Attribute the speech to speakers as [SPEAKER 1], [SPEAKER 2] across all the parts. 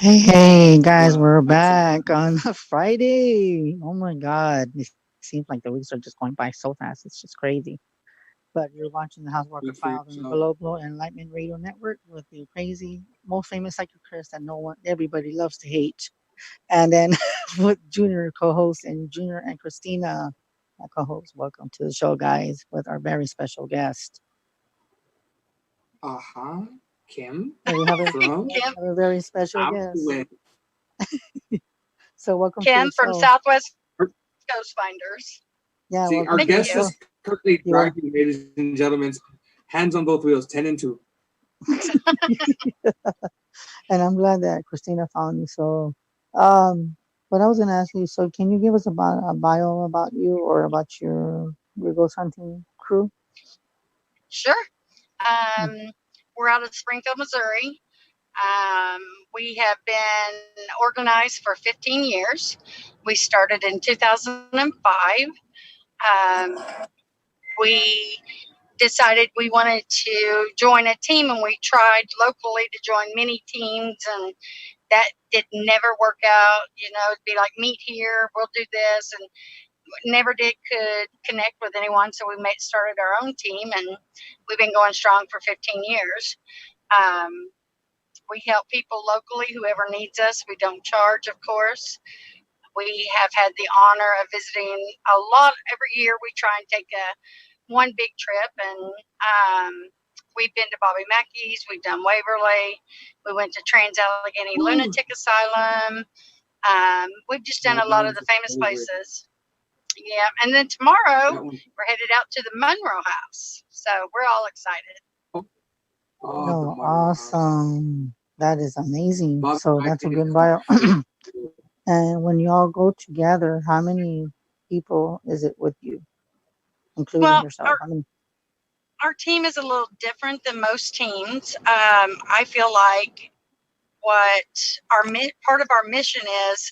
[SPEAKER 1] Hey guys,
[SPEAKER 2] Well,
[SPEAKER 1] we're
[SPEAKER 2] that's
[SPEAKER 1] back on a Friday. Oh my God, it seems like the weeks are just going by so fast. It's just crazy. But you're watching the House Walker
[SPEAKER 2] good for
[SPEAKER 1] Files on the
[SPEAKER 2] yourself.
[SPEAKER 1] Global Enlightenment Radio Network with the crazy, most famous psychic Chris that no one, everybody loves to hate. And then with Junior co-host and Junior and Christina co-host. Welcome to the show, guys, with our very special guest.
[SPEAKER 2] Kim
[SPEAKER 1] And we have a
[SPEAKER 2] from
[SPEAKER 1] we
[SPEAKER 3] Kim,
[SPEAKER 1] have a very special guest.
[SPEAKER 2] Southwest.
[SPEAKER 1] So welcome to
[SPEAKER 3] Kim
[SPEAKER 1] the
[SPEAKER 3] from
[SPEAKER 1] show.
[SPEAKER 3] Southwest Coast Finders.
[SPEAKER 1] Yeah,
[SPEAKER 2] See, our
[SPEAKER 1] welcome to
[SPEAKER 3] Thank
[SPEAKER 1] the
[SPEAKER 2] guest
[SPEAKER 3] you.
[SPEAKER 1] show.
[SPEAKER 2] is currently
[SPEAKER 1] You were
[SPEAKER 2] driving, ladies and gentlemen. Hands on both wheels, 10 and 2.
[SPEAKER 1] and I'm glad that Christina found you. So, um, what I was gonna ask you, so can you give us about a bio about you or about your ghost hunting crew?
[SPEAKER 3] Sure.
[SPEAKER 1] Mm.
[SPEAKER 3] Um, we're out of Springfield, Missouri. Um, we have been organized for 15 years. We started in 2005. We decided we wanted to join a team, and we tried locally to join many teams, and that did never work out. It'd be like, meet here, we'll do this, and never did could connect with anyone. So we started our own team, and we've been going strong for 15 years. Um, we help people locally, whoever needs us. We don't charge, of course. We have had the honor of visiting a lot every year. We try and take one big trip, and we've been to Bobby Mackey's. We've done Waverly. We went to Trans Allegheny
[SPEAKER 2] Woo!
[SPEAKER 3] Lunatic Asylum. We've just done
[SPEAKER 2] Oh,
[SPEAKER 3] a
[SPEAKER 2] that
[SPEAKER 3] lot of
[SPEAKER 2] one's
[SPEAKER 3] the
[SPEAKER 2] a
[SPEAKER 3] famous
[SPEAKER 2] favorite.
[SPEAKER 3] places. Yeah, and then tomorrow
[SPEAKER 2] That one.
[SPEAKER 3] we're headed out to the Monroe House, so we're all excited.
[SPEAKER 2] Oh, oh, the
[SPEAKER 1] No,
[SPEAKER 2] Monroe House.
[SPEAKER 1] awesome. That is amazing.
[SPEAKER 2] Bobby
[SPEAKER 1] So that's a
[SPEAKER 2] Mackey
[SPEAKER 1] good
[SPEAKER 2] is my
[SPEAKER 1] bio.
[SPEAKER 2] favorite.
[SPEAKER 1] And when you all go together, how many people is it with you, including
[SPEAKER 3] Well,
[SPEAKER 1] yourself? I mean,
[SPEAKER 3] our team is a little different than most teams. I feel like what part of our mission is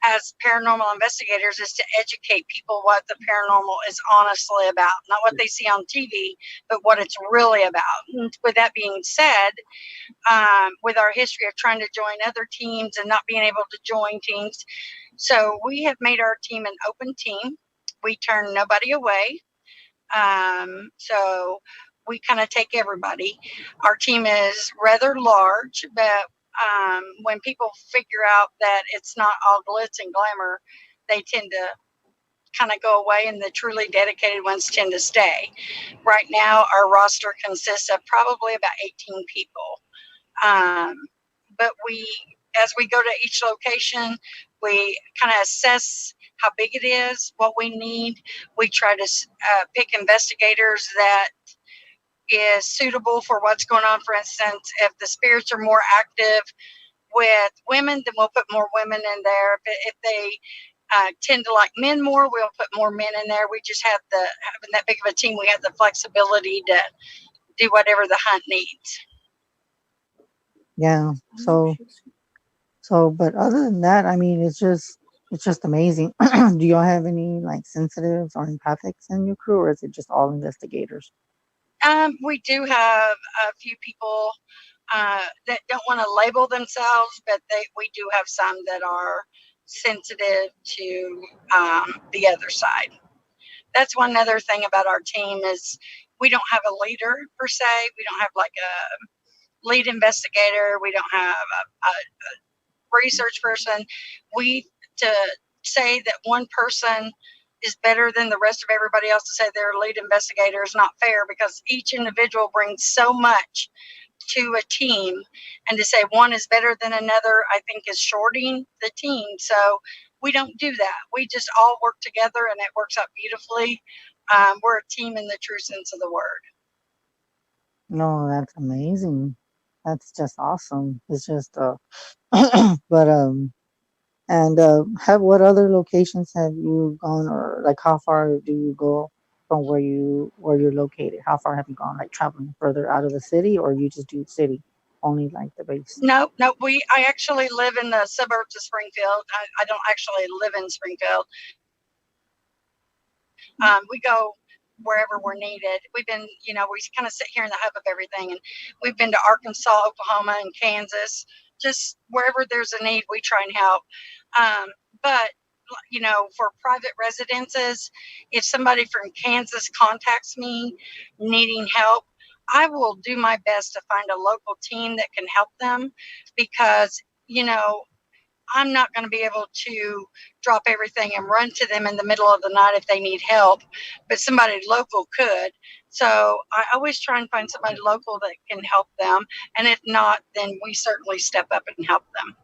[SPEAKER 3] as paranormal investigators is to educate people what the paranormal is honestly about, not what they see on TV, but what it's really about. And with that being said, with our history of trying to join other teams and not being able to join teams, so we have made our team an open team. We turn nobody away. So we kind of take everybody. Our team is rather large, but when people figure out that it's not all glitz and glamour, they tend to kind of go away, and the truly dedicated ones tend to stay. Right now, our roster consists of probably about 18 people. Um, but as we go to each location, we kind of assess how big it is, what we need. We try to pick investigators that is suitable for what's going on. For instance, if the spirits are more active with women, then we'll put more women in there. If they tend to like men more, we'll put more men in there. We just have having that big of a team, we have the flexibility to do whatever the hunt needs.
[SPEAKER 1] yeah. So, but other than that, I mean, it's just amazing. Do y'all have any like sensitives or empathics in your crew, or is it just all investigators?
[SPEAKER 3] We do have a few people that don't want to label themselves, but we do have some that are sensitive to the other side. That's one other thing about our team is we don't have a leader per se. We don't have like a lead investigator. We don't have a research person. We to say that one person is better than the rest of everybody else, to say they're a lead investigator, is not fair, because each individual brings so much to a team, and to say one is better than another, I think, is shorting the team. So we don't do that. We just all work together, and it works out beautifully. We're a team in the true sense of the word.
[SPEAKER 1] No, that's amazing. That's just awesome. It's just but and have what other locations have you gone, or like how far do you go from where you're located? How far have you gone, like traveling further out of the city, or you just do city only, like the base?
[SPEAKER 3] No, no, I actually live in the suburbs of Springfield. I don't actually live in Springfield. We go wherever we're needed. We kind of sit here in the hub of everything, and we've been to Arkansas, Oklahoma, and Kansas, just wherever there's a need, we try and help. But for private residences, if somebody from Kansas contacts me needing help, I will do my best to find a local team that can help them, because I'm not going to be able to drop everything and run to them in the middle of the night if they need help, but somebody local could. So I always try and find somebody local that can help them. And if not, then we certainly step up and help them.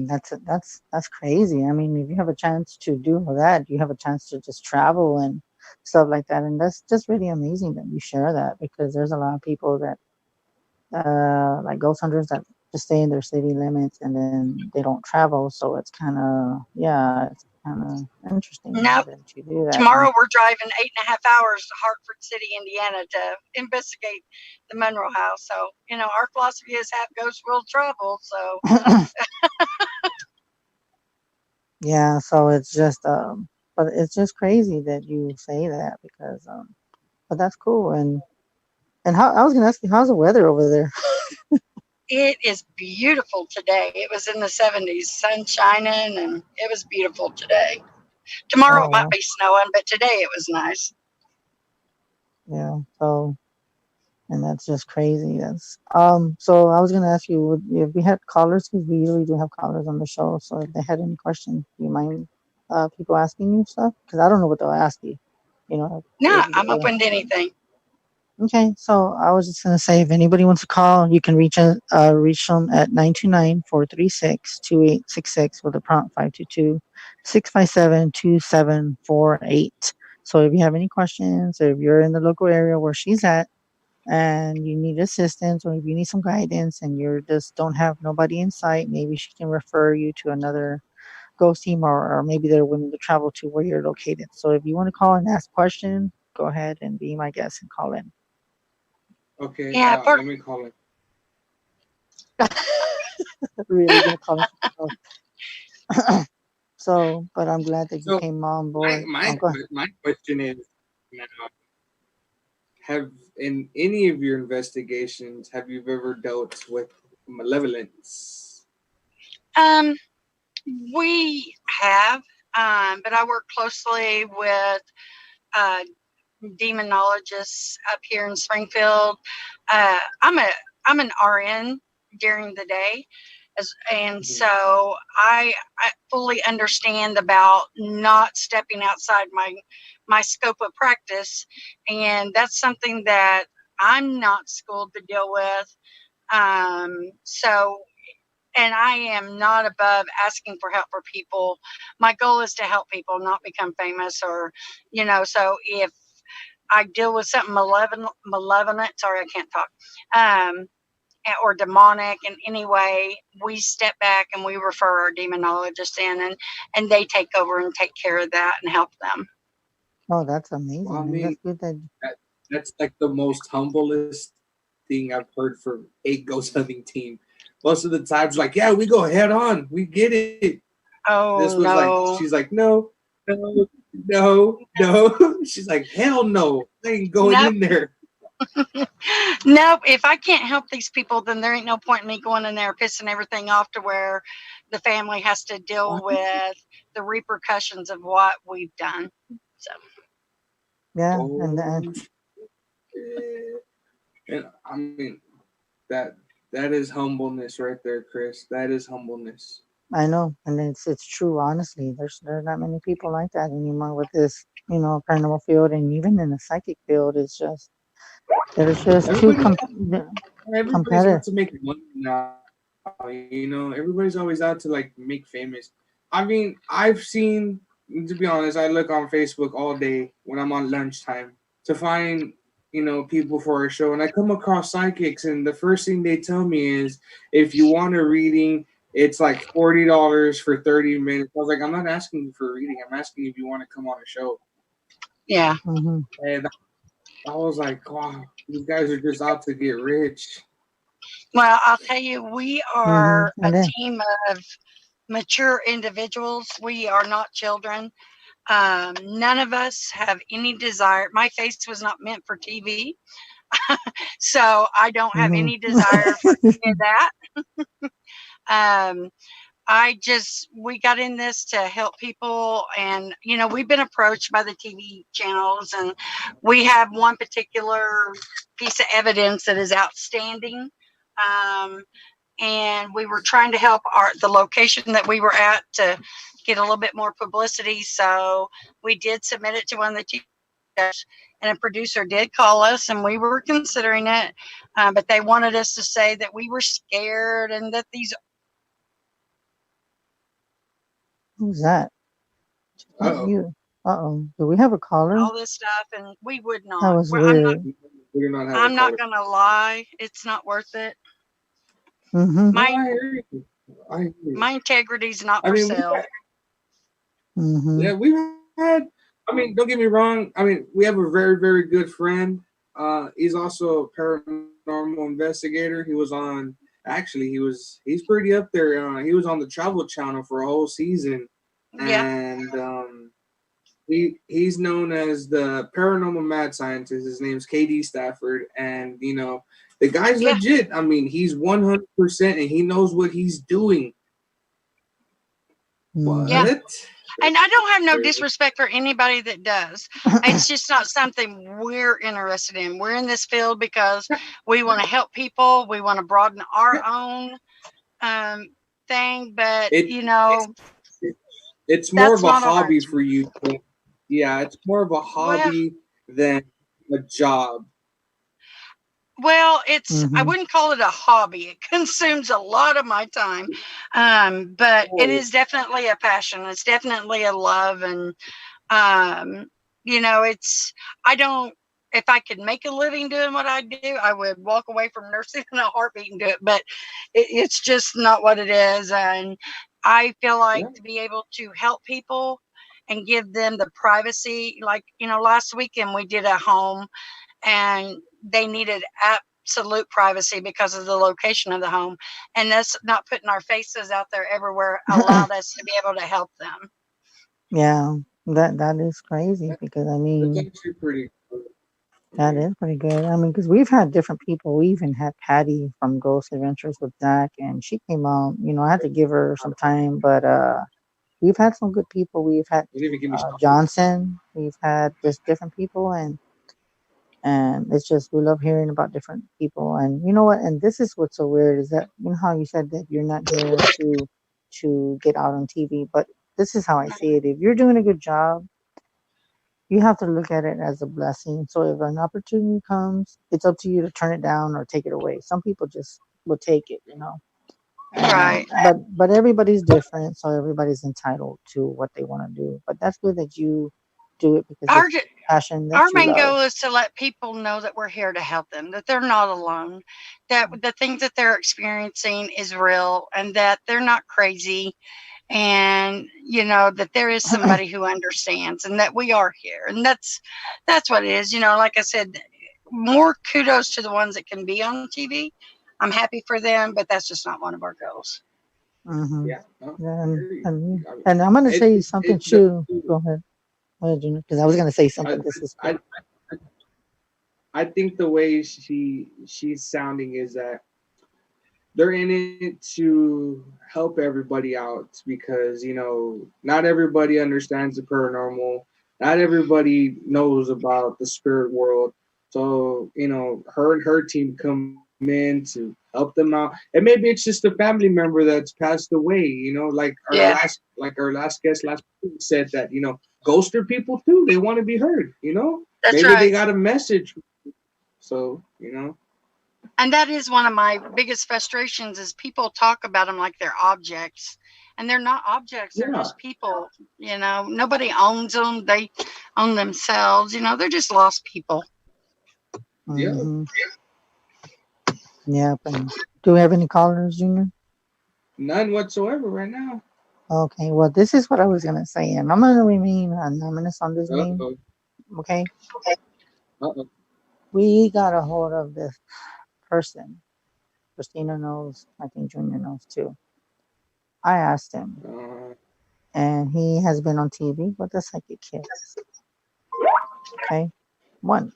[SPEAKER 1] That's crazy. I mean, if you have a chance to do all that, you have a chance to just travel and stuff like that, and that's just really amazing that you share that, because there's a lot of people that like ghost hunters that just stay in their city limits and then they don't travel. So it's kind of, yeah, it's kind of interesting
[SPEAKER 3] Now,
[SPEAKER 1] that you do that. And
[SPEAKER 3] tomorrow we're driving 8.5 hours to Hartford City, Indiana to investigate the Monroe House. So, our philosophy is have ghosts will travel. So,
[SPEAKER 1] yeah, so it's just but it's just crazy that you say that, because but that's cool. And how, I was gonna ask you, how's the weather over there?
[SPEAKER 3] it is beautiful today. It was in the 70s, sun shining, and it was beautiful today. Tomorrow it
[SPEAKER 1] Oh
[SPEAKER 3] might
[SPEAKER 1] well,
[SPEAKER 3] be snowing, but today it was nice.
[SPEAKER 1] yeah. So, and that's just crazy. That's so I was gonna ask you, if we had callers, because we usually do have callers on the show. So if they had any questions, do you mind people asking you stuff? Because I don't know what they'll ask you. You know,
[SPEAKER 3] No,
[SPEAKER 1] if
[SPEAKER 3] I'm
[SPEAKER 1] they,
[SPEAKER 3] open to anything.
[SPEAKER 1] okay, so I was just gonna say, if anybody wants to call, you can reach them at 929-436-2866 with a prompt 522-657-2748. So if you have any questions, or if you're in the local area where she's at and you need assistance, or if you need some guidance and you just don't have nobody in sight, maybe she can refer you to another ghost team, or maybe they're willing to travel to where you're located. So if you want to call and ask questions, go ahead and be my guest and call in.
[SPEAKER 2] Okay,
[SPEAKER 3] Yeah,
[SPEAKER 2] let me call it.
[SPEAKER 1] Really gonna call it. So, but I'm glad that you
[SPEAKER 2] So
[SPEAKER 1] came on
[SPEAKER 2] my
[SPEAKER 1] board.
[SPEAKER 2] my
[SPEAKER 1] Oh, go ahead.
[SPEAKER 2] my question is, now, have in any of your investigations have you ever dealt with malevolence?
[SPEAKER 3] um, we have, but I work closely with uh, demonologists up here in Springfield. I'm an RN during the day, and
[SPEAKER 2] Mhm.
[SPEAKER 3] so I fully understand about not stepping outside my scope of practice, and that's something that I'm not schooled to deal with. So, and I am not above asking for help for people. My goal is to help people, not become famous, or So if I deal with something malevolent, sorry, I can't talk, or demonic in any way, we step back and we refer our demonologist in, and they take over and take care of that and help them.
[SPEAKER 1] Oh, that's
[SPEAKER 2] Well, I
[SPEAKER 1] amazing, and
[SPEAKER 2] mean,
[SPEAKER 1] that's good that.
[SPEAKER 2] that that's like the most humblest thing I've heard from a ghost hunting team. Most of the times, like, yeah, we go head on, we get it. This
[SPEAKER 3] Oh
[SPEAKER 2] was like, she's
[SPEAKER 3] no.
[SPEAKER 2] like, no, no, no, no. She's like, hell no, I ain't going
[SPEAKER 3] Nope.
[SPEAKER 2] in there.
[SPEAKER 3] Nope. If I can't help these people, then there ain't no point in me going in there pissing everything off to where the family has to deal with the repercussions of what we've done. So
[SPEAKER 1] Yeah, and
[SPEAKER 2] Oh, shit. And I mean, that that is humbleness right there, Chris. That is humbleness.
[SPEAKER 1] I know, and it's true. Honestly, there's not many people like that anymore with this, paranormal field, and even in the psychic field. It's just there's just too
[SPEAKER 2] Everybody, everybody's
[SPEAKER 1] competitive.
[SPEAKER 2] out to make money now. Everybody's always out to like make famous. I mean, I've seen. To be honest, I look on Facebook all day when I'm on lunchtime to find people for a show, and I come across psychics, and the first thing they tell me is, if you want a reading, it's like $40 for 30 minutes. I was like, I'm not asking you for a reading. I'm asking if you want to come on a show.
[SPEAKER 3] yeah.
[SPEAKER 1] Hmm.
[SPEAKER 2] And I was like, wow, these guys are just out to get rich.
[SPEAKER 3] Well, I'll tell you, we are a
[SPEAKER 1] And then,
[SPEAKER 3] team of mature individuals. We are not children. None of us have any desire. My face was not meant for TV. So I don't have
[SPEAKER 1] Mm-hmm.
[SPEAKER 3] any desire for any of that. We got in this to help people, and we've been approached by the TV channels, and we have one particular piece of evidence that is outstanding. Um, and we were trying to help the location that we were at to get a little bit more publicity. So we did submit it to one of the TV and a producer did call us, and we were considering it, but they wanted us to say that we were scared and that these
[SPEAKER 1] Who's that? Not
[SPEAKER 2] Uh-oh.
[SPEAKER 1] you. Uh-oh. Do we have a caller?
[SPEAKER 3] all this stuff, and we would
[SPEAKER 1] That
[SPEAKER 3] not.
[SPEAKER 1] was
[SPEAKER 3] I'm not.
[SPEAKER 1] weird.
[SPEAKER 2] We do not have a
[SPEAKER 3] I'm not
[SPEAKER 2] caller.
[SPEAKER 3] gonna lie. It's not worth it.
[SPEAKER 1] Mm-hmm.
[SPEAKER 2] No,
[SPEAKER 3] My
[SPEAKER 2] I hear you. I hear you.
[SPEAKER 3] my integrity's not
[SPEAKER 2] I
[SPEAKER 3] for
[SPEAKER 2] mean,
[SPEAKER 3] sale.
[SPEAKER 1] Mm-hmm.
[SPEAKER 2] yeah, we've had. I mean, don't get me wrong. I mean, we have a very, very good friend. He's also a paranormal investigator. He was on. Actually, he's pretty up there. He was on the Travel Channel for a whole season,
[SPEAKER 3] Yeah,
[SPEAKER 2] and he's known as the paranormal mad scientist. His name's KD Stafford, and the guy's
[SPEAKER 3] yeah,
[SPEAKER 2] legit. I mean, he's 100%, and he knows what he's doing.
[SPEAKER 1] Mm-hmm.
[SPEAKER 3] yeah.
[SPEAKER 2] But
[SPEAKER 3] And I don't have no
[SPEAKER 2] there's
[SPEAKER 3] disrespect for anybody that does. It's just not something we're interested in. We're in this field because we want to help people. We want to broaden our own um, thing, but
[SPEAKER 2] it, it's more
[SPEAKER 3] that's
[SPEAKER 2] of a
[SPEAKER 3] not on our
[SPEAKER 2] hobby
[SPEAKER 3] team.
[SPEAKER 2] for you. Yeah, it's more of a
[SPEAKER 3] Well,
[SPEAKER 2] hobby than a job.
[SPEAKER 3] Well, I
[SPEAKER 1] Mm-hmm.
[SPEAKER 3] wouldn't call it a hobby. It consumes a lot of my time. But it
[SPEAKER 2] Oh,
[SPEAKER 3] is definitely a passion. It's definitely a love. And, um, it's, I don't, if I could make a living doing what I do, I would walk away from nursing in a heartbeat and do it. But it's just not what it is. And I feel like
[SPEAKER 2] yeah.
[SPEAKER 3] to be able to help people and give them the privacy, like, last weekend we did a home and they needed absolute privacy because of the location of the home. And that's not putting our faces out there everywhere allowed us to be able to help them.
[SPEAKER 1] Yeah, that is crazy because I
[SPEAKER 2] That's
[SPEAKER 1] mean
[SPEAKER 2] actually pretty cool. I
[SPEAKER 1] that
[SPEAKER 2] mean,
[SPEAKER 1] is pretty good. I mean, because we've had different people. We even had Patty from Ghost Adventures with Zach, and she came out. I had to give her some time, but we've had some good people. We've had
[SPEAKER 2] you didn't even give me stuff.
[SPEAKER 1] Johnson. We've had just different people, and it's just we love hearing about different people. And you know what? And this is what's so weird is that how you said that you're not here to get out on TV, but this is how I see it. If you're doing a good job, you have to look at it as a blessing. So if an opportunity comes, it's up to you to turn it down or take it away. Some people just will take it. And
[SPEAKER 3] Right.
[SPEAKER 1] but everybody's different, so everybody's entitled to what they want to do. But that's good that you do it because
[SPEAKER 3] Our,
[SPEAKER 1] it's passion
[SPEAKER 3] our
[SPEAKER 1] that you
[SPEAKER 3] main
[SPEAKER 1] love.
[SPEAKER 3] goal is to let people know that we're here to help them, that they're not alone, that the things that they're experiencing is real and that they're not crazy, and that there is somebody who understands and that we are here, and that's what it is. Like I said, more kudos to the ones that can be on TV. I'm happy for them, but that's just not one of our goals.
[SPEAKER 1] Mm-hmm.
[SPEAKER 2] Yeah, no,
[SPEAKER 1] Yeah,
[SPEAKER 2] I hear you. I mean,
[SPEAKER 1] and I'm gonna say something
[SPEAKER 2] it the
[SPEAKER 1] too. Go ahead, Junior, because I was gonna say
[SPEAKER 2] I,
[SPEAKER 1] something disrespectful.
[SPEAKER 2] I I think the way she's sounding is that they're in it to help everybody out because not everybody understands the paranormal, not everybody knows about the spirit world. So her and her team come in to help them out, and maybe it's just a family member that's passed away.
[SPEAKER 3] Yeah,
[SPEAKER 2] Like our last guest last week said that ghosts are people too. They want to be heard.
[SPEAKER 3] that's
[SPEAKER 2] Maybe they
[SPEAKER 3] right.
[SPEAKER 2] got a message. So
[SPEAKER 3] And that is one of my biggest frustrations is people talk about them like they're objects, and they're not objects. They're
[SPEAKER 2] yeah,
[SPEAKER 3] just people. Nobody owns them. They own themselves. They're just lost people.
[SPEAKER 2] yeah.
[SPEAKER 1] Mm-hmm. Yep. And do we have any callers, Junior?
[SPEAKER 2] None whatsoever right now.
[SPEAKER 1] Okay. Well, this is what I was gonna say, and I'm gonna remain anonymous on this name.
[SPEAKER 2] Uh-oh.
[SPEAKER 1] Okay.
[SPEAKER 2] Uh-oh.
[SPEAKER 1] We got a hold of this person. Christina knows. I think Junior knows too. I asked him,
[SPEAKER 2] Uh,
[SPEAKER 1] and he has been on TV with the Psychic Kids. Okay. One.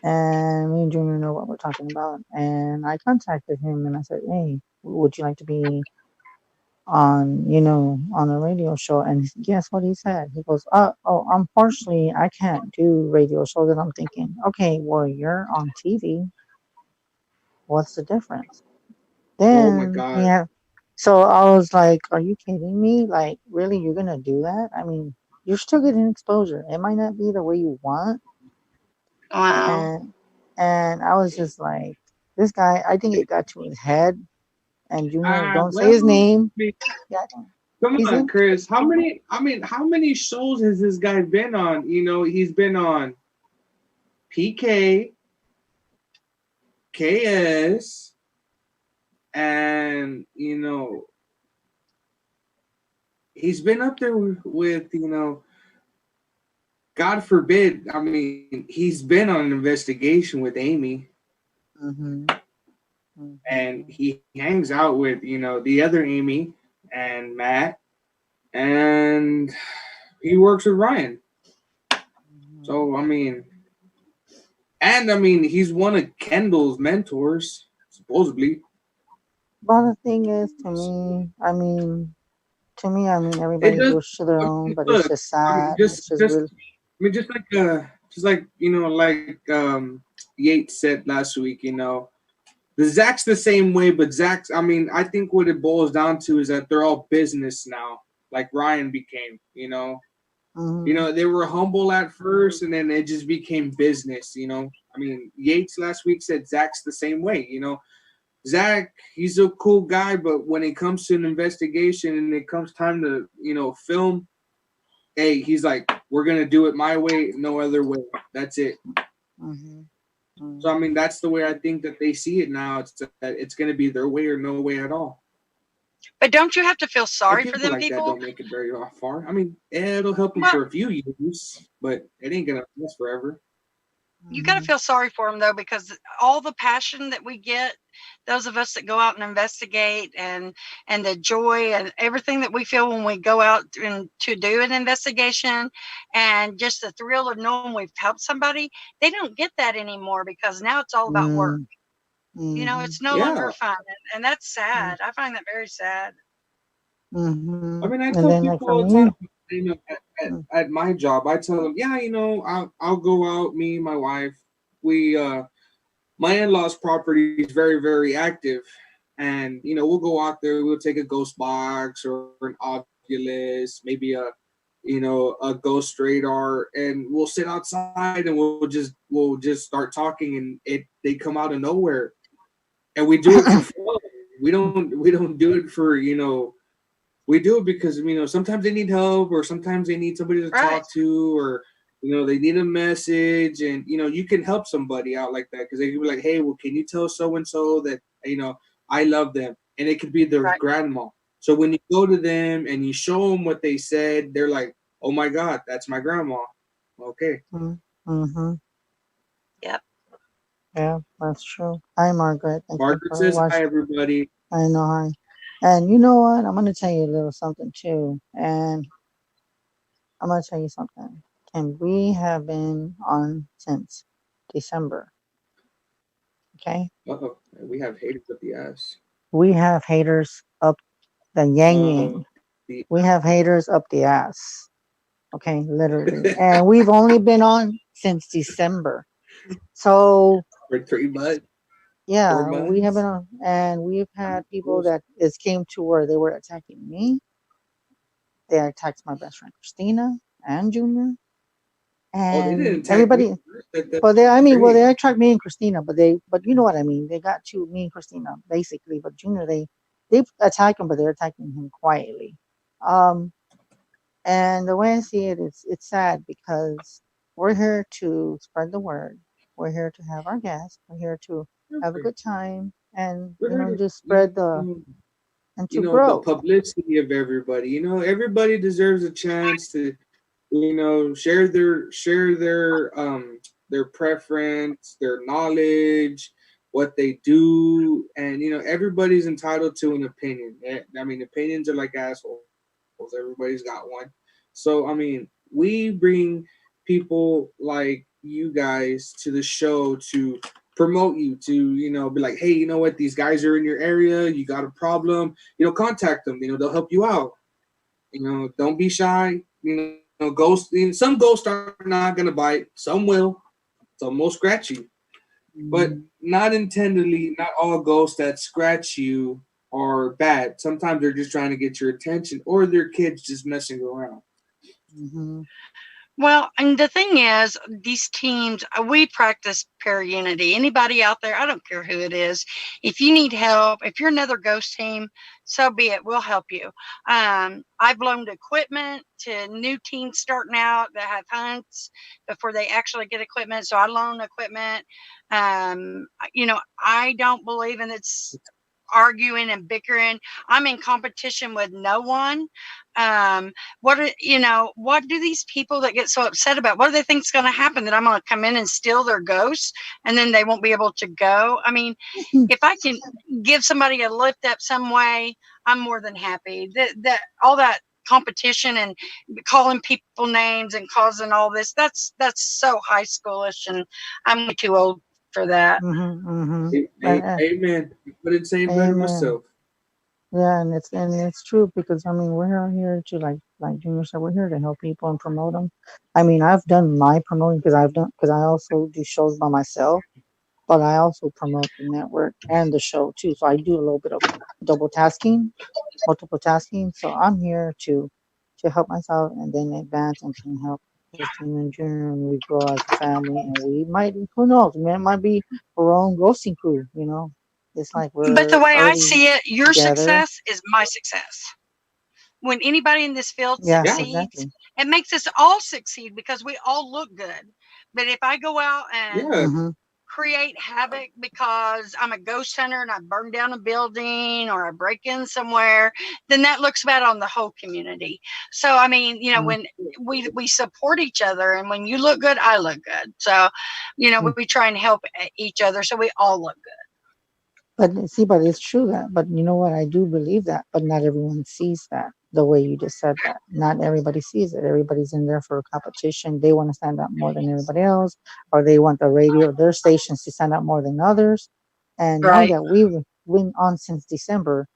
[SPEAKER 1] and me and Junior know what we're talking about. And I contacted him and I said, "Hey, would you like to be on, on a radio show?" And guess what he said? He goes, "Oh, unfortunately, I can't do radio shows." And I'm thinking, okay, well, you're on TV. What's the difference?
[SPEAKER 2] Oh my
[SPEAKER 1] Then
[SPEAKER 2] god.
[SPEAKER 1] yeah. So I was like, "Are you kidding me? Like, really, you're gonna do that? I mean, you're still getting exposure. It might not be the way you want."
[SPEAKER 3] Wow.
[SPEAKER 1] And I was just like, this guy. I think it got to his head. And Junior, don't say
[SPEAKER 2] Well,
[SPEAKER 1] his name.
[SPEAKER 2] I mean,
[SPEAKER 1] Yeah, I think
[SPEAKER 2] come
[SPEAKER 1] he's
[SPEAKER 2] on,
[SPEAKER 1] in.
[SPEAKER 2] Chris. How many? I mean, how many shows has this guy been on? He's been on PK, KS, and he's been up there with God forbid. I mean, he's been on an investigation with Amy,
[SPEAKER 1] Mm-hmm.
[SPEAKER 2] and
[SPEAKER 1] Mm-hmm.
[SPEAKER 2] he hangs out with the other Amy and Matt, and he works with Ryan.
[SPEAKER 1] Mm-hmm.
[SPEAKER 2] So I mean, he's one of Kendall's mentors, supposedly.
[SPEAKER 1] But the thing is, to me,
[SPEAKER 2] It
[SPEAKER 1] everybody
[SPEAKER 2] does.
[SPEAKER 1] goes to their
[SPEAKER 2] I
[SPEAKER 1] own,
[SPEAKER 2] mean,
[SPEAKER 1] but it's
[SPEAKER 2] look.
[SPEAKER 1] just
[SPEAKER 2] I mean,
[SPEAKER 1] sad.
[SPEAKER 2] just,
[SPEAKER 1] It's just
[SPEAKER 2] just.
[SPEAKER 1] really.
[SPEAKER 2] I mean, just like like Yates said last week. The Zach's the same way, but Zach's. I mean, I think what it boils down to is that they're all business now, like Ryan became.
[SPEAKER 1] Mm-hmm.
[SPEAKER 2] They were humble at first, and then it just became business. I mean, Yates last week said Zach's the same way. Zach, he's a cool guy, but when it comes to an investigation and it comes time to, film, hey, he's like, we're gonna do it my way, no other way. That's it.
[SPEAKER 1] Mm-hmm.
[SPEAKER 2] So I
[SPEAKER 1] Mm-hmm.
[SPEAKER 2] mean, that's the way I think that they see it now. It's that it's gonna be their way or no way at all.
[SPEAKER 3] But don't you have to feel
[SPEAKER 2] And
[SPEAKER 3] sorry for
[SPEAKER 2] people
[SPEAKER 3] them
[SPEAKER 2] like that
[SPEAKER 3] people?
[SPEAKER 2] don't make it very far. I mean, it'll help them
[SPEAKER 3] Well,
[SPEAKER 2] for a few years, but it ain't gonna last forever.
[SPEAKER 3] you got to
[SPEAKER 1] Mm-hmm.
[SPEAKER 3] feel sorry for them though, because all the passion that we get, those of us that go out and investigate, and the joy and everything that we feel when we go out and to do an investigation, and just the thrill of knowing we've helped somebody, they don't get that anymore because now it's all about work.
[SPEAKER 1] Mm-hmm.
[SPEAKER 3] It's no longer
[SPEAKER 2] Yeah.
[SPEAKER 3] fun, and that's sad. I find that very sad.
[SPEAKER 1] Mm-hmm.
[SPEAKER 2] I mean, I
[SPEAKER 1] And
[SPEAKER 2] tell
[SPEAKER 1] then, like,
[SPEAKER 2] people
[SPEAKER 1] for
[SPEAKER 2] all the time,
[SPEAKER 1] me,
[SPEAKER 2] at my job, I tell them, yeah, I'll go out, me, my wife, we, my in-laws' property is very, very active, and we'll go out there, we'll take a ghost box or an Oculus, maybe a ghost radar, and we'll sit outside and we'll just start talking, and they come out of nowhere, and we do it for fun. We don't do it for we do it because sometimes they need help, or sometimes they need somebody to
[SPEAKER 3] Right.
[SPEAKER 2] talk to, or they need a message, and you can help somebody out like that, because they can be like, hey, well, can you tell so and so that I love them, and it could be their
[SPEAKER 3] Right.
[SPEAKER 2] grandma. So when you go to them and you show them what they said, they're like, oh my god, that's my grandma. Okay.
[SPEAKER 1] mm-hmm.
[SPEAKER 3] Yep.
[SPEAKER 1] Yeah, that's true. Hi, Margaret. Thank you
[SPEAKER 2] Margaret
[SPEAKER 1] for
[SPEAKER 2] says hi,
[SPEAKER 1] watching.
[SPEAKER 2] everybody.
[SPEAKER 1] I know, hi. And you know what? I'm gonna tell you a little something too. And I'm gonna tell you something. And we have been on since December. Okay,
[SPEAKER 2] Uh-oh, we have haters up the ass.
[SPEAKER 1] we have haters up the yang yang.
[SPEAKER 2] The
[SPEAKER 1] We have haters up the ass. Okay, literally. And we've only been on since December. So
[SPEAKER 2] for 3 months, four
[SPEAKER 1] yeah, we have been
[SPEAKER 2] months.
[SPEAKER 1] on, and we've had people
[SPEAKER 2] Close.
[SPEAKER 1] that it came to where they were attacking me. They attacked my best friend Christina and Junior,
[SPEAKER 2] Oh, they didn't
[SPEAKER 1] and
[SPEAKER 2] attack me
[SPEAKER 1] everybody.
[SPEAKER 2] first. That's
[SPEAKER 1] But they, I mean, well, they
[SPEAKER 2] crazy.
[SPEAKER 1] attacked me and Christina, but you know what I mean. They got to me and Christina basically, but Junior, they attack him, but they're attacking him quietly. Um, and the way I see it, it's sad because we're here to spread the word. We're here to have our guests. We're here to have a
[SPEAKER 2] Okay.
[SPEAKER 1] good time, and
[SPEAKER 2] We're here to,
[SPEAKER 1] just spread the and to
[SPEAKER 2] the
[SPEAKER 1] grow.
[SPEAKER 2] publicity of everybody. Everybody deserves a chance to, share their preference, their knowledge, what they do, and everybody's entitled to an opinion. I mean, opinions are like assholes. Everybody's got one. So I mean, we bring people like you guys to the show to promote you, to be like, hey, you know what, these guys are in your area, you got a problem, contact them, they'll help you out. Don't be shy. Ghosts. Some ghosts are not gonna bite. Some will. Some will scratch you, but
[SPEAKER 1] Mm-hmm.
[SPEAKER 2] not intendedly. Not all ghosts that scratch you are bad. Sometimes they're just trying to get your attention, or their kids just messing around.
[SPEAKER 1] Mm-hmm.
[SPEAKER 3] Well, and the thing is, these teams, we practice pair unity. Anybody out there, I don't care who it is, if you need help, if you're another ghost team, so be it. We'll help you. I've loaned equipment to new teams starting out that have hunts before they actually get equipment. So I loan equipment. I don't believe in it's arguing and bickering. I'm in competition with no one. What do these people that get so upset about? What do they think is going to happen? That I'm going to come in and steal their ghosts and then they won't be able to go? I mean, if I can give somebody a lift up some way, I'm more than happy. That all that competition and calling people names and causing all this, that's so high schoolish, and I'm way too old for that.
[SPEAKER 1] Mm-hmm. And,
[SPEAKER 2] Amen. I couldn't say it better
[SPEAKER 1] amen.
[SPEAKER 2] myself.
[SPEAKER 1] Yeah, and it's true because I mean we're out here to like Junior said, we're here to help people and promote them. I mean I've done my promoting because I also do shows by myself, but I also promote the network and the show too. So I do a little bit of double tasking, multiple tasking. So I'm here to help myself and then advance and can help Christine and Junior, and we grow as a family. And we might, who knows, man, it might be our own ghosting crew. It's like
[SPEAKER 3] But the
[SPEAKER 1] we're
[SPEAKER 3] way I
[SPEAKER 1] already
[SPEAKER 3] see it, your
[SPEAKER 1] together.
[SPEAKER 3] success is my success. When anybody in this field
[SPEAKER 1] Yeah,
[SPEAKER 2] Yeah,
[SPEAKER 3] succeeds,
[SPEAKER 1] exactly.
[SPEAKER 3] it makes us all succeed because we all look good. But if I go out and
[SPEAKER 2] yeah.
[SPEAKER 1] Mm-hmm.
[SPEAKER 3] create havoc because I'm a ghost hunter and I burn down a building or I break in somewhere, then that looks bad on the whole community. So I mean, when we support each other, and when you look good, I look good. So,
[SPEAKER 1] Mm-hmm.
[SPEAKER 3] we try and help each other so we all look good.
[SPEAKER 1] But it's true that. But you know what? I do believe that. But not everyone sees that the way you just said that. Not everybody sees it. Everybody's in there for a competition. They want to stand out more than everybody else, or they want the radio, their stations to stand out more than others. And now
[SPEAKER 3] Right.
[SPEAKER 1] that we've been on since December,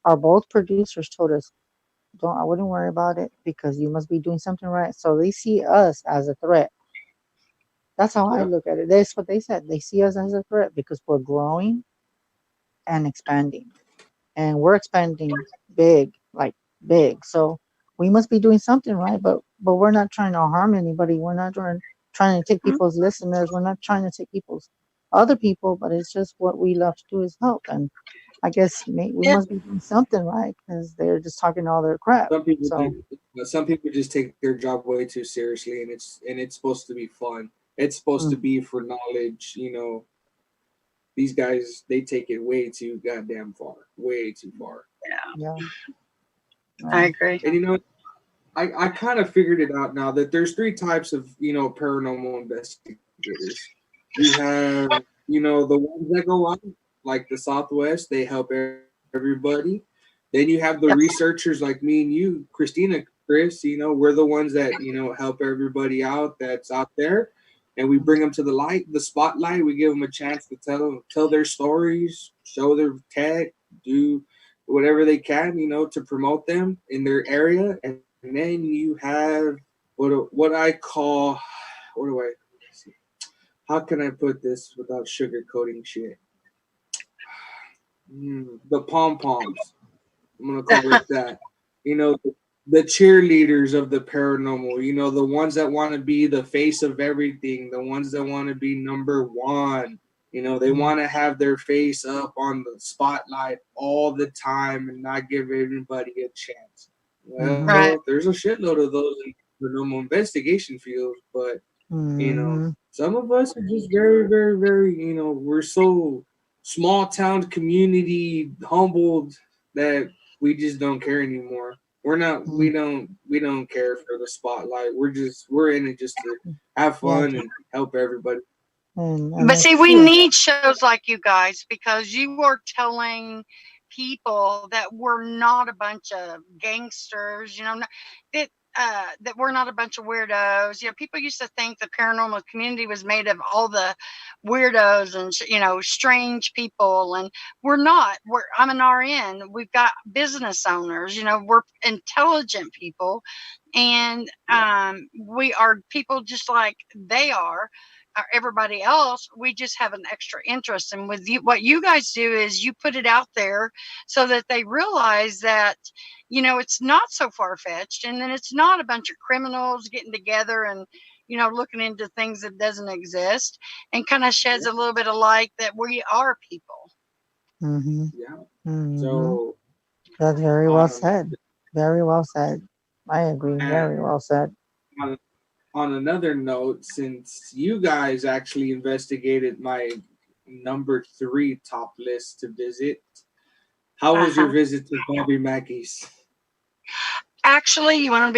[SPEAKER 1] our both producers told us, "Don't, I wouldn't worry about it because you must be doing something right." So they see us as a threat. That's how I
[SPEAKER 2] Yeah.
[SPEAKER 1] look at it. That's what they said. They see us as a threat because we're growing and expanding, and we're expanding big, like big. So we must be doing something right, but we're not trying to harm anybody. We're not trying to take people's listeners. We're not trying to take people's other people, but it's just what we love to do is help. And I guess we
[SPEAKER 3] Yeah.
[SPEAKER 1] must be doing something right because they're just talking all their crap. So
[SPEAKER 2] Some people just take their job way too seriously, and it's supposed to be fun. It's supposed to
[SPEAKER 1] mm,
[SPEAKER 2] be for knowledge. These guys, they take it way too goddamn far, way too far.
[SPEAKER 1] yeah,
[SPEAKER 3] I
[SPEAKER 1] yeah.
[SPEAKER 3] agree.
[SPEAKER 2] And I kind of figured it out now that there's three types of paranormal investigators. You have the ones that go out like the Southwest, they help everybody. Then you have the
[SPEAKER 3] Yep.
[SPEAKER 2] researchers like me and you, Christina, Chris. We're the ones that help everybody out that's out there, and we bring them to the spotlight. We give them a chance to tell their stories, show their tech, do whatever they can, to promote them in their area. And then you have what I call, what do I see? How can I put this without sugarcoating shit? The pom poms. I'm gonna call it that. The cheerleaders of the paranormal. The ones that want to be the face of everything. The ones that want to be number one. They
[SPEAKER 1] Mm,
[SPEAKER 2] want to have their face up on the spotlight all the time and not give anybody a chance.
[SPEAKER 1] mm-hmm,
[SPEAKER 3] Right.
[SPEAKER 2] Well, there's a shitload of those in the normal investigation field, but
[SPEAKER 1] mm-hmm,
[SPEAKER 2] some of us are just very, very, very, we're so small town community humbled that we just don't care anymore. We're not,
[SPEAKER 1] mm,
[SPEAKER 2] we don't care for the spotlight. We're in it just to have
[SPEAKER 1] yeah,
[SPEAKER 2] fun and help everybody.
[SPEAKER 1] and
[SPEAKER 3] But
[SPEAKER 1] that's
[SPEAKER 3] see, we
[SPEAKER 1] true.
[SPEAKER 3] need shows like you guys because you are telling people that we're not a bunch of gangsters. that we're not a bunch of weirdos. You know, people used to think the paranormal community was made of all the weirdos and strange people, and we're not. I'm an RN. We've got business owners. We're intelligent people, and we are people just like they are. Or everybody else, we just have an extra interest. And with you, what you guys do is you put it out there so that they realize that it's not so far fetched, and then it's not a bunch of criminals getting together and looking into things that doesn't exist, and kind of sheds a little bit of light that we are people.
[SPEAKER 1] Mm-hmm.
[SPEAKER 2] Yeah.
[SPEAKER 1] Mm-hmm.
[SPEAKER 2] So
[SPEAKER 1] That's very well
[SPEAKER 2] on
[SPEAKER 1] said. Very well said. I agree.
[SPEAKER 2] and
[SPEAKER 1] Very well said.
[SPEAKER 2] on, on another note, since you guys actually investigated my number 3 top list to visit, how was your
[SPEAKER 3] Uh-huh.
[SPEAKER 2] visit to Bobby Mackey's?
[SPEAKER 3] Actually, I'm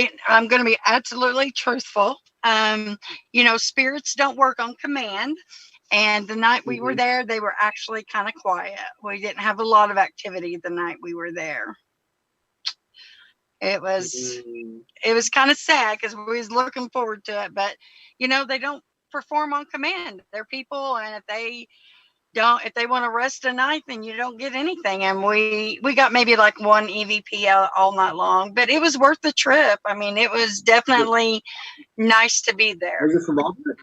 [SPEAKER 3] going to be absolutely truthful. Spirits don't work on command. And the night we were
[SPEAKER 2] Mm-hmm.
[SPEAKER 3] there, they were actually kind of quiet. We didn't have a lot of activity the night we were there. It was
[SPEAKER 2] Mm.
[SPEAKER 3] it was kind of sad because we was looking forward to it, but they don't perform on command. They're people, and if they want to rest a night, then you don't get anything. And we got maybe like one EVP out all night long, but it was worth the trip. I mean, it was definitely nice to be there.
[SPEAKER 2] Was it from Robert?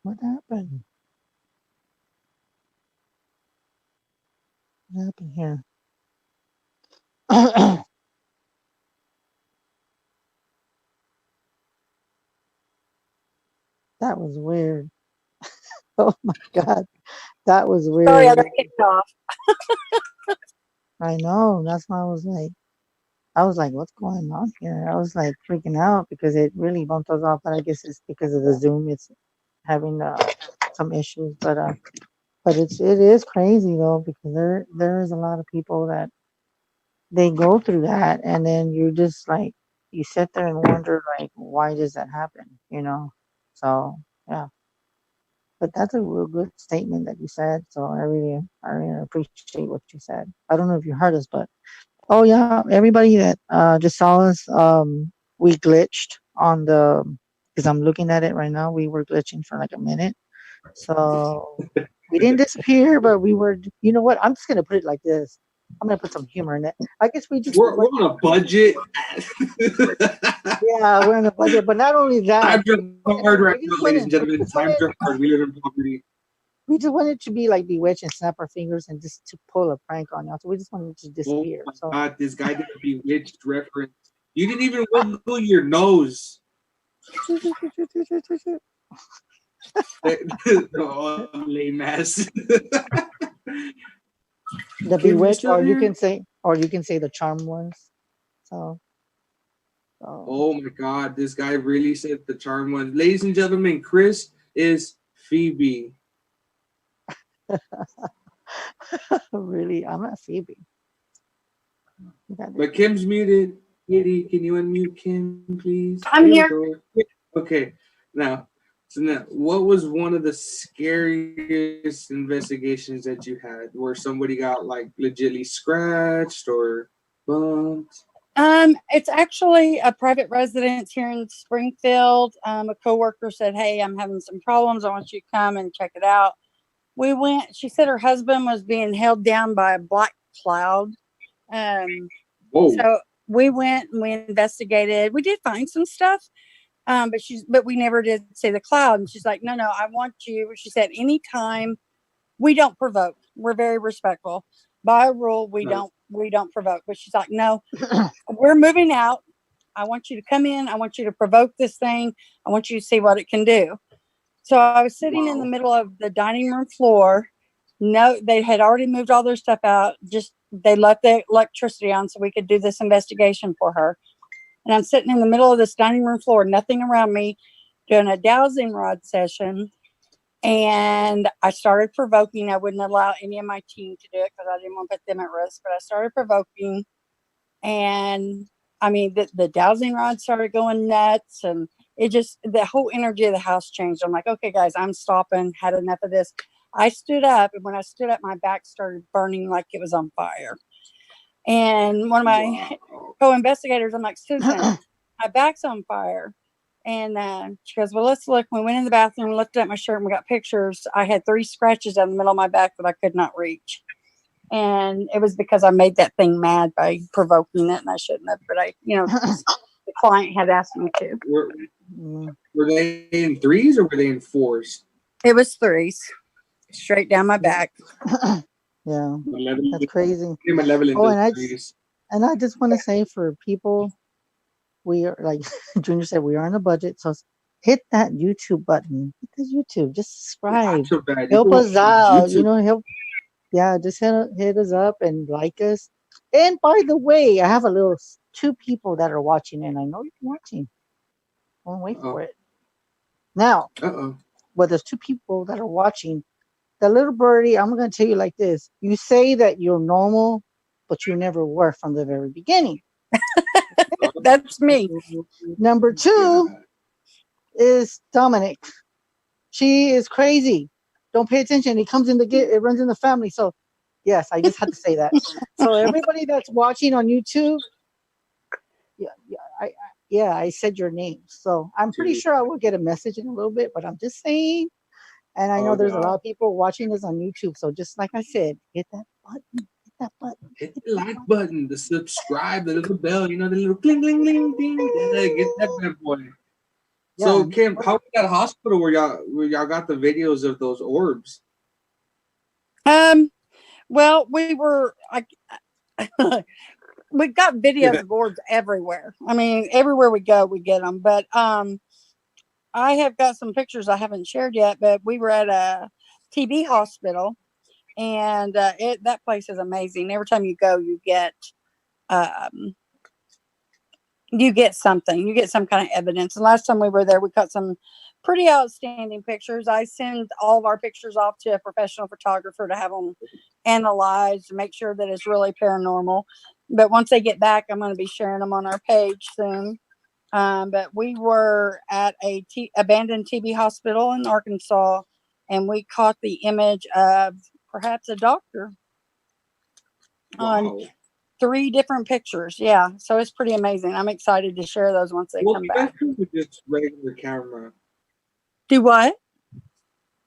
[SPEAKER 1] What happened? What happened here? That was weird. Oh my God. That was
[SPEAKER 4] Sorry, I
[SPEAKER 1] weird.
[SPEAKER 4] got kicked off.
[SPEAKER 1] I know. That's why I was like, what's going on here? I was like freaking out because it really bumped us off. But I guess it's because of the Zoom. It's having some issues. But it is crazy though because there is a lot of people that they go through that, and then you just like you sit there and wonder like why does that happen? So yeah. But that's a real good statement that you said. So I really appreciate what you said. I don't know if you heard us, but oh yeah, everybody that just saw us, we glitched on the because I'm looking at it right now. We were glitching for like a minute, so we didn't disappear, but we were. You know what? I'm just gonna put it like this. I'm gonna put some humor in it. I guess we just
[SPEAKER 2] We're
[SPEAKER 1] went.
[SPEAKER 2] on a budget.
[SPEAKER 1] Yeah, we're on a budget, but not only that,
[SPEAKER 2] Times are hard right
[SPEAKER 1] we
[SPEAKER 2] now,
[SPEAKER 1] just
[SPEAKER 2] ladies
[SPEAKER 1] wanted
[SPEAKER 2] and
[SPEAKER 1] we
[SPEAKER 2] gentlemen.
[SPEAKER 1] just
[SPEAKER 2] Times
[SPEAKER 1] wanted
[SPEAKER 2] are hard. We live in poverty.
[SPEAKER 1] we just wanted to be like bewitched and snap our fingers and just to pull a prank on y'all. So we just wanted to
[SPEAKER 2] Oh
[SPEAKER 1] disappear.
[SPEAKER 2] my
[SPEAKER 1] So
[SPEAKER 2] God, this guy did a bewitched reference. You didn't even wiggle your nose. Oh, lame ass.
[SPEAKER 1] the
[SPEAKER 2] Kim, you
[SPEAKER 1] bewitched,
[SPEAKER 2] still here?
[SPEAKER 1] or you can say the charmed ones. So, so
[SPEAKER 2] Oh my God, this guy really said the charm one. Ladies and gentlemen, Chris is Phoebe.
[SPEAKER 1] really, I'm not Phoebe. You got it.
[SPEAKER 2] But Kim's muted. Katie, can you unmute Kim, please?
[SPEAKER 4] I'm
[SPEAKER 2] There we
[SPEAKER 4] here.
[SPEAKER 2] go. Okay, now, what was one of the scariest investigations that you had, where somebody got like legitly scratched or bumped?
[SPEAKER 4] It's actually a private residence here in Springfield. A coworker said, "Hey, I'm having some problems. I want you to come and check it out." We went. She said her husband was being held down by a black cloud. Um,
[SPEAKER 2] Whoa!
[SPEAKER 4] so we went and we investigated. We did find some stuff, but we never did see the cloud. And she's like, "No, no, I want you." She said, "Anytime we don't provoke. We're very respectful. By rule,
[SPEAKER 2] Nice.
[SPEAKER 4] we don't provoke." But she's like, "No, we're moving out. I want you to come in. I want you to provoke this thing. I want you to see what it can do." So I was sitting in the
[SPEAKER 2] Wow.
[SPEAKER 4] middle of the dining room floor. No, they had already moved all their stuff out. Just they left the electricity on so we could do this investigation for her. And I'm sitting in the middle of this dining room floor, nothing around me, doing a dowsing rod session. And I started provoking. I wouldn't allow any of my team to do it because I didn't want to put them at risk. But I started provoking, and I mean, the dowsing rod started going nuts, and it just, the whole energy of the house changed. I'm like, okay, guys, I'm stopping. Had enough of this. I stood up, and when I stood up, my back started burning like it was on fire. And one of my
[SPEAKER 2] Wow.
[SPEAKER 4] co-investigators, I'm like, Susan, my back's on fire. And she goes, well, let's look. We went in the bathroom, looked at my shirt, and we got pictures. I had 3 scratches down the middle of my back that I could not reach. And it was because I made that thing mad by provoking it, and I shouldn't have. But the client had asked me to.
[SPEAKER 2] Were they in 3s or were they in 4s?
[SPEAKER 4] It was 3s, straight down my back.
[SPEAKER 1] Yeah,
[SPEAKER 2] 11,
[SPEAKER 1] that's crazy.
[SPEAKER 2] my level in
[SPEAKER 1] Oh,
[SPEAKER 2] the
[SPEAKER 1] and I
[SPEAKER 2] 3s.
[SPEAKER 1] just want to say for people, we are like Junior said, we are on a budget, so hit that YouTube button. Hit the YouTube. Just subscribe.
[SPEAKER 2] Not so bad. You
[SPEAKER 1] Help
[SPEAKER 2] can watch
[SPEAKER 1] us
[SPEAKER 2] it on
[SPEAKER 1] out.
[SPEAKER 2] YouTube.
[SPEAKER 1] Help. Yeah, just hit us up and like us. And by the way, I have 2 people that are watching, and I know you're watching. Don't wait for it. Now, but there's 2 people that are watching. The little birdie, I'm going to tell you like this. You say that you're normal, but you never were from the very beginning.
[SPEAKER 4] That's me.
[SPEAKER 1] Number 2 is Dominic. She is crazy. Don't pay attention. It runs in the family. So, yes, I just had to say that. So, everybody that's watching on YouTube, I said your name. So, I'm pretty sure I will get a message in a little bit, but I'm just saying. And I know there's a lot of people watching this on YouTube. So, just like I said, hit that button. Hit that button.
[SPEAKER 2] Hit the like button, the subscribe, the little bell, the little cling, cling, cling, ding. Yeah, get that bad boy.
[SPEAKER 1] Yeah.
[SPEAKER 2] So, Kim, how was that hospital where y'all got the videos of those orbs?
[SPEAKER 4] Well, we were like, we've got videos of orbs everywhere. I mean, everywhere we go, we get them. But I have got some pictures I haven't shared yet. But we were at a TB hospital, and that place is amazing. Every time you go, um, you get something. You get some kind of evidence. And last time we were there, we got some pretty outstanding pictures. I send all of our pictures off to a professional photographer to have them analyzed to make sure that it's really paranormal. But once they get back, I'm going to be sharing them on our page soon. But we were at a abandoned TB hospital in Arkansas, and we caught the image of perhaps a doctor on 3 different pictures. Yeah, so it's pretty amazing. I'm excited to share those once they come back.
[SPEAKER 2] Full spectrum or just regular camera?
[SPEAKER 4] Do what?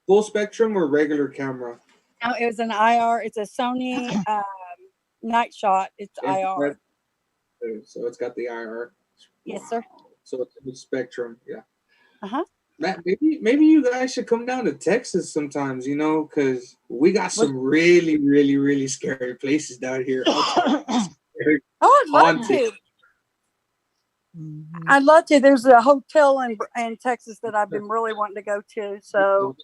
[SPEAKER 2] Full spectrum or regular camera?
[SPEAKER 4] No, it was an IR. It's a Sony night shot. It's IR.
[SPEAKER 2] So it's got the IR.
[SPEAKER 4] Yes, sir.
[SPEAKER 2] So it's a spectrum. Yeah.
[SPEAKER 4] Matt,
[SPEAKER 2] maybe you guys should come down to Texas sometimes, because we got some really, really, really scary places down here.
[SPEAKER 4] I'd love to. I'd love to. There's a hotel in Texas that I've been really wanting to go to. So,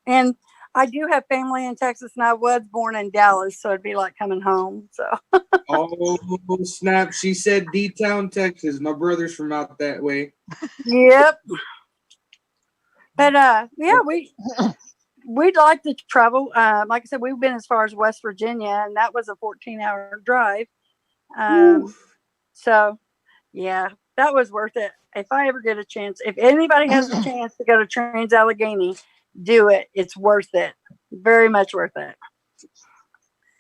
[SPEAKER 4] and I do have family in Texas, and I was born in Dallas, so it'd be like coming home. So.
[SPEAKER 2] Oh snap! She said D-Town, Texas. My brother's from out that way.
[SPEAKER 4] Yep. But yeah, we'd like to travel. Like I said, we've been as far as West Virginia, and that was a 14-hour drive. So yeah, that was worth it. If I ever get a chance, if anybody has a chance to go to Trans-Allegheny, do it. It's worth it. Very much worth it.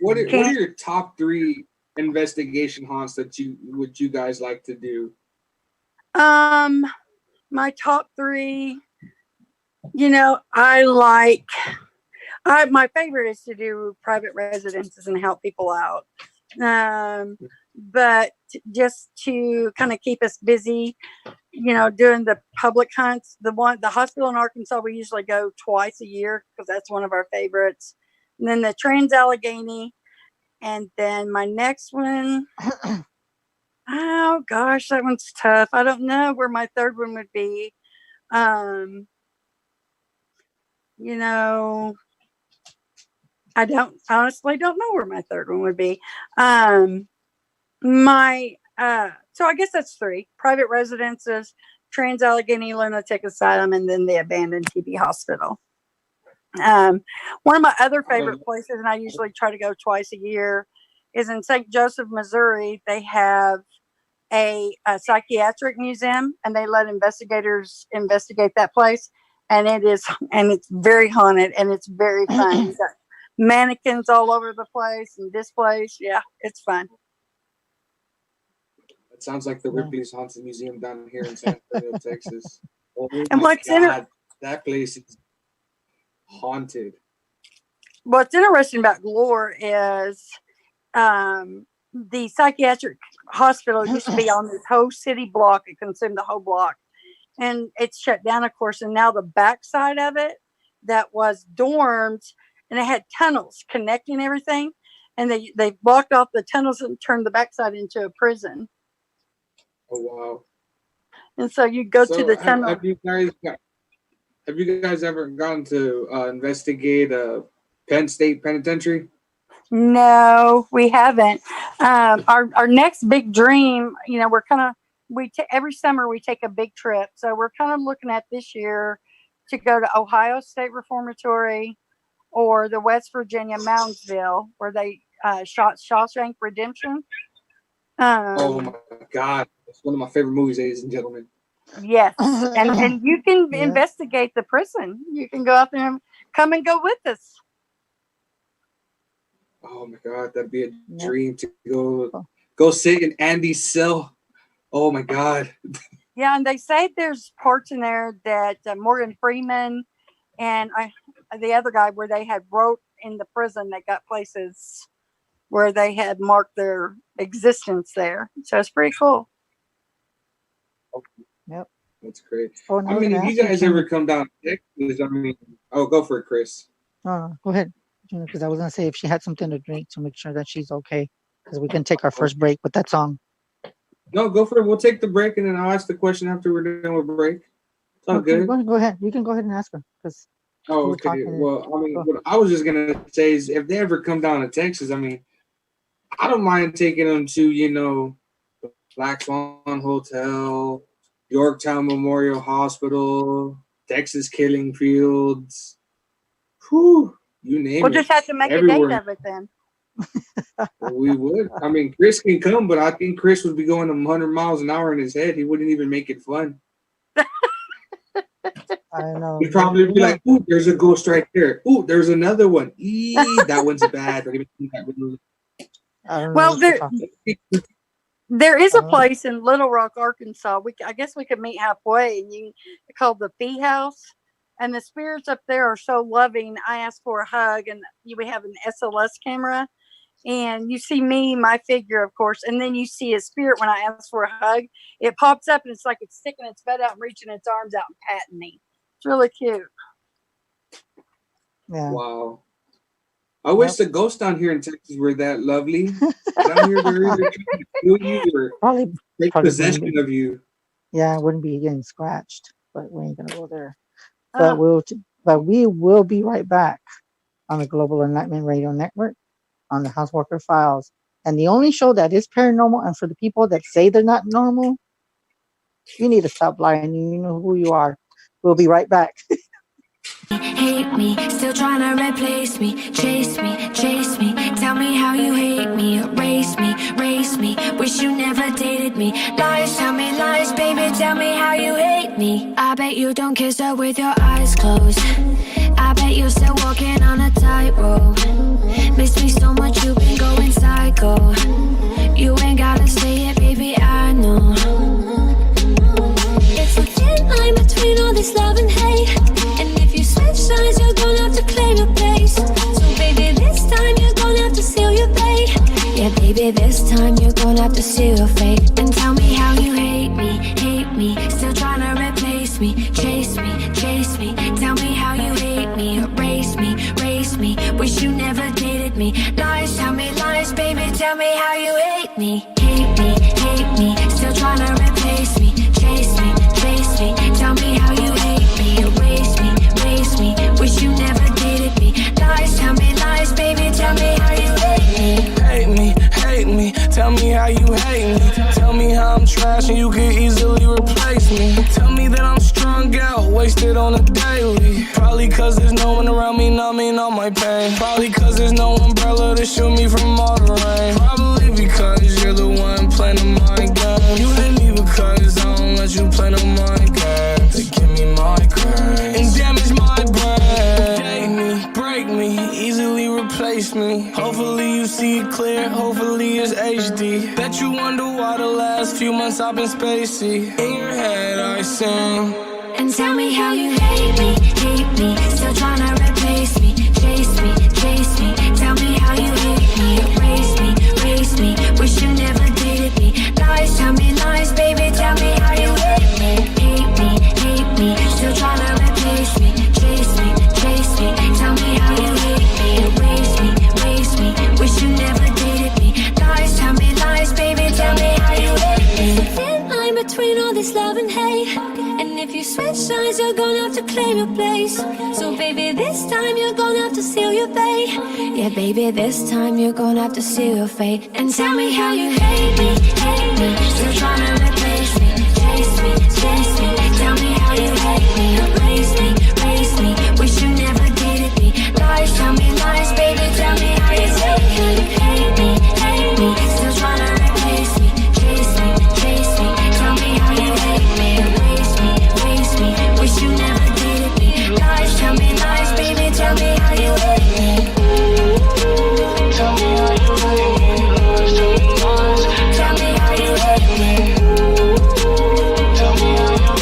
[SPEAKER 2] What are your top 3 investigation haunts that you guys like to do?
[SPEAKER 4] My top 3. My favorite is to do private residences and help people out. But just to kind of keep us busy, doing the public hunts, the hospital in Arkansas, we usually go twice a year because that's one of our favorites. And then the Trans-Allegheny. And then my next one, oh gosh, that one's tough. I don't know where my third one would be. I honestly don't know where my third one would be. So I guess that's 3: private residences, Trans-Allegheny Lunatic Asylum, and then the abandoned TB hospital. One of my other favorite places, and I usually try to go twice a year, is in St. Joseph, Missouri. They have a psychiatric museum, and they let investigators investigate that place. And it's very haunted, and it's very fun. You got mannequins all over the place and displays. Yeah, it's fun.
[SPEAKER 2] It sounds like the
[SPEAKER 1] Yeah.
[SPEAKER 2] Ripley's Haunted Museum down here in San Antonio, Texas. Oh
[SPEAKER 4] And
[SPEAKER 2] my God, that place is haunted.
[SPEAKER 4] what's interesting about Glore is the psychiatric hospital used to be on this whole city block. It consumed the whole block, and it's shut down, of course. And now the backside of it that was dorms, and it had tunnels connecting everything, and they blocked off the tunnels and turned the backside into a prison.
[SPEAKER 2] Oh wow!
[SPEAKER 4] And so you go to the tunnel.
[SPEAKER 2] Have you guys ever gone to investigate Penn State Penitentiary?
[SPEAKER 4] No, we haven't. Our next big dream, we're kind of every summer we take a big trip, so we're kind of looking at this year to go to Ohio State Reformatory or the West Virginia Moundsville, where they shot Shawshank Redemption.
[SPEAKER 2] Oh my God, it's one of my favorite movies, ladies and gentlemen.
[SPEAKER 4] Yes, and you can
[SPEAKER 1] Yeah.
[SPEAKER 4] investigate the prison. You can go out there and come and go with us.
[SPEAKER 2] Oh my God, that'd be a
[SPEAKER 1] Yeah.
[SPEAKER 2] dream to go sit in Andy's cell. Oh my God.
[SPEAKER 4] Yeah, and they say there's parts in there that Morgan Freeman and the other guy where they had wrote in the prison. They got places where they had marked their existence there. So it's pretty cool.
[SPEAKER 1] Yep.
[SPEAKER 2] That's great.
[SPEAKER 1] Oh, and
[SPEAKER 2] I mean,
[SPEAKER 1] was
[SPEAKER 2] if
[SPEAKER 1] gonna
[SPEAKER 2] you
[SPEAKER 1] ask
[SPEAKER 2] guys
[SPEAKER 1] Gina-
[SPEAKER 2] ever come down to Texas, go for it, Chris.
[SPEAKER 1] go ahead, because I was gonna say if she had something to drink to make sure that she's okay, because we can take our first break with that song.
[SPEAKER 2] No, go for it. We'll take the break, and then I'll ask the question after we're done with break. It's all
[SPEAKER 1] Okay,
[SPEAKER 2] good.
[SPEAKER 1] go ahead. You can go ahead and ask her, because
[SPEAKER 2] Oh,
[SPEAKER 1] we're
[SPEAKER 2] okay.
[SPEAKER 1] talking-
[SPEAKER 2] Well, I mean, what I was just gonna say is, if they ever come down to Texas, I mean, I don't mind taking them to, Black Swan Hotel, Yorktown Memorial Hospital, Texas Killing Fields. Whew, you name
[SPEAKER 4] We'll
[SPEAKER 2] it.
[SPEAKER 4] just have to make a
[SPEAKER 2] Everywhere.
[SPEAKER 4] date of it then.
[SPEAKER 2] We would. I mean, Chris can come, but I think Chris would be going 100 miles an hour in his head. He wouldn't even make it fun.
[SPEAKER 1] I don't know.
[SPEAKER 2] He'd probably be like, "Ooh, there's a ghost right there. Ooh, there's another one. That one's bad."
[SPEAKER 1] I don't know.
[SPEAKER 4] Well,
[SPEAKER 1] what you're talking-
[SPEAKER 4] there is a
[SPEAKER 1] Uh-huh.
[SPEAKER 4] place in Little Rock, Arkansas. I guess we could meet halfway, and called the Fee House. And the spirits up there are so loving. I asked for a hug, and we have an SLS camera. And you see me, my figure, of course, and then you see a spirit when I ask for a hug. It pops up, and it's like it's sticking its butt out and reaching its arms out and patting me. It's really cute.
[SPEAKER 1] Yeah.
[SPEAKER 2] Wow. I wish the ghosts down here in Texas were that lovely. Down here, they're either trying to kill you or
[SPEAKER 1] Probably.
[SPEAKER 2] take
[SPEAKER 1] Probably
[SPEAKER 2] possession
[SPEAKER 1] wouldn't
[SPEAKER 2] of you.
[SPEAKER 1] Yeah, I wouldn't be getting scratched, but we ain't gonna go there.
[SPEAKER 4] Uh,
[SPEAKER 1] But we will be right back on the Global Enlightenment Radio Network on the Houseworker Files. And the only show that is paranormal, and for the people that say they're not normal, you need to stop lying. You know who you are. We'll be right back.
[SPEAKER 5] Hate me, still trying to replace me. Chase me, chase me. Tell me how you hate me. Erase me, race me. Wish you never dated me. Lies, tell me lies, baby. Tell me how you hate me. I bet you don't kiss her with your eyes closed. I bet you're still walking on a tightrope. Miss me so much, you've been going psycho. You ain't gotta say it, baby, I know. It's a thin line between all this love and hate. And if you switch sides, you're gonna have to claim your place. So baby, this time you're gonna have to seal your fate. Yeah, baby, this time you're gonna have to seal your fate. And tell me how you hate me, still trying to replace me. Chase me, chase me. Tell me how you hate me, erase me, race me. Wish you never dated me. Lies, tell me lies, baby, tell me how you hate me. Hate me, still trying to replace me. Chase me, chase me. Tell me how you hate me, erase me, race me. Wish you never dated me. Lies, tell me lies, baby, tell me how you hate me.
[SPEAKER 6] Hate me, tell me how you hate me. Tell me how I'm trash and you can easily replace me. Tell me that I'm strung out, wasted on a daily. Probably cause there's no one around me numbing all my pain. Probably cause there's no umbrella to shield me from all the rain. Probably because you're the one playing the mind game. You replace me. Hopefully you see it clear, hopefully it's HD. Bet you wonder why the last few months I've been spacey. In your head I sing.
[SPEAKER 5] And tell me how you hate me, still tryna replace me, chase me, chase me. Tell me how you hate me, erase me, wish you never dated me. Lies, tell me lies, baby, tell me how you hate me, still tryna replace me, chase me, tell me how you hate me, erase me, wish you never dated me. Lies, tell me lies, baby, tell me how you hate me. There's a thin line between all this love and hate, and if you switch sides, you're gonna have to claim your place. So baby, this time you're gonna have to seal your fate. Yeah, baby, this time you're gonna have to seal your fate. And tell me how you hate me, still tryna replace me, chase me, tell me how you hate me, erase me, wish you never dated me. Lies, tell me lies, baby, tell me how you hate me, still tryna replace me, chase me, tell me how you hate me, erase me, wish you never dated me. Lies, tell me lies, baby, tell me how you hate me.
[SPEAKER 6] Tell me how you hate me. Lies, tell me lies.
[SPEAKER 5] Tell me how you hate me.
[SPEAKER 6] Tell me how you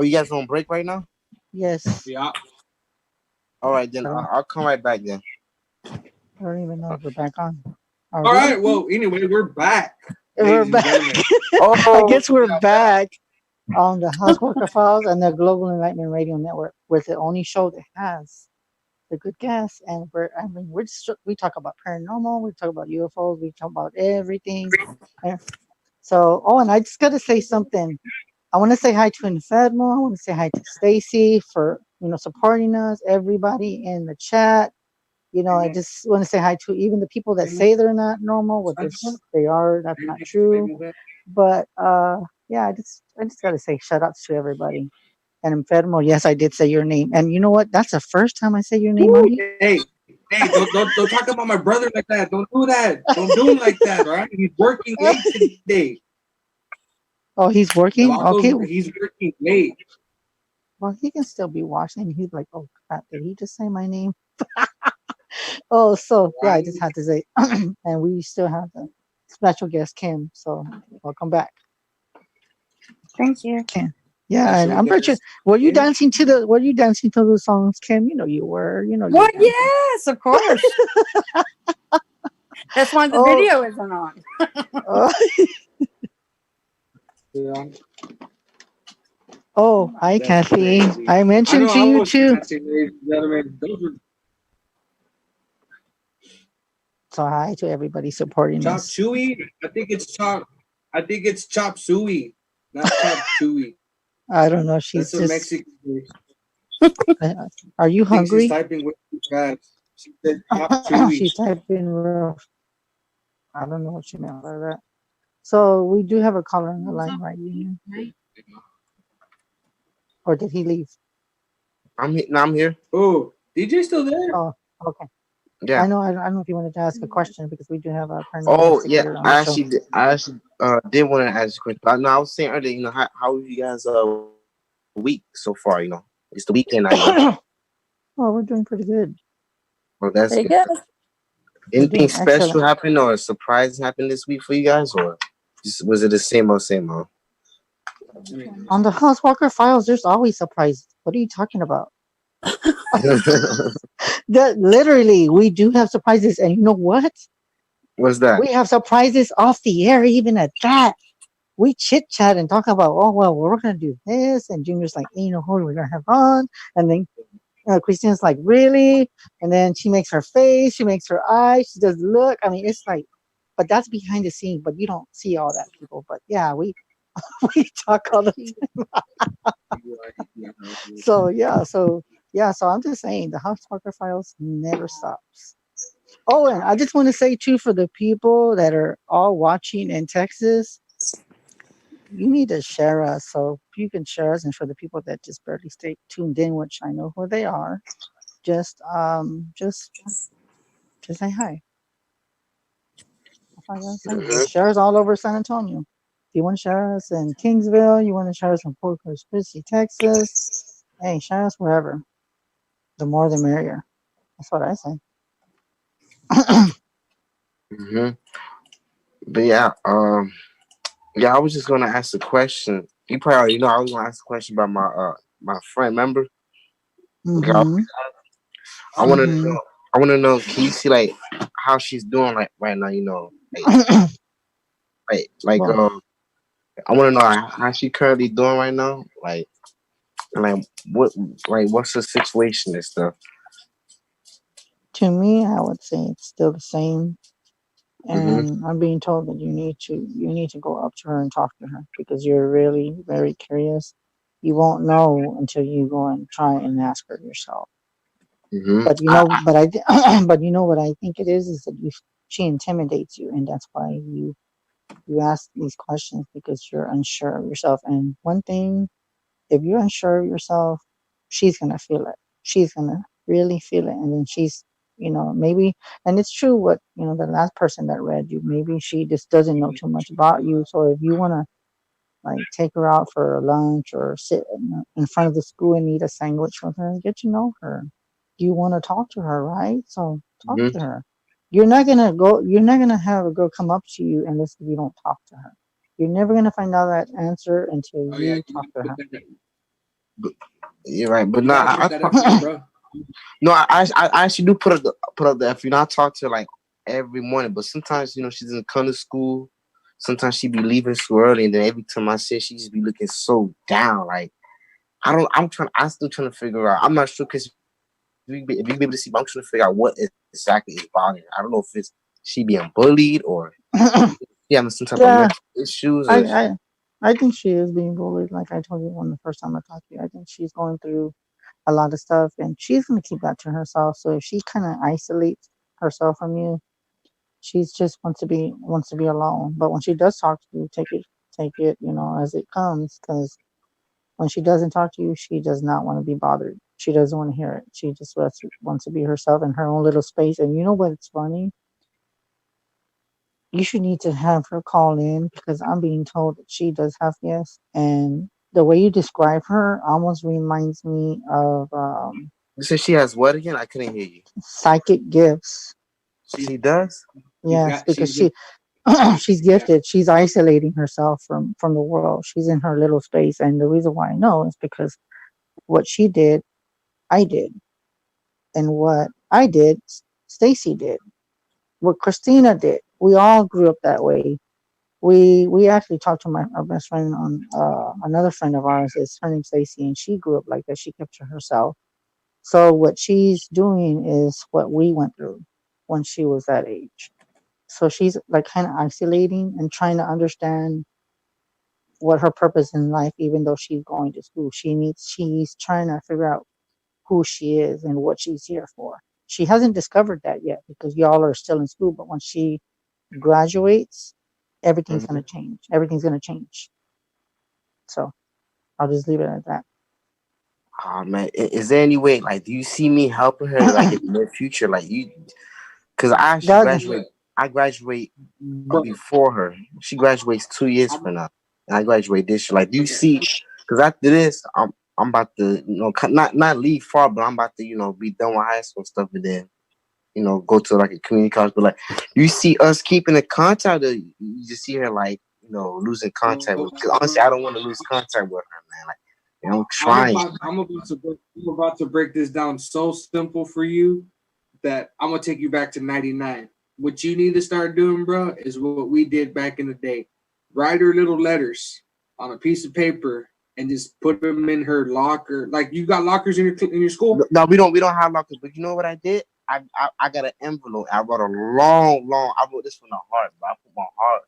[SPEAKER 7] you guys on break right now?
[SPEAKER 1] Yes.
[SPEAKER 2] Yeah.
[SPEAKER 7] All right, then
[SPEAKER 1] So
[SPEAKER 7] I'll come right back then.
[SPEAKER 1] I don't even know if we're back on. Are
[SPEAKER 2] All
[SPEAKER 1] we?
[SPEAKER 2] right. Well, anyway, we're back,
[SPEAKER 1] We're
[SPEAKER 2] ladies and
[SPEAKER 1] back.
[SPEAKER 2] gentlemen.
[SPEAKER 1] I
[SPEAKER 7] Oh,
[SPEAKER 1] guess we're back on the Housewalker Files and the Global Enlightenment Radio Network. We're the only show that has the good guests, and we talk about paranormal, we talk about UFOs, we talk about everything. And so, and I just got to say something. I want to say hi to Infedmo. I want to say hi to Stacy for supporting us. Everybody in the chat. I just want to say hi to even the people that say they're not normal, they are. That's not true. But yeah, I just gotta say shout outs to everybody. And Enfermo, yes, I did say your name. And you know what? That's the first time I say your name on here.
[SPEAKER 2] Hey, don't talk about my brother like that. Don't do that. Don't do him like that, all right? He's working late today.
[SPEAKER 1] Oh, he's
[SPEAKER 2] The
[SPEAKER 1] working?
[SPEAKER 2] Vatos,
[SPEAKER 1] Okay.
[SPEAKER 2] he's working late.
[SPEAKER 1] Well, he can still be watching. He's like, oh crap, did he just say my name? Oh, so yeah, I
[SPEAKER 2] Right?
[SPEAKER 1] just had to say, and we still have the special guest Kim. So welcome back,
[SPEAKER 4] Thank you.
[SPEAKER 1] Kim. Yeah, and
[SPEAKER 2] Special
[SPEAKER 1] I'm pretty sure.
[SPEAKER 2] guest.
[SPEAKER 1] Were you dancing to the songs, Kim? You know you were. You know you were
[SPEAKER 4] Well,
[SPEAKER 1] dancing.
[SPEAKER 4] yes, of course. That's why the
[SPEAKER 1] Oh,
[SPEAKER 4] video isn't on.
[SPEAKER 1] oh,
[SPEAKER 2] Yeah.
[SPEAKER 1] oh, hi,
[SPEAKER 2] That's
[SPEAKER 1] Kathy.
[SPEAKER 2] crazy.
[SPEAKER 1] I
[SPEAKER 2] I
[SPEAKER 1] mentioned
[SPEAKER 2] know
[SPEAKER 1] to
[SPEAKER 2] I
[SPEAKER 1] you
[SPEAKER 2] was
[SPEAKER 1] too.
[SPEAKER 2] dancing, ladies and gentlemen. Those were
[SPEAKER 1] So hi to everybody supporting
[SPEAKER 2] chop
[SPEAKER 1] us.
[SPEAKER 2] chewy. I think it's chop. I think it's chop suey, not chop chewy.
[SPEAKER 1] I don't know.
[SPEAKER 2] That's
[SPEAKER 1] She's
[SPEAKER 2] a
[SPEAKER 1] just.
[SPEAKER 2] Mexican dish.
[SPEAKER 1] Uh, are you
[SPEAKER 2] I think she's
[SPEAKER 1] hungry?
[SPEAKER 2] typing with too fast. She said chop chewy.
[SPEAKER 1] She's typing real. I don't know what she meant by that. So we do have a caller on the line, right, Union? Or did he leave?
[SPEAKER 7] I'm here.
[SPEAKER 2] Oh, DJ still there?
[SPEAKER 1] Oh, okay.
[SPEAKER 7] Yeah.
[SPEAKER 1] I don't know if you wanted to ask a question because we do have a paranormal
[SPEAKER 7] Oh yeah,
[SPEAKER 1] investigator on the show.
[SPEAKER 7] I actually did want to ask a question. But no, I was saying earlier, how was you guys week so far? It's the weekend now.
[SPEAKER 1] Well, we're doing pretty good.
[SPEAKER 7] Well, that's
[SPEAKER 4] Pretty
[SPEAKER 7] good.
[SPEAKER 4] good.
[SPEAKER 1] We're
[SPEAKER 7] Anything
[SPEAKER 1] doing
[SPEAKER 7] special
[SPEAKER 1] excellent.
[SPEAKER 7] happened or a surprise happened this week for you guys, or just, was it the same old same old?
[SPEAKER 1] On the Housewalker Files, there's always surprises. What are you talking about? That literally, we do have surprises, and you know what?
[SPEAKER 7] What's that?
[SPEAKER 1] We have surprises off the air, even at that. We chit chat and talk about, oh well, we're gonna do this, and Junior's like, hey, who are we gonna have on? And then Christina's like, really? And then she makes her face, she makes her eyes, she does look. I mean, it's like, but that's behind the scene, but you don't see all that, people. But yeah, we we talk all the so so I'm just saying the House Parker Files never stops. Oh, and I just want to say too for the people that are all watching in Texas, you need to share us. So you can share us, and for the people that just barely stay tuned in, which I know who they are, just say hi. That's all I gotta say.
[SPEAKER 7] Mhm.
[SPEAKER 1] Just share us all over San Antonio. If you want to share us in Kingsville, you want to share us in Corpus Christi, Texas, hey, share us wherever. The more the merrier. That's what I say.
[SPEAKER 7] Mhm. But yeah, yeah, I was just gonna ask a question. You probably already know I was gonna ask a question about my friend. Remember? Okay,
[SPEAKER 1] Mm-hmm.
[SPEAKER 7] I want to
[SPEAKER 1] Mm-hmm.
[SPEAKER 7] know. I want to know. Can you see like how she's doing like right now? Like
[SPEAKER 1] Well,
[SPEAKER 7] I want to know how she currently doing right now. Like what what's the situation and stuff.
[SPEAKER 1] to me, I would say it's still the same.
[SPEAKER 7] Mhm.
[SPEAKER 1] And I'm being told that you need to go up to her and talk to her because you're really very curious. You won't know until you go and try and ask her yourself.
[SPEAKER 7] Mhm.
[SPEAKER 1] But you know, but but you know what I think it is that she intimidates you, and that's why you ask these questions because you're unsure of yourself. And one thing, if you're unsure of yourself, she's gonna feel it. She's gonna really feel it, and then maybe, and it's true what the last person that read you. Maybe she just doesn't know too much about you. So if you wanna like take her out for lunch or sit in front of the school and eat a sandwich with her, get to know her. You want to talk to her, right? So talk
[SPEAKER 7] Mhm.
[SPEAKER 1] to her. You're not gonna have a girl come up to you unless you don't talk to her. You're never gonna find out that answer until
[SPEAKER 2] Oh yeah,
[SPEAKER 1] you talk to her.
[SPEAKER 7] You're right, but
[SPEAKER 2] You
[SPEAKER 7] no,
[SPEAKER 2] gotta
[SPEAKER 7] I
[SPEAKER 2] put that effort in, bro.
[SPEAKER 7] no, I actually do put up the effort. You know, I talk to her like every morning, but sometimes she doesn't come to school. Sometimes she be leaving school early, and then every time I see her, she just be looking so down. Like I don't. I'm still trying to figure out. I'm not sure because if you be able to see, but I'm trying to figure out what exactly is bothering her. I don't know if it's she being bullied or she having some type of
[SPEAKER 1] Yeah,
[SPEAKER 7] mental issues
[SPEAKER 1] I,
[SPEAKER 7] or.
[SPEAKER 1] I, I think she is being bullied. Like I told you when the first time I talked to you, I think she's going through a lot of stuff, and she's gonna keep that to herself. So if she kind of isolates herself from you, she's just wants to be alone. But when she does talk to you, take it, as it comes. Because when she doesn't talk to you, she does not want to be bothered. She doesn't want to hear it. She just wants to be herself in her own little space. And you know what's funny? You should need to have her call in because I'm being told that she does have gifts, and the way you describe her almost reminds me of
[SPEAKER 7] You said she has what again? I couldn't hear you.
[SPEAKER 1] psychic gifts.
[SPEAKER 7] She does.
[SPEAKER 1] Yes, because
[SPEAKER 2] She's good.
[SPEAKER 1] she's
[SPEAKER 2] Yeah.
[SPEAKER 1] gifted. She's isolating herself from the world. She's in her little space, and the reason why I know is because what she did, I did, and what I did, Stacy did. What Christina did. We all grew up that way. We actually talked to our best friend on another friend of ours. Is her name's Stacy, and she grew up like that. She kept to herself. So what she's doing is what we went through when she was that age. So she's like kind of isolating and trying to understand what her purpose in life, even though she's going to school. She's trying to figure out who she is and what she's here for. She hasn't discovered that yet because y'all are still in school. But when she graduates, everything's
[SPEAKER 7] Mm-hmm.
[SPEAKER 1] gonna change. Everything's gonna change. So I'll just leave it at
[SPEAKER 7] Oh man, is there any way? Like, do you see me helping her like
[SPEAKER 1] that.
[SPEAKER 7] in the near future? Like you, because I actually
[SPEAKER 1] God,
[SPEAKER 7] graduate. I graduate
[SPEAKER 2] Bro,
[SPEAKER 7] before her. She graduates 2 years from now, and I graduate this year. Like, do you see? Because after this, I'm about to not leave far, but I'm about to be done with high school stuff, and then go to like a community college. But like, you see us keeping in contact, or you just see her like losing contact with? Because honestly, I don't want to lose contact with her, man. Like, I'm trying.
[SPEAKER 2] I'm about to break this down so simple for you that I'm gonna take you back to '99. What you need to start doing, bro, is what we did back in the day. Write her little letters on a piece of paper and just put them in her locker. Like you got lockers in your school.
[SPEAKER 7] No, we don't have lockers. But you know what I did? I got an envelope. I wrote a long. I wrote this from the heart, but I put my heart.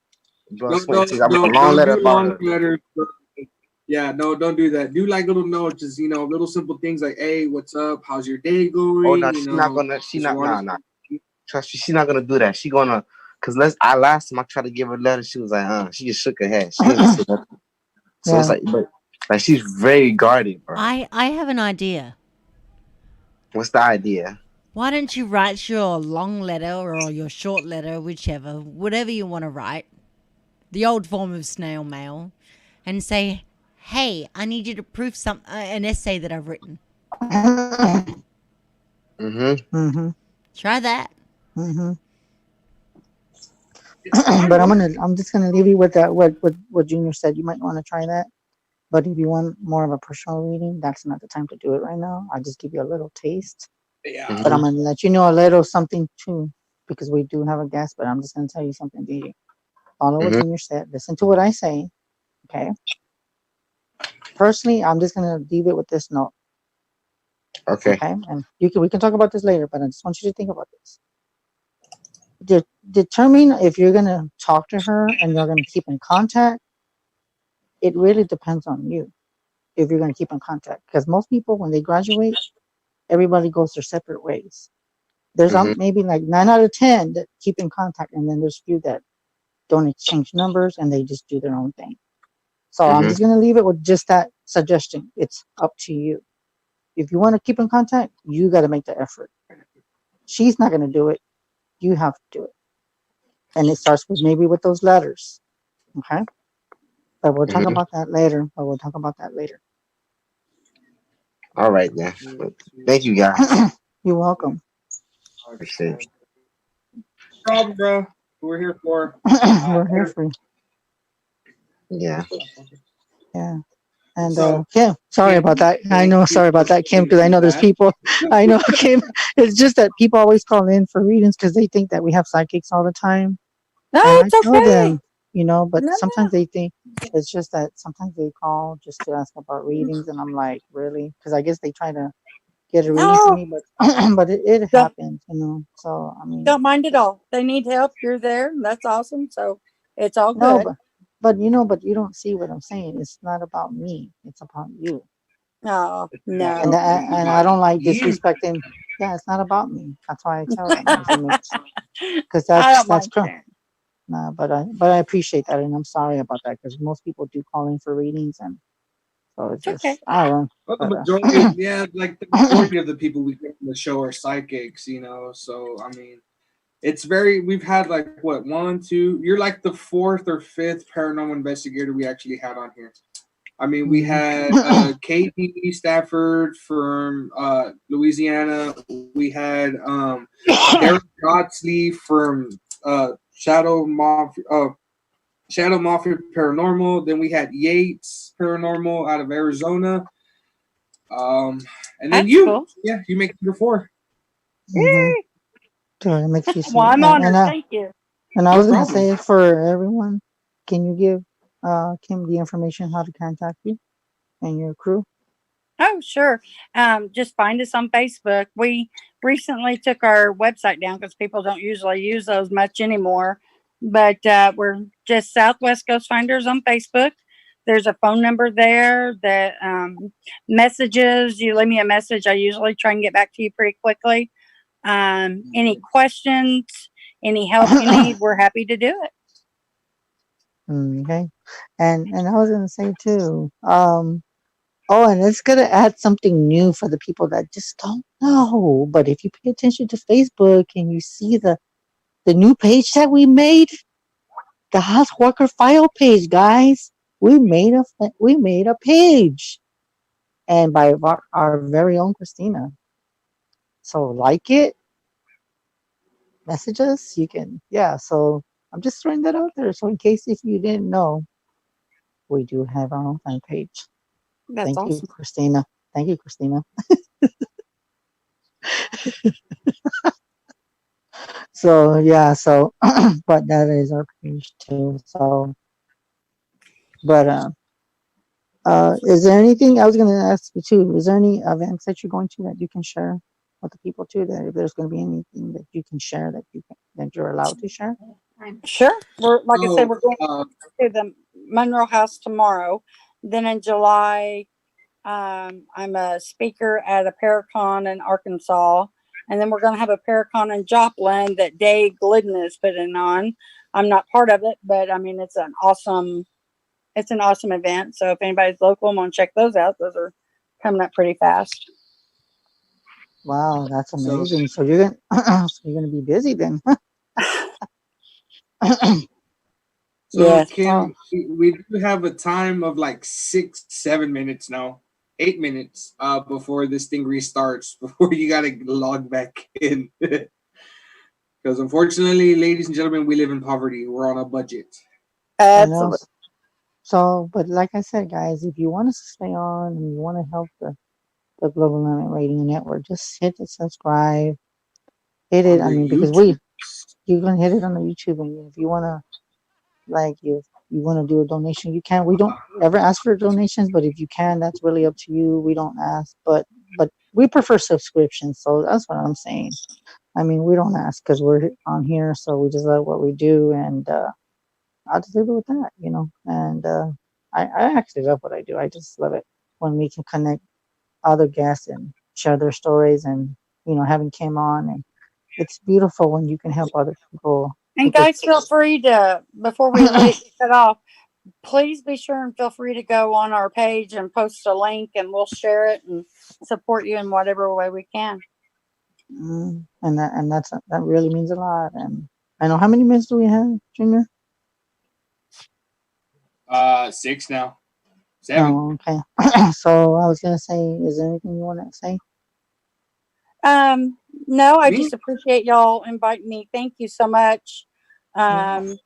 [SPEAKER 7] Bro, I
[SPEAKER 2] Don't
[SPEAKER 7] I wrote a long
[SPEAKER 2] don't
[SPEAKER 7] letter
[SPEAKER 2] do
[SPEAKER 7] about
[SPEAKER 2] long
[SPEAKER 7] her.
[SPEAKER 2] letters. Yeah, no, don't do that. Do like little notes, just little simple things like, "Hey, what's up? How's your day
[SPEAKER 7] Oh no,
[SPEAKER 2] going?"
[SPEAKER 7] she not gonna. She
[SPEAKER 2] Just
[SPEAKER 7] not.
[SPEAKER 2] want
[SPEAKER 7] Nah, nah.
[SPEAKER 2] to.
[SPEAKER 7] Trust me, she's not gonna do that. She gonna. Cause last time I tried to give her a letter, she was like, she just shook her head. She didn't say nothing. So it's
[SPEAKER 1] yeah.
[SPEAKER 7] like, but like she's very guarded, bro.
[SPEAKER 8] I have an idea.
[SPEAKER 7] What's the idea?
[SPEAKER 8] Why don't you write your long letter or your short letter, whichever, whatever you want to write, the old form of snail mail, and say, "Hey, I need you to proof an essay that I've written."
[SPEAKER 7] Mm-hmm.
[SPEAKER 1] hmm
[SPEAKER 8] Try that.
[SPEAKER 1] hmm
[SPEAKER 2] It might
[SPEAKER 1] but
[SPEAKER 2] work.
[SPEAKER 1] I'm just gonna leave you with that. What Junior said. You might want to try that. But if you want more of a personal reading, that's not the time to do it right now. I'll just give you a little taste.
[SPEAKER 2] Yeah.
[SPEAKER 1] But I'm
[SPEAKER 7] Mm-hmm.
[SPEAKER 1] gonna let you know a little something too, because we do have a guest. But I'm just gonna tell you something, DJ. Follow what
[SPEAKER 7] Mm-hmm.
[SPEAKER 1] Junior said. Listen to what I say. Okay. Personally, I'm just gonna leave it with this note.
[SPEAKER 7] Okay.
[SPEAKER 1] Okay. And we can talk about this later, but I just want you to think about this. Determine if you're gonna talk to her and you're gonna keep in contact. It really depends on you if you're gonna keep in contact. Because most people, when they graduate, everybody goes their separate ways. There's
[SPEAKER 7] Mm-hmm.
[SPEAKER 1] maybe like 9 out of 10 that keep in contact, and then there's few that don't exchange numbers and they just do their own thing. So I'm
[SPEAKER 7] Mm-hmm.
[SPEAKER 1] just gonna leave it with just that suggestion. It's up to you. If you want to keep in contact, you got to make the effort. She's not gonna do it. You have to do it, and it starts with maybe with those letters. Okay, but we'll talk
[SPEAKER 7] Mm-hmm.
[SPEAKER 1] about that later. But we'll talk about that later.
[SPEAKER 7] All right then. Thank you guys.
[SPEAKER 1] You're welcome.
[SPEAKER 7] Appreciate it.
[SPEAKER 2] Problem, bro. We're here for.
[SPEAKER 1] We're here for you.
[SPEAKER 7] Yeah.
[SPEAKER 1] Yeah. And
[SPEAKER 2] So,
[SPEAKER 1] Kim, sorry about
[SPEAKER 2] Kim,
[SPEAKER 1] that. I
[SPEAKER 2] thank
[SPEAKER 1] know,
[SPEAKER 2] you
[SPEAKER 1] sorry
[SPEAKER 2] for
[SPEAKER 1] about that, Kim, because I
[SPEAKER 2] sharing
[SPEAKER 1] know there's
[SPEAKER 2] that.
[SPEAKER 1] people. I know, Kim. It's just that people always call in for readings because they think that we have psychics all the time,
[SPEAKER 4] No,
[SPEAKER 1] and I
[SPEAKER 4] it's
[SPEAKER 1] tell
[SPEAKER 4] okay.
[SPEAKER 1] them, but
[SPEAKER 4] No,
[SPEAKER 1] sometimes they think it's just that sometimes they call just to ask about readings, and I'm like, really? Because I guess they try to get a reading for
[SPEAKER 4] no,
[SPEAKER 1] me, but but it
[SPEAKER 4] don't
[SPEAKER 1] happens. So I mean,
[SPEAKER 4] don't mind at all. They need help. You're there. And that's awesome. So it's all
[SPEAKER 1] no,
[SPEAKER 4] good.
[SPEAKER 1] but you don't see what I'm saying. It's not about me. It's about you.
[SPEAKER 4] Oh
[SPEAKER 2] About,
[SPEAKER 1] And
[SPEAKER 4] no.
[SPEAKER 1] I,
[SPEAKER 2] it's
[SPEAKER 1] and I
[SPEAKER 2] about
[SPEAKER 1] don't like
[SPEAKER 2] you.
[SPEAKER 1] disrespecting. Yeah, it's not about me. That's why I tell them. If it makes, because
[SPEAKER 4] I don't
[SPEAKER 1] that's
[SPEAKER 4] mind
[SPEAKER 1] true.
[SPEAKER 4] sharing.
[SPEAKER 1] Nah, but I appreciate that, and I'm sorry about that because most people do call in for readings, and so it's
[SPEAKER 4] It's okay.
[SPEAKER 1] just I don't know.
[SPEAKER 2] Well, the
[SPEAKER 1] But
[SPEAKER 2] majority, yeah, like the majority of the people we get on the show are psychics, So I mean, it's very. We've had like what, one, two. You're like the fourth or fifth paranormal investigator we actually had on here. I mean, we
[SPEAKER 1] mm,
[SPEAKER 2] had Katie Stafford from Louisiana. We had Derek Godsley from Shadow Mafia Paranormal. Then we had Yates Paranormal out of Arizona. Um, and then
[SPEAKER 4] That's
[SPEAKER 2] you,
[SPEAKER 4] cool.
[SPEAKER 2] yeah, you make number four.
[SPEAKER 1] mm-hmm. So it makes you
[SPEAKER 4] Well,
[SPEAKER 1] see,
[SPEAKER 4] I'm honored. Thank you.
[SPEAKER 1] and I
[SPEAKER 2] No
[SPEAKER 1] was gonna
[SPEAKER 2] problem.
[SPEAKER 1] say for everyone, can you give Kim the information how to contact you and your crew?
[SPEAKER 4] Oh, sure. Just find us on Facebook. We recently took our website down because people don't usually use those much anymore. But we're just Southwest Ghost Finders on Facebook. There's a phone number there that messages. You leave me a message. I usually try and get back to you pretty quickly. Any questions, any help you need, we're happy to do it.
[SPEAKER 1] Okay, and I was gonna say too. Oh, and it's gonna add something new for the people that just don't know. But if you pay attention to Facebook and you see the new page that we made, the House Worker File page, guys, we made a page, and by our very own Christina. So like it, message us. You can, yeah. So I'm just throwing that out there. So in case if you didn't know, we do have our own fan page.
[SPEAKER 4] That's
[SPEAKER 1] Thank you,
[SPEAKER 4] awesome.
[SPEAKER 1] Christina. Thank you, Christina. So yeah, but that is our page too. So, but is there anything I was going to ask you too? Is there any events that you're going to that you can share with the people too? That if there's going to be anything that you can share that you're allowed to share?
[SPEAKER 4] Sure. We're like I said,
[SPEAKER 2] Oh,
[SPEAKER 4] we're going to the Monroe House tomorrow. Then in July, I'm a speaker at a Paracon in Arkansas, and then we're going to have a Paracon in Joplin that Dave Glidden is putting on. I'm not part of it, but I mean it's an awesome event. So if anybody's local and want to check those out, those are coming up pretty fast.
[SPEAKER 1] Wow, that's
[SPEAKER 2] so
[SPEAKER 1] amazing. So you're gonna so you're gonna be busy then.
[SPEAKER 2] so
[SPEAKER 4] Yes.
[SPEAKER 1] Oh,
[SPEAKER 2] Kim, we do have a time of like 6, 7 minutes now, 8 minutes before this thing restarts. Before you gotta log back in, because unfortunately, ladies and gentlemen, we live in poverty. We're on a budget.
[SPEAKER 1] I know.
[SPEAKER 4] Absolutely.
[SPEAKER 1] So, but like I said, guys, if you want us to stay on and you want to help the Global Limit Radio Network, just hit the subscribe, hit it.
[SPEAKER 2] On
[SPEAKER 1] I
[SPEAKER 2] the
[SPEAKER 1] mean, because
[SPEAKER 2] YouTube.
[SPEAKER 1] you can hit it on the YouTube, and if you wanna like if you want to do a donation, you can. We don't ever ask for donations, but if you can, that's really up to you. We don't ask, but we prefer subscriptions, so that's what I'm saying. I mean, we don't ask because we're on here, so we just love what we do, and I'll just leave it with that. And I actually love what I do. I just love it when we can connect other guests and share their stories, and having Kim on, and it's beautiful when you can help other people
[SPEAKER 4] And
[SPEAKER 1] because
[SPEAKER 4] guys, feel free to before we let you cut off, please be sure and feel free to go on our page and post a link and we'll share it and support you in whatever way we can.
[SPEAKER 1] that really means a lot. And I know how many minutes do we have, Junior?
[SPEAKER 2] 6 now, 7.
[SPEAKER 1] Oh, okay. So I was gonna say, is there anything you want to say?
[SPEAKER 4] Um, no, I
[SPEAKER 2] Me?
[SPEAKER 4] just appreciate y'all inviting me. Thank you so much.
[SPEAKER 1] Yeah.
[SPEAKER 4] Um,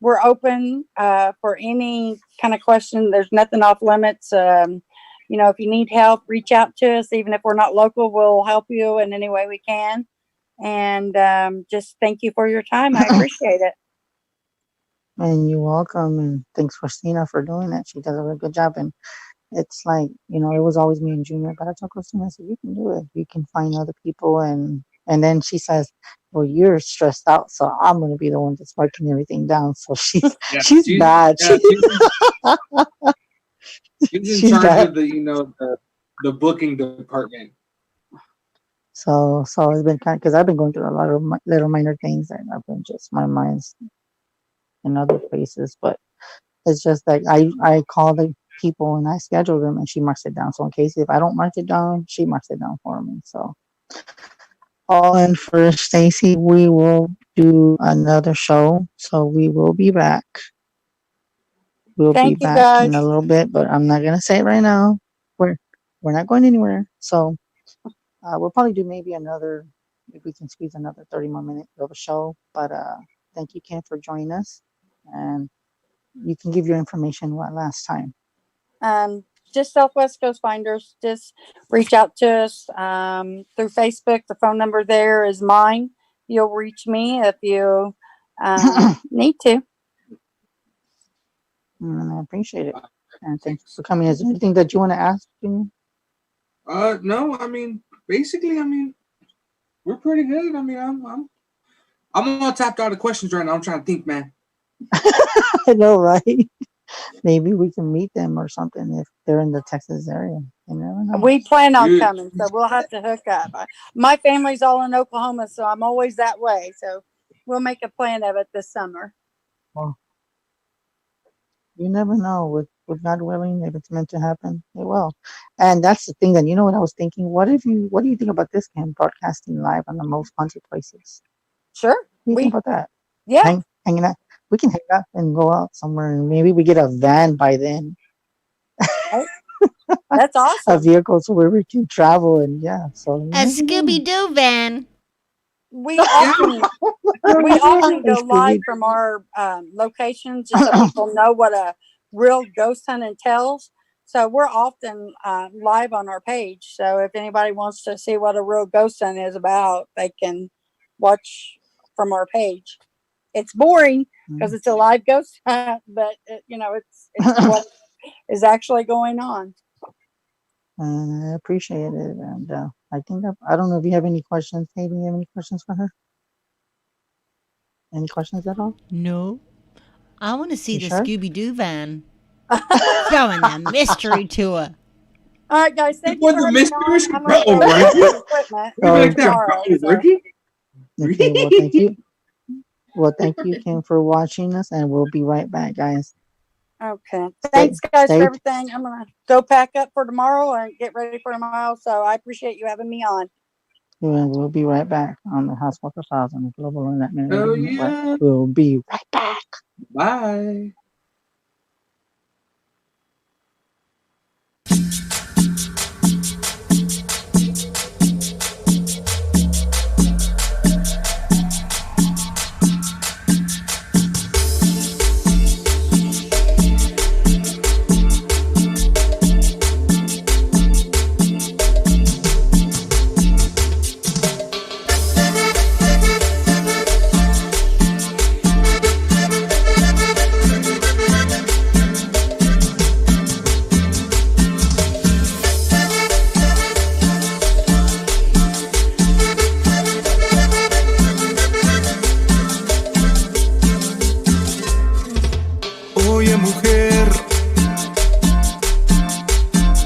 [SPEAKER 4] we're open for any kind of question. There's nothing off limits. If you need help, reach out to us. Even if we're not local, we'll help you in any way we can. And just thank you for your time. I appreciate it.
[SPEAKER 1] And you're welcome. And thanks, Christina, for doing that. She does a really good job. And it's like, it was always me and Junior. But I told Christina, I said, you can do it. You can find other people. And then she says, well, you're stressed out, so I'm going to be the one that's marking everything down. So she's bad.
[SPEAKER 2] Yeah, she's in charge
[SPEAKER 1] bad.
[SPEAKER 2] of the booking department.
[SPEAKER 1] So it's been kind of, because I've been going through a lot of little minor things, and I've been just, my mind's in other places. But it's just like I call the people and I schedule them, and she marks it down. So in case if I don't mark it down, she marks it down for me. So. Oh, and for Stacy, we will do another show, so we will be back. We'll
[SPEAKER 4] Thank
[SPEAKER 1] be
[SPEAKER 4] you,
[SPEAKER 1] back
[SPEAKER 4] guys.
[SPEAKER 1] in a little bit, but I'm not gonna say it right now. We're not going anywhere, so we'll probably do maybe another, if we can squeeze another 30 more minutes of a show. But thank you, Ken, for joining us, and you can give your information one last time.
[SPEAKER 4] Just Southwest Ghost Finders. Just reach out to us through Facebook. The phone number there is mine. You'll reach me if you need to.
[SPEAKER 1] And I appreciate it. And thanks for coming. Is there anything that you want to ask, Junior?
[SPEAKER 2] No. I mean, basically, we're pretty good. I mean, I'm all tapped out of questions right now. I'm trying to think, man.
[SPEAKER 1] I know, right? Maybe we can meet them or something if they're in the Texas area. You never know.
[SPEAKER 4] We plan on coming, so we'll have to hook up. My family's all in Oklahoma, so I'm always that way. So we'll make a plan of it this summer.
[SPEAKER 1] Well, you never know. With God willing, if it's meant to happen, it will. And that's the thing. That what I was thinking. What do you think about this, Cam, broadcasting live on the most haunted places?
[SPEAKER 4] Sure.
[SPEAKER 1] What do you think about that?
[SPEAKER 4] Yeah.
[SPEAKER 1] Hanging out. We can hang out and go out somewhere, and maybe we get a van by then.
[SPEAKER 4] That's awesome.
[SPEAKER 1] A vehicle so where we can travel, and so
[SPEAKER 8] A Scooby Doo van.
[SPEAKER 4] We often go live from our locations just so people know what a real ghost hunt entails. So we're often live on our page. So if anybody wants to see what a real ghost hunt is about, they can watch from our page. It's boring because it's a live ghost hunt, but it's what is actually going on.
[SPEAKER 1] I appreciate it, and I think I don't know if you have any questions. Hey, do you have any questions for her? Any questions at all?
[SPEAKER 8] No. I want to see the
[SPEAKER 1] sure?
[SPEAKER 8] Scooby Doo van. Going the mystery tour.
[SPEAKER 4] All right, guys. Thank you
[SPEAKER 2] What
[SPEAKER 4] for
[SPEAKER 2] the mystery?
[SPEAKER 1] Okay, well, thank you. Well, thank you, Kim, for watching us, and we'll be right back, guys.
[SPEAKER 4] Okay. Thanks, guys, for everything. I'm going to go pack up for tomorrow and get ready for tomorrow. So I appreciate you having me on.
[SPEAKER 1] Yeah, we'll be right back on the Housewalker Files on the Global Internet Network.
[SPEAKER 2] Oh, yeah.
[SPEAKER 1] We'll be right back.
[SPEAKER 2] Bye.
[SPEAKER 6] Oye, mujer,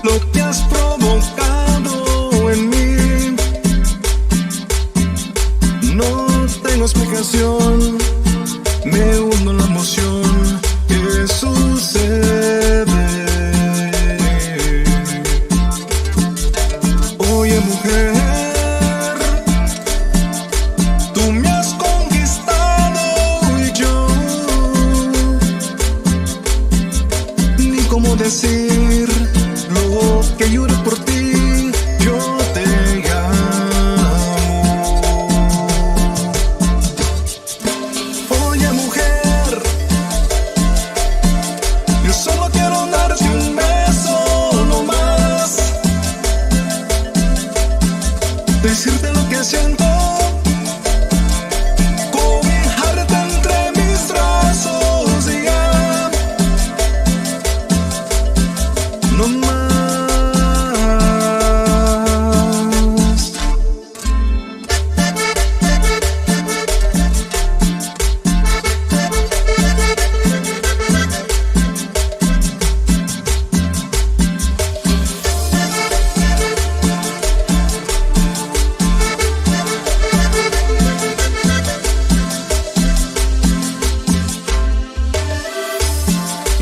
[SPEAKER 6] lo que has provocado en mí no tengo explicación. Me hundo en la emoción que sucede. Oye, mujer, tú me has conquistado y yo ni cómo decir lo que lloro por ti. Yo te amo. Oye, mujer,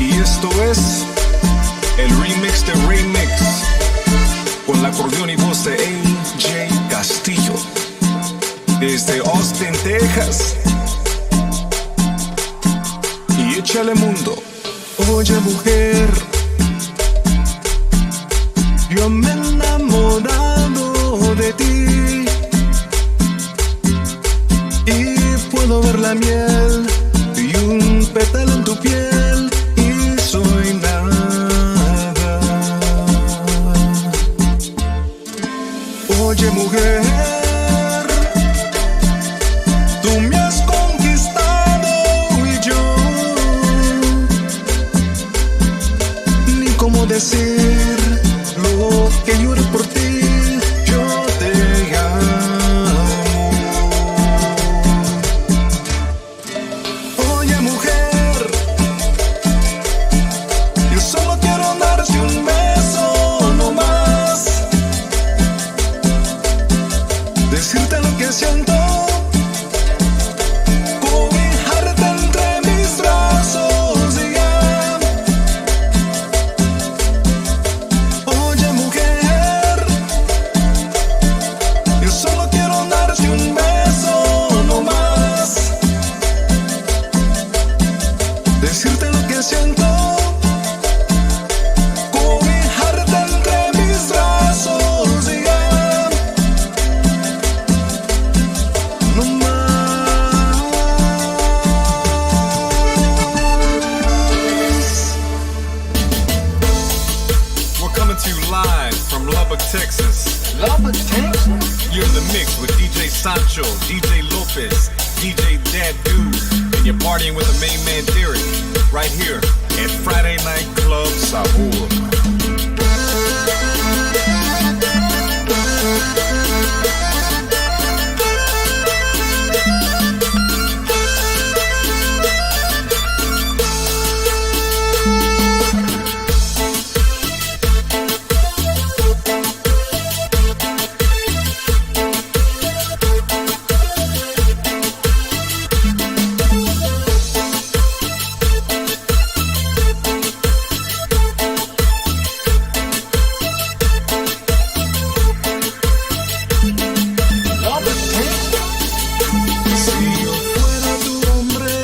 [SPEAKER 6] Y esto es el remix de Remix con la acordeón y voz de AJ Castillo desde Austin, Texas. Y échale mundo. Oye mujer, yo me he enamorado de ti y puedo ver la miel y un pétalo en tu piel y soy nada. Oye mujer, tú me has conquistado y yo ni cómo decir lo que lloré por ti. Yo te amo. Oye mujer, yo solo quiero darte un beso no más, decirte lo que siento, cobijarte entre mis brazos y ya. Oye mujer, yo solo quiero darte un beso no más, decirte lo que siento, cobijarte entre mis brazos y ya. No más. We're coming to you live from Lubbock, Texas. Lubbock, Texas? You're in the mix with DJ Sancho, DJ Lopez, DJ Dad Dude, and you're partying with the main man Derek, right here at Friday Night Club Sabor. Si yo fuera tu hombre,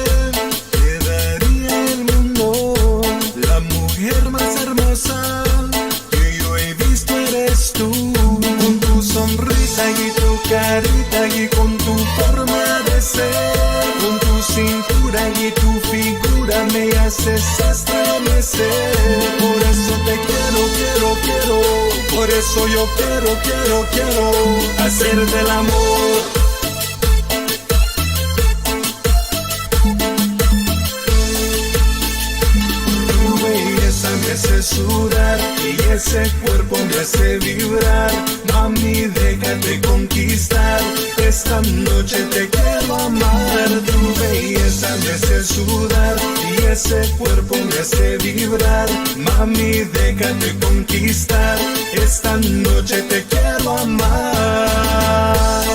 [SPEAKER 6] te daría el mundo. La mujer más hermosa que yo he visto eres tú. Con tu sonrisa y tu carita y con tu forma de ser, con tu cintura y tu figura me haces estremecer. Por eso te quiero, por eso yo quiero hacerte el amor. Tu belleza me hace sudar y ese cuerpo me hace vibrar. Mami, déjate conquistar, esta noche te quiero amar. Tu belleza me hace sudar y ese cuerpo me hace vibrar. Mami, déjate conquistar, esta noche te quiero amar.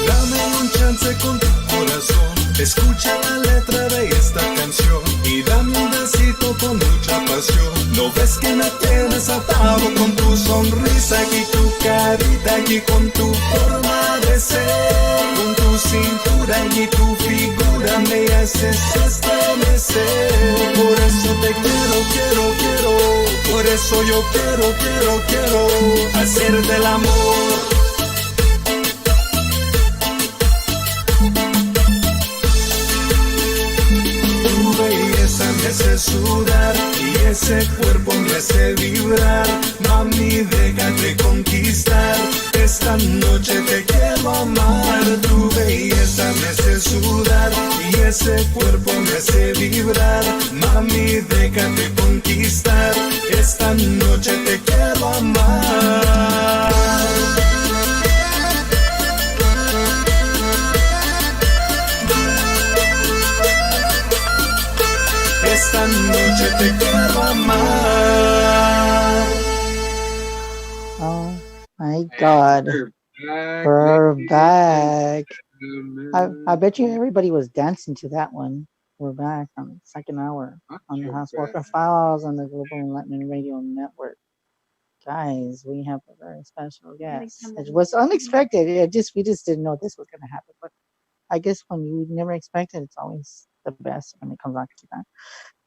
[SPEAKER 6] Dame un chance con tu corazón, escucha la letra de esta canción y dame un besito con mucha pasión. ¿No ves que me tienes atado con tu sonrisa y tu carita y con tu forma de ser? Con tu cintura y tu figura me haces estremecer. Por eso te quiero, por eso yo quiero hacerte el amor. Tu belleza me hace sudar y ese cuerpo me hace vibrar. Mami, déjate conquistar, esta noche te quiero amar. Tu belleza me hace sudar y ese cuerpo me hace vibrar. Mami, déjate conquistar, esta noche te quiero amar.
[SPEAKER 1] God,
[SPEAKER 2] We're back,
[SPEAKER 1] we're
[SPEAKER 2] ladies and
[SPEAKER 1] back. I
[SPEAKER 2] gentlemen.
[SPEAKER 1] bet you everybody was dancing to that one. We're back on the second hour
[SPEAKER 2] I'm
[SPEAKER 1] on the
[SPEAKER 2] so
[SPEAKER 1] House
[SPEAKER 2] back.
[SPEAKER 1] Warfare Files on the Global Enlightenment Radio Network. Guys, we have a very special guest. It was unexpected. We just didn't know this was gonna happen. But I guess when you never expect it, it's always the best when it comes out to that.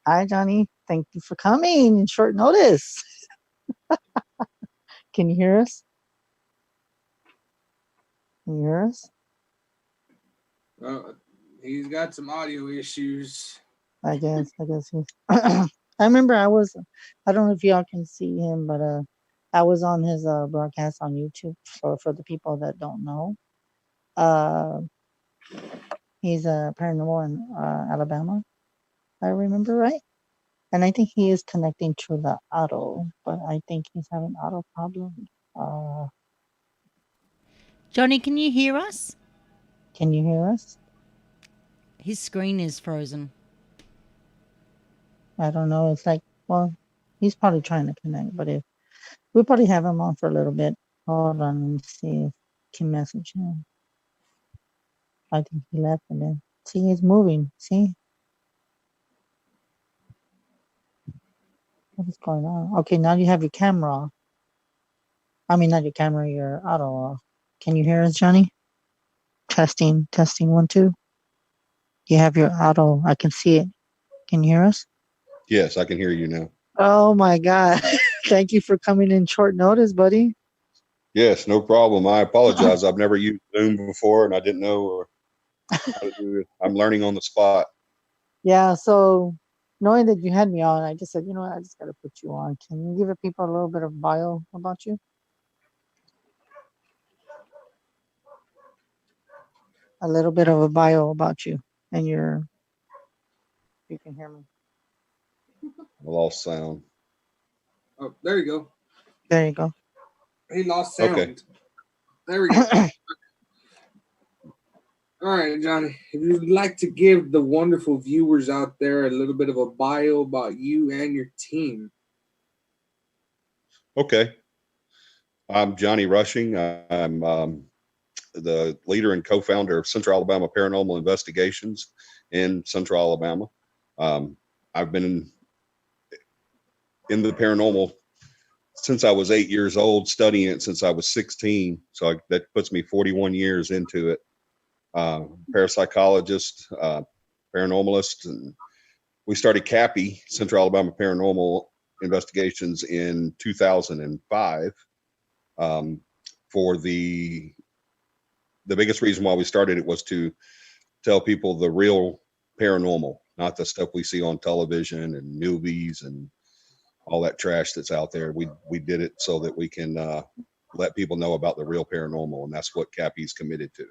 [SPEAKER 1] Hi, Johnny. Thank you for coming in short notice. Can you hear us? Can you hear us?
[SPEAKER 2] He's got some audio issues.
[SPEAKER 1] I guess he's. I remember I don't know if y'all can see him, but I was on his broadcast on YouTube for the people that don't know. Uh, he's a paranormal in Alabama. I remember right, and I think he is connecting to the auto, but I think he's having auto problems.
[SPEAKER 8] Johnny, can you hear us?
[SPEAKER 1] Can you hear us?
[SPEAKER 8] His screen is frozen.
[SPEAKER 1] I don't know. It's like, well, he's probably trying to connect, but if we'll probably have him on for a little bit. Hold on, let me see if I can message him. I think he left and then see he's moving. See what is going on? Okay, now you have your camera off. I mean, not your camera, your auto off. Can you hear us, Johnny? Testing, testing, 1, 2. You have your auto. I can see it. Can you hear us?
[SPEAKER 9] Yes, I can hear you now.
[SPEAKER 1] Oh my God! Thank you for coming in short notice, buddy.
[SPEAKER 9] Yes, no problem. I apologize. I've never used Zoom before, and I didn't know how to do it. I'm learning on the spot.
[SPEAKER 1] Yeah. So knowing that you had me on, I just said, you know what? I just got to put you on. Can you give the people a little bit of bio about you? A little bit of a bio about you and your. You can hear me.
[SPEAKER 9] I lost sound.
[SPEAKER 2] Oh, there you go.
[SPEAKER 1] There you go.
[SPEAKER 2] He lost sound.
[SPEAKER 9] Okay.
[SPEAKER 2] There we go. All right, Johnny. If you'd like to give the wonderful viewers out there a little bit of a bio about you and your team.
[SPEAKER 9] Okay. I'm Johnny Rushing. I'm the leader and co-founder of Central Alabama Paranormal Investigations in Central Alabama. I've been in the paranormal since I was 8 years old, studying it since I was 16. So that puts me 41 years into it. Parapsychologist, paranormalist, and we started CAPI, Central Alabama Paranormal Investigations, in 2005. For the biggest reason why we started it was to tell people the real paranormal, not the stuff we see on television and movies and all that trash that's out there. We did it so that we can let people know about the real paranormal, and that's what CAPI's committed to.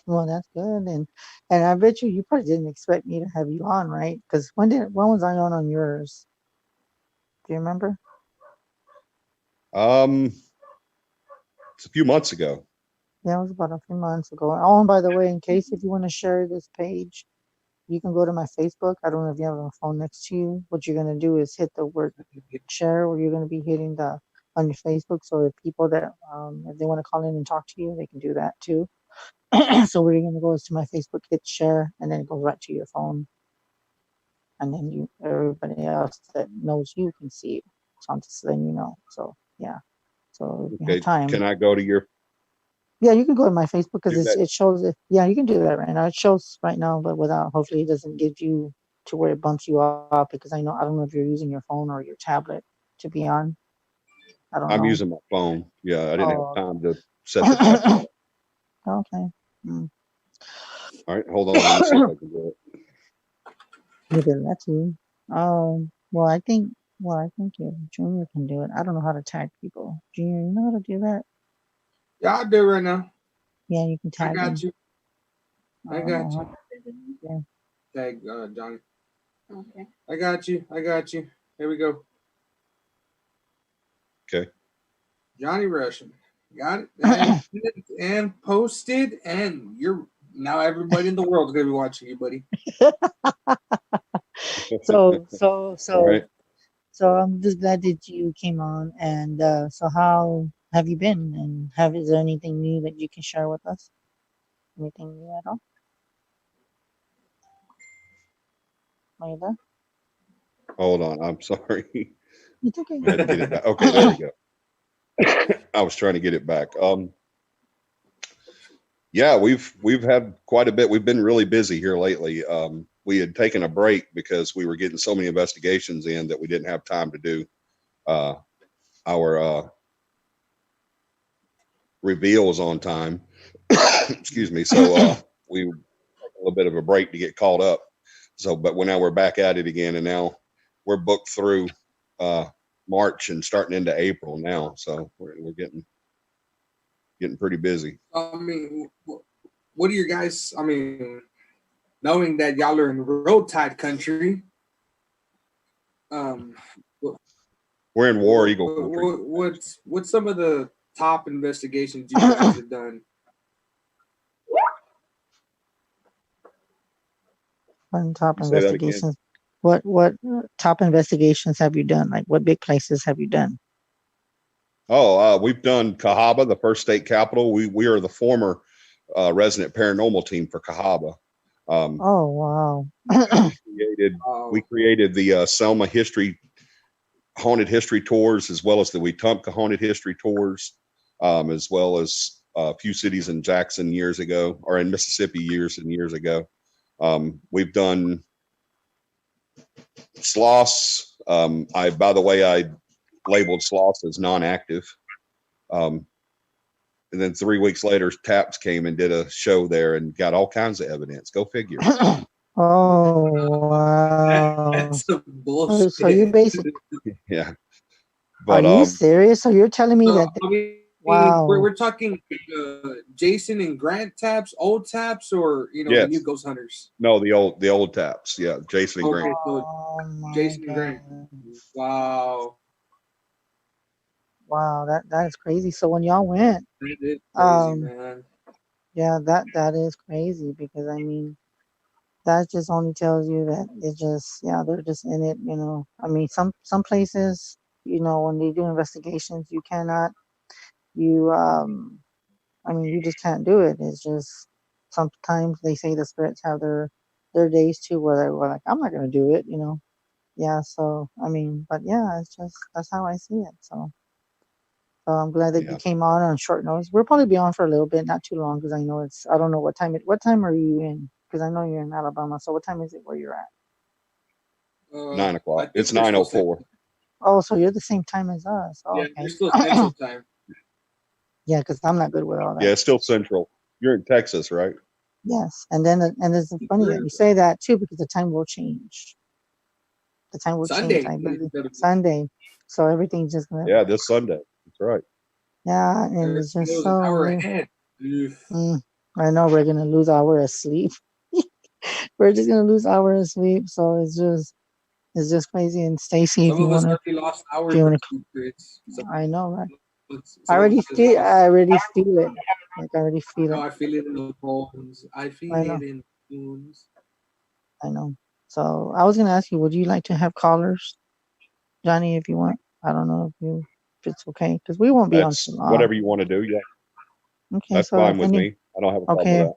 [SPEAKER 1] Well, that's good, and I bet you probably didn't expect me to have you on, right? Because when was I on yours? Do you remember?
[SPEAKER 9] It's a few months ago.
[SPEAKER 1] Yeah, it was about a few months ago. Oh, and by the way, in case if you want to share this page, you can go to my Facebook. I don't know if you have a phone next to you. What you're gonna do is hit the word share, or you're gonna be hitting the on your Facebook. So if people that if they want to call in and talk to you, they can do that too. So where you're gonna go is to my Facebook, hit share, and then it goes right to your phone, and then everybody else that knows you can see it. So I'm just letting you know. So yeah. So if you have time,
[SPEAKER 9] Can I go to your?
[SPEAKER 1] yeah, you can go to my Facebook because
[SPEAKER 9] Do that.
[SPEAKER 1] it shows it. Yeah, you can do that right now. It shows right now, but without. Hopefully, it doesn't give you to where it bumps you off because I don't know if you're using your phone or your tablet to be on. I don't
[SPEAKER 9] I'm
[SPEAKER 1] know.
[SPEAKER 9] using my phone. Yeah, I didn't have
[SPEAKER 1] Oh,
[SPEAKER 9] time to set the tablet up.
[SPEAKER 1] okay.
[SPEAKER 9] All right, hold on. Let me see if I can do it.
[SPEAKER 1] You did that too. Well, I think. Well, I think Junior can do it. I don't know how to tag people. Junior, you know how to do that?
[SPEAKER 2] Yeah, I'll do it right now.
[SPEAKER 1] Yeah, you can
[SPEAKER 2] I
[SPEAKER 1] tag
[SPEAKER 2] got
[SPEAKER 1] him.
[SPEAKER 2] you. I got you.
[SPEAKER 1] Yeah.
[SPEAKER 2] Tag Johnny. Okay. I got you. Here we go.
[SPEAKER 9] Okay.
[SPEAKER 2] Johnny Russian. Got it. And posted, and you're now everybody in the world is gonna be watching you, buddy.
[SPEAKER 1] So
[SPEAKER 9] All right.
[SPEAKER 1] so I'm just glad that you came on. And so how have you been? And is there anything new that you can share with us? Anything new at all? Are you there?
[SPEAKER 9] Hold on. I'm sorry.
[SPEAKER 1] It's okay.
[SPEAKER 9] I had to get it back. Okay, there we go. I was trying to get it back. Yeah, we've had quite a bit. We've been really busy here lately. We had taken a break because we were getting so many investigations in that we didn't have time to do our reveals on time. Excuse me. So we took a little bit of a break to get caught up. So, but now we're back at it again, and now we're booked through March and starting into April now. So we're getting pretty busy.
[SPEAKER 2] I mean, what are your guys? I mean, knowing that y'all are in Road Tide country,
[SPEAKER 9] we're in War Eagle country.
[SPEAKER 2] What's some of the top investigations you guys have done?
[SPEAKER 1] What top
[SPEAKER 9] Say that again.
[SPEAKER 1] investigations? What top investigations have you done? Like what big places have you done?
[SPEAKER 9] Oh, we've done Cahaba, the first state capital. We are the former resident paranormal team for Cahaba.
[SPEAKER 1] Oh wow!
[SPEAKER 9] we created the Selma haunted history tours, as well as the Wetumpka haunted history tours, as well as a few cities in Jackson years ago, or in Mississippi years and years ago. We've done Sloss. By the way, I labeled Sloss as non-active. And then 3 weeks later, TAPS came and did a show there and got all kinds of evidence. Go figure.
[SPEAKER 1] Oh wow!
[SPEAKER 2] That's some bullshit.
[SPEAKER 1] So you basically
[SPEAKER 9] Yeah. But
[SPEAKER 1] are you serious? So you're telling me
[SPEAKER 2] so,
[SPEAKER 1] that?
[SPEAKER 2] I mean,
[SPEAKER 1] Wow!
[SPEAKER 2] we're talking Jason and Grant taps, old taps, or
[SPEAKER 9] yes.
[SPEAKER 2] the new Ghost Hunters.
[SPEAKER 9] No, the old TAPS. Yeah, Jason and Grant.
[SPEAKER 2] So
[SPEAKER 1] Oh
[SPEAKER 2] Jason
[SPEAKER 1] my
[SPEAKER 2] and Grant.
[SPEAKER 1] God.
[SPEAKER 2] Wow.
[SPEAKER 1] Wow, that is crazy. So when y'all went,
[SPEAKER 2] That is crazy, man.
[SPEAKER 1] yeah, that is crazy because I mean, that just only tells you that it's just they're just in it. I mean, some places, when they do investigations, you cannot I mean, you just can't do it. It's just sometimes they say the spirits have their days too, where they're like, I'm not gonna do it. Yeah. So I mean, but yeah, it's just that's how I see it. So I'm glad that you came on short notice. We'll probably be on for a little bit, not too long, because I know I don't know what time what time are you in? Because I know you're in Alabama. So what time is it where you're at?
[SPEAKER 9] 9 o'clock. It's 9:04.
[SPEAKER 1] Oh, so you're the same time as us. Oh,
[SPEAKER 2] yeah,
[SPEAKER 1] okay.
[SPEAKER 2] you're still Central time.
[SPEAKER 1] Yeah, because I'm not good with all that.
[SPEAKER 9] Yeah, it's still Central. You're in Texas, right?
[SPEAKER 1] Yes, and it's funny that you say that too, because the time will change. The time will change. I believe Sunday, so everything's just gonna.
[SPEAKER 9] Yeah, this Sunday. That's right.
[SPEAKER 1] Yeah, and it's just so.
[SPEAKER 2] An hour ahead.
[SPEAKER 1] I know we're gonna lose hour of sleep. We're just gonna lose hour of sleep, so it's just crazy. And Stacy, if you want to,
[SPEAKER 2] lost hours.
[SPEAKER 1] I know, right? I already feel it. Like I already feel it.
[SPEAKER 2] I feel it in the bones. I feel it in the bones.
[SPEAKER 1] I know. So I was gonna ask you, would you like to have callers, Johnny, if you want? I don't know if it's okay, because we won't be on too long.
[SPEAKER 9] Whatever you want to do, yeah.
[SPEAKER 1] Okay,
[SPEAKER 9] that's
[SPEAKER 1] so
[SPEAKER 9] fine with me. I don't have a problem with that.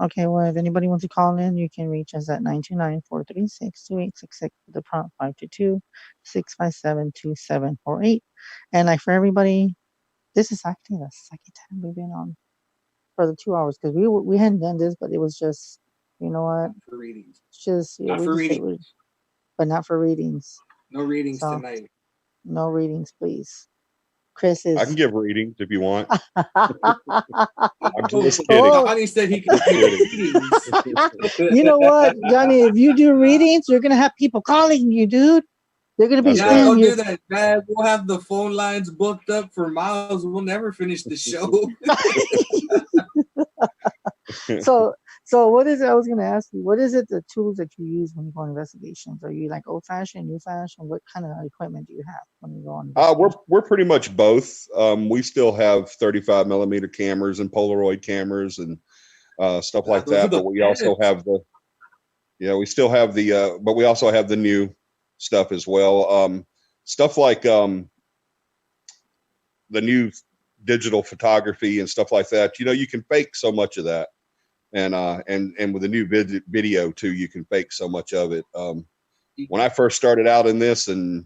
[SPEAKER 1] Okay, well, if anybody wants to call in, you can reach us at 929-436-2866 with the prompt 522-657-2748. And like for everybody, this is actually the second time we've been on for the 2 hours, because we hadn't done this, but it was just, you know what?
[SPEAKER 2] For readings.
[SPEAKER 1] Just
[SPEAKER 2] not for readings.
[SPEAKER 1] But not for readings.
[SPEAKER 2] No readings tonight.
[SPEAKER 1] No readings, please. Chris is.
[SPEAKER 9] I can give readings if you want.
[SPEAKER 2] I'm just kidding. Johnny said he can give readings.
[SPEAKER 1] You know what, Johnny? If you do readings, you're gonna have people calling you, dude. They're gonna be.
[SPEAKER 2] Yeah, don't do that, man. We'll have the phone lines booked up for miles. We'll never finish the show.
[SPEAKER 1] So what is it? I was gonna ask you. What is it? The tools that you use when you go on investigations? Are you like old fashioned, new fashioned? What kind of equipment do you have when you go on?
[SPEAKER 9] We're pretty much both. We still have 35 millimeter cameras and Polaroid cameras and stuff like that. But we also have we still have but we also have the new stuff as well. Stuff like the new digital photography and stuff like that. You can fake so much of that, and with the new video too, you can fake so much of it. When I first started out in this in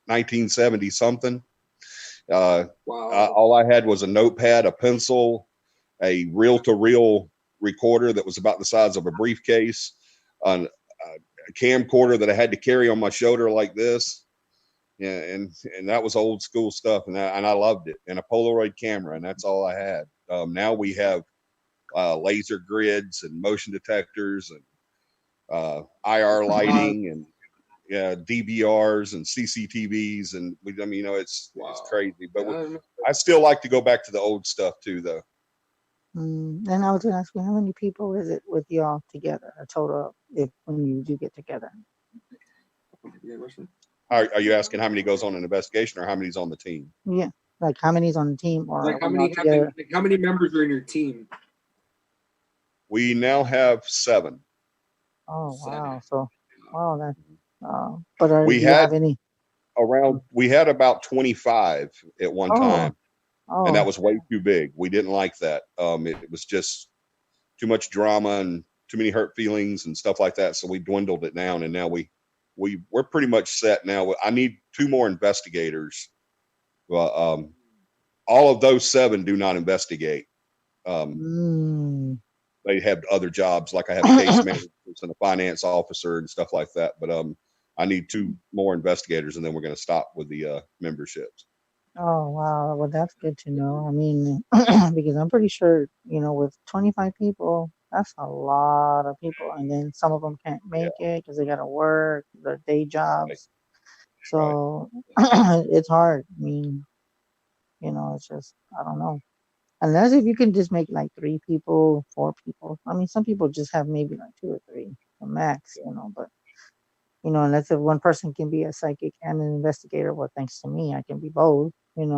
[SPEAKER 9] 1970 something,
[SPEAKER 2] Wow.
[SPEAKER 9] all I had was a notepad, a pencil, a reel-to-reel recorder that was about the size of a briefcase, a camcorder that I had to carry on my shoulder like this. Yeah, and that was old school stuff, and I loved it. And a Polaroid camera, and that's all I had. Now we have laser grids and motion detectors and IR lighting and DVRs and CCTVs, and it's crazy. But I still like to go back to the old stuff too, though.
[SPEAKER 1] And I was going to ask you, how many people is it with y'all together, a total, if when you do get together?
[SPEAKER 9] Are you asking how many goes on an investigation or how many's on the team?
[SPEAKER 1] Yeah, like how many's on the team, or
[SPEAKER 2] Like
[SPEAKER 1] are we all together?
[SPEAKER 2] how many members are in your team?
[SPEAKER 9] We now have 7.
[SPEAKER 1] Oh,
[SPEAKER 2] Seven.
[SPEAKER 1] wow. So, wow, that. But do
[SPEAKER 9] We
[SPEAKER 1] you have
[SPEAKER 9] had
[SPEAKER 1] any?
[SPEAKER 9] we had about 25 at one time, and that
[SPEAKER 1] Oh,
[SPEAKER 9] was way too big. We didn't like that. It was just too much drama and too many hurt feelings and stuff like that. So we dwindled it down, and now we're pretty much set now. I need 2 more investigators. Well, all of those 7 do not investigate. They have other jobs, like I have case managers and a finance officer and stuff like that. But I need 2 more investigators, and then we're going to stop with the memberships.
[SPEAKER 1] Oh, wow. Well, that's good to know. I mean, because I'm pretty sure, with 25 people, that's a lot of people. And then some of them can't make it because they got to work, their day jobs. So it's hard. I mean, it's just, I don't know. Unless if you can just make like 3 people, 4 people. I mean, some people just have maybe like 2 or 3, the max, but unless if one person can be a psychic and an investigator, well, thanks to me, I can be both, and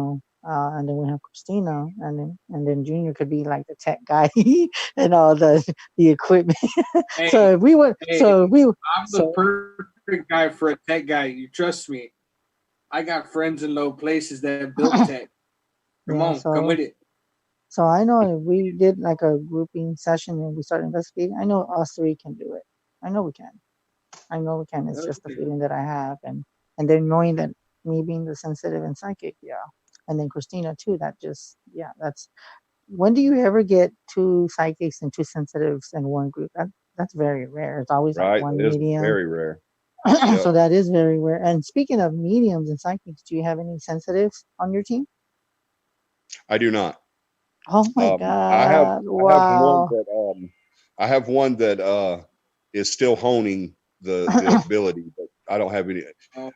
[SPEAKER 1] then we have Christina, and then Junior could be like the tech guy and all the equipment. So if we were, so if we,
[SPEAKER 2] I'm the perfect guy for a tech guy. You trust me. I got friends in low places that build tech. Come with it.
[SPEAKER 1] So I know if we did like a grouping session and we start investigating, I know us 3 can do it. I know we can. It's just the feeling that I have, and then knowing that me being the sensitive and psychic, and then Christina too. That's. When do you ever get 2 psychics and 2 sensitives in one group? That's very rare. It's always like one
[SPEAKER 9] It is
[SPEAKER 1] medium.
[SPEAKER 9] very rare.
[SPEAKER 1] So that is very rare. And speaking of mediums and psychics, do you have any sensitives on your team?
[SPEAKER 9] I do not.
[SPEAKER 1] Oh my God! Wow.
[SPEAKER 9] I have one that is still honing the ability, but I don't have any.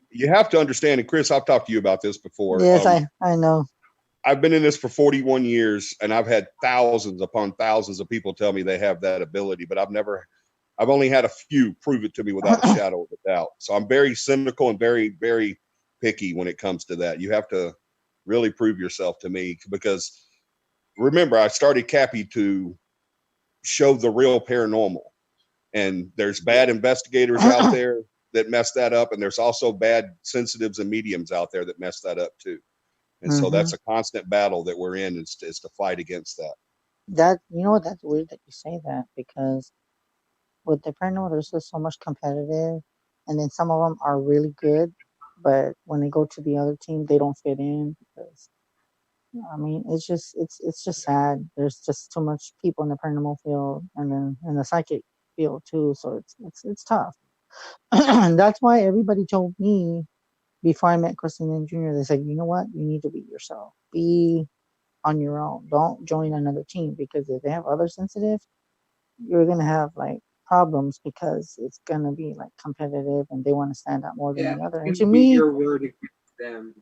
[SPEAKER 9] You have to understand, and Chris, I've talked to you about this before.
[SPEAKER 1] Yes, I know.
[SPEAKER 9] I've been in this for 41 years, and I've had thousands upon thousands of people tell me they have that ability, but I've only had a few prove it to me without a shadow of a doubt. So I'm very cynical and very, very picky when it comes to that. You have to really prove yourself to me, because remember, I started Cappy to show the real paranormal, and there's bad investigators out there that mess that up, and there's also bad sensitives and mediums out there that mess that up too. And so that's a constant battle that we're in, is to fight against that.
[SPEAKER 1] That's weird that you say that, because with the paranormal, there's just so much competitive, and then some of them are really good, but when they go to the other team, they don't fit in because, I mean, it's just sad. There's just too much people in the paranormal field, and then in the psychic field too. So it's tough. And that's why everybody told me before I met Christina and Junior, they said, you know what, you need to be yourself. Be on your own. Don't join another team, because if they have other sensitive, you're gonna have like problems, because it's gonna be like competitive and they want to stand out more than the other. And to me,
[SPEAKER 2] your word against them.